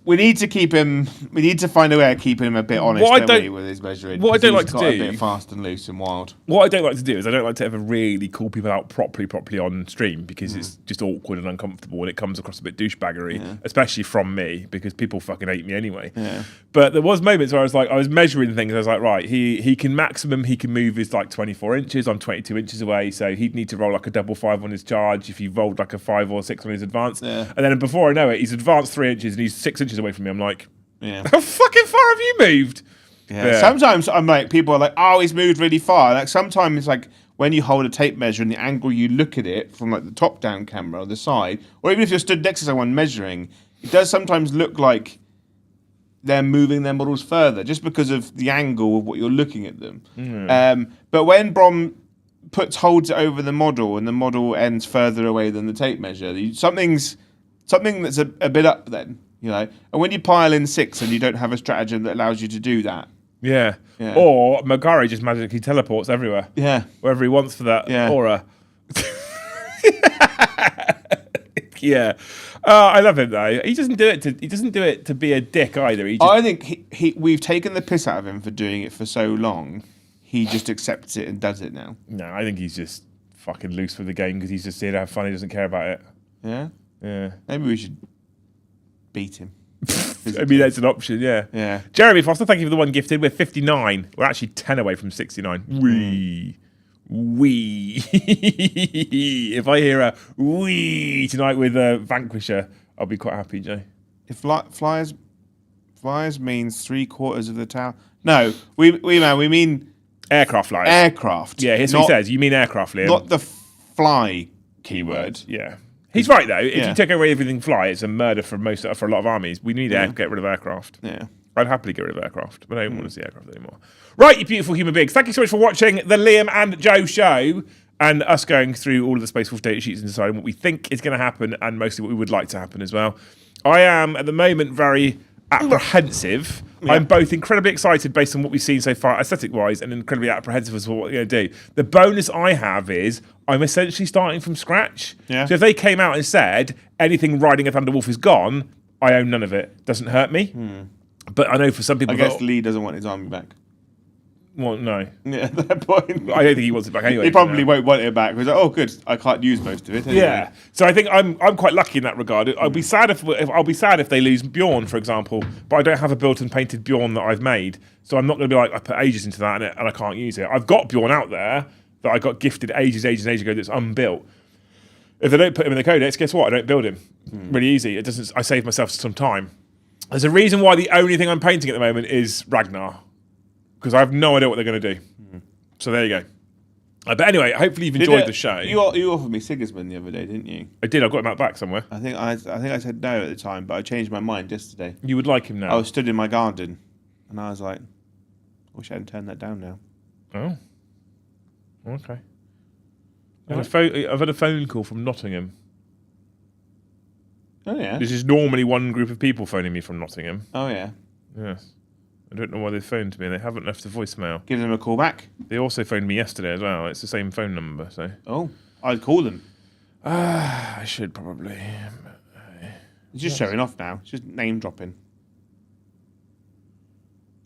We need to keep him. We need to find a way of keeping him a bit honest with his measuring. What I don't like to got do- a bit fast and loose and wild. What I don't like to do is I don't like to ever really call people out properly on stream because it's just awkward and uncomfortable and it comes across a bit douchebaggery, especially from me because people fucking hate me anyway. Yeah. But there was moments where I was measuring things. I was like, right, he can move is like 24 inches. I'm 22 inches away, so he'd need to roll like a double 5 on his charge if he rolled like a 5 or 6 on his advance. Yeah. And then before I know it, he's advanced 3 inches and he's 6 inches away from me. I'm like, Yeah. how fucking far have you moved? Yeah. Sometimes I'm like, people are like, oh, he's moved really far. Like sometimes, like when you hold a tape measure and the angle you look at it from like the top down camera or the side, or even if you're stood next to someone measuring, it does sometimes look like they're moving their models further just because of the angle of what you're looking at them. But when Brom holds it over the model and the model ends further away than the tape measure, something that's a bit up then. You know, and when you pile in 6 and you don't have a stratagem that allows you to do that. Yeah. Or Morkai just magically teleports everywhere. Yeah. Wherever he wants for that aura. Yeah. I love him though. He doesn't do it to be a dick either. I think we've taken the piss out of him for doing it for so long. He just accepts it and does it now. No, I think he's just fucking loose with the game because he's just here to have fun. He doesn't care about it. Yeah. Yeah. Maybe we should beat him. I mean, that's an option, yeah. Yeah. Jeremy Foster, thank you for the one gifted. We're 59. We're actually 10 away from 69. Wee. If I hear a wee tonight with a Vanquisher, I'll be quite happy, Joe. If flyers means 3/4 of the tower. No, we mean Aircraft flyers. aircraft. Yeah, here's what he says. You mean aircraft, Liam. Not the fly keyword. Yeah. He's right, though. If Yeah. you take away everything fly, it's a murder for a lot of armies. We need to get rid of aircraft. Yeah. I'd happily get rid of aircraft, but I don't want to see aircraft anymore. Right, you beautiful human beings. Thank you so much for watching the Liam and Joe show and us going through all of the Space Wolf data sheets and deciding what we think is going to happen and mostly what we would like to happen as well. I am, at the moment, very apprehensive. Yeah. I'm both incredibly excited based on what we've seen so far, aesthetic-wise, and incredibly apprehensive as to what we're going to do. The bonus I have is I'm essentially starting from scratch. Yeah. So if they came out and said anything riding a Thunderwolf is gone, I own none of it. Doesn't hurt me. But I know for some people... I guess Lee doesn't want his army back. Well, no. Yeah, at that point. I don't think he wants it back anyway. He probably won't want it back. He's like, oh, good, I can't use most of it. Anyway. Yeah. So I think I'm quite lucky in that regard. I'll be sad if they lose Bjorn, for example, but I don't have a built and painted Bjorn that I've made. So I'm not going to be like, I put ages into that and I can't use it. I've got Bjorn out there that I got gifted ages ago that's unbuilt. If they don't put him in the codex, guess what? I don't build him. Really easy. I save myself some time. There's a reason why the only thing I'm painting at the moment is Ragnar. Because I have no idea what they're going to do. So there you go. But anyway, hopefully you've enjoyed the show. You offered me Sigismund the other day, didn't you? I did. I got him out back somewhere. I think I said no at the time, but I changed my mind yesterday. You would like him now? I was stood in my garden, and I was like, I wish I hadn't turned that down now. Oh. Okay. I've had a phone call from Nottingham. Oh, yeah. This is normally one group of people phoning me from Nottingham. Oh, yeah. Yes. I don't know why they phoned me. They haven't left a voicemail. Give them a call back. They also phoned me yesterday as well. It's the same phone number, so. Oh, I'd call them. I should probably. It's just showing off now. It's just name dropping.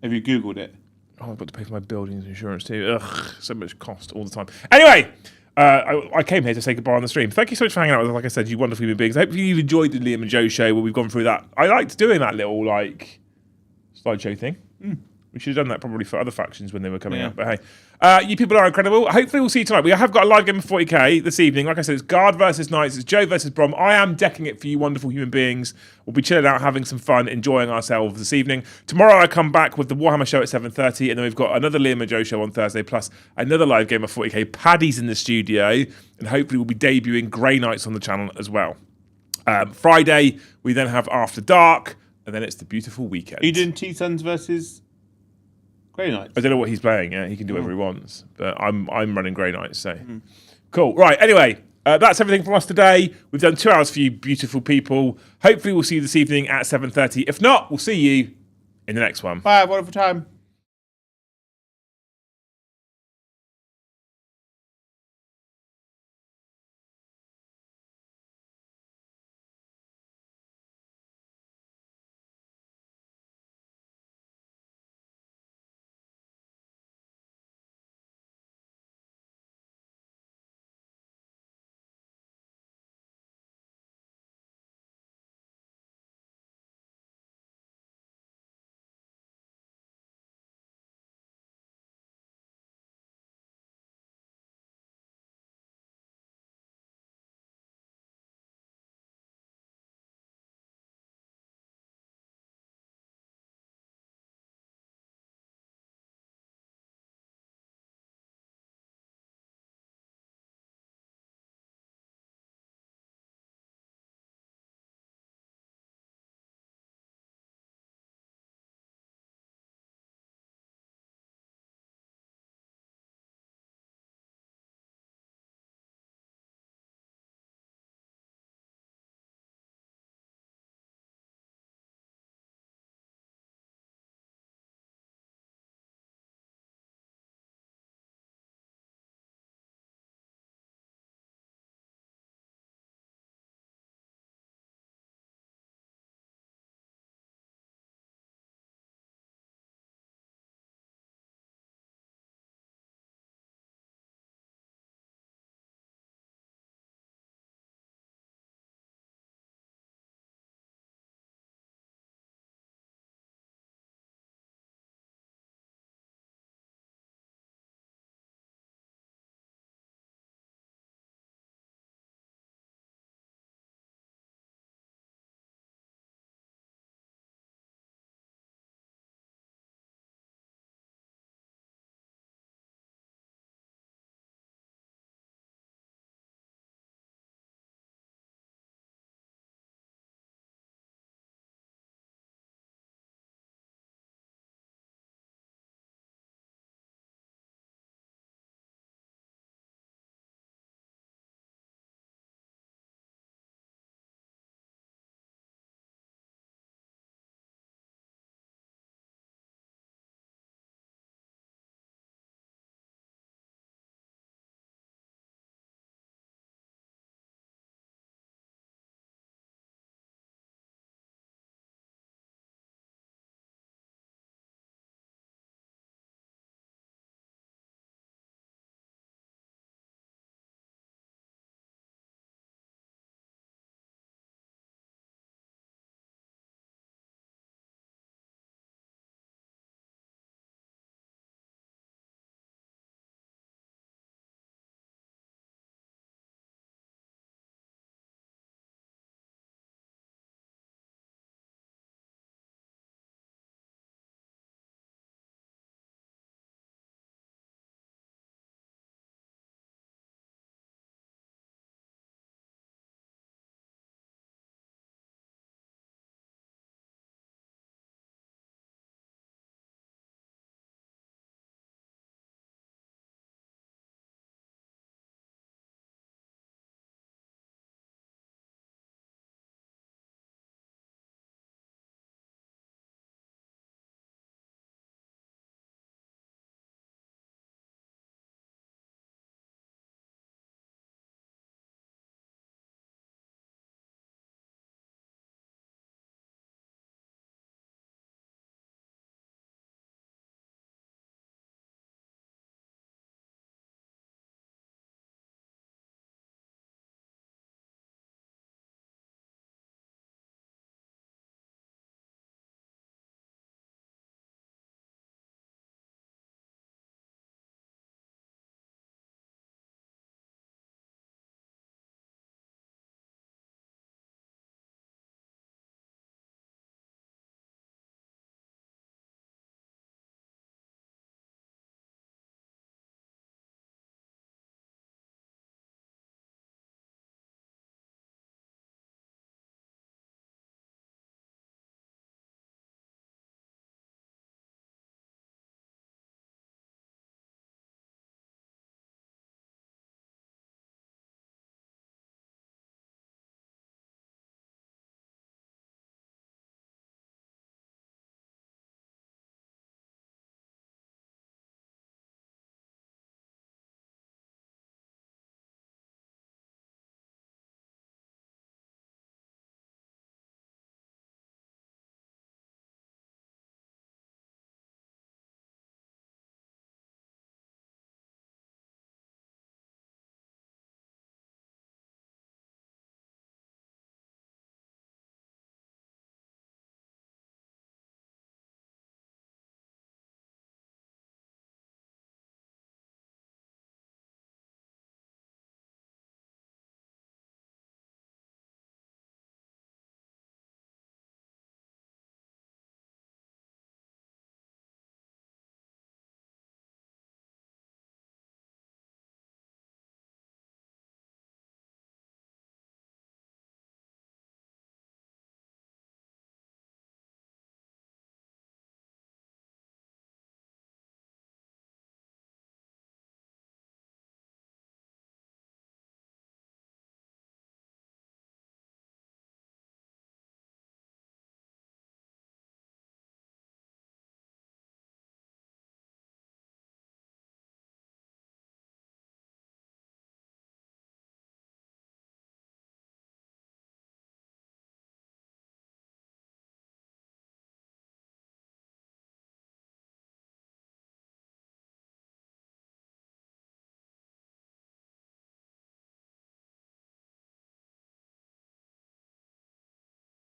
Have you Googled it? Oh, I've got to pay for my buildings insurance too. Ugh, so much cost all the time. Anyway, I came here to say goodbye on the stream. Thank you so much for hanging out with us. Like I said, you wonderful human beings. I hope you've enjoyed the Liam and Joe show where we've gone through that. I liked doing that little slideshow thing. We should have done that probably for other factions when they were coming out. But hey, you people are incredible. Hopefully we'll see you tonight. We have got a live game of 40k this evening. Like I said, it's Guard versus Knights. It's Joe versus Brom. I am decking it for you wonderful human beings. We'll be chilling out, having some fun, enjoying ourselves this evening. Tomorrow I come back with the Warhammer show at 7:30, and then we've got another Liam and Joe show on Thursday, plus another live game of 40k. Paddy's in the studio, and hopefully we'll be debuting Grey Knights on the channel as well. Friday, we then have After Dark, and then it's the beautiful weekend. Are you doing T-Sons versus Grey Knights? I don't know what he's playing. Yeah, he can do whatever he wants. But I'm running Grey Knights, so cool. Right. Anyway, that's everything from us today. We've done 2 hours for you, beautiful people. Hopefully, we'll see you this evening at 7:30. If not, we'll see you in the next one. Bye. Have a wonderful time.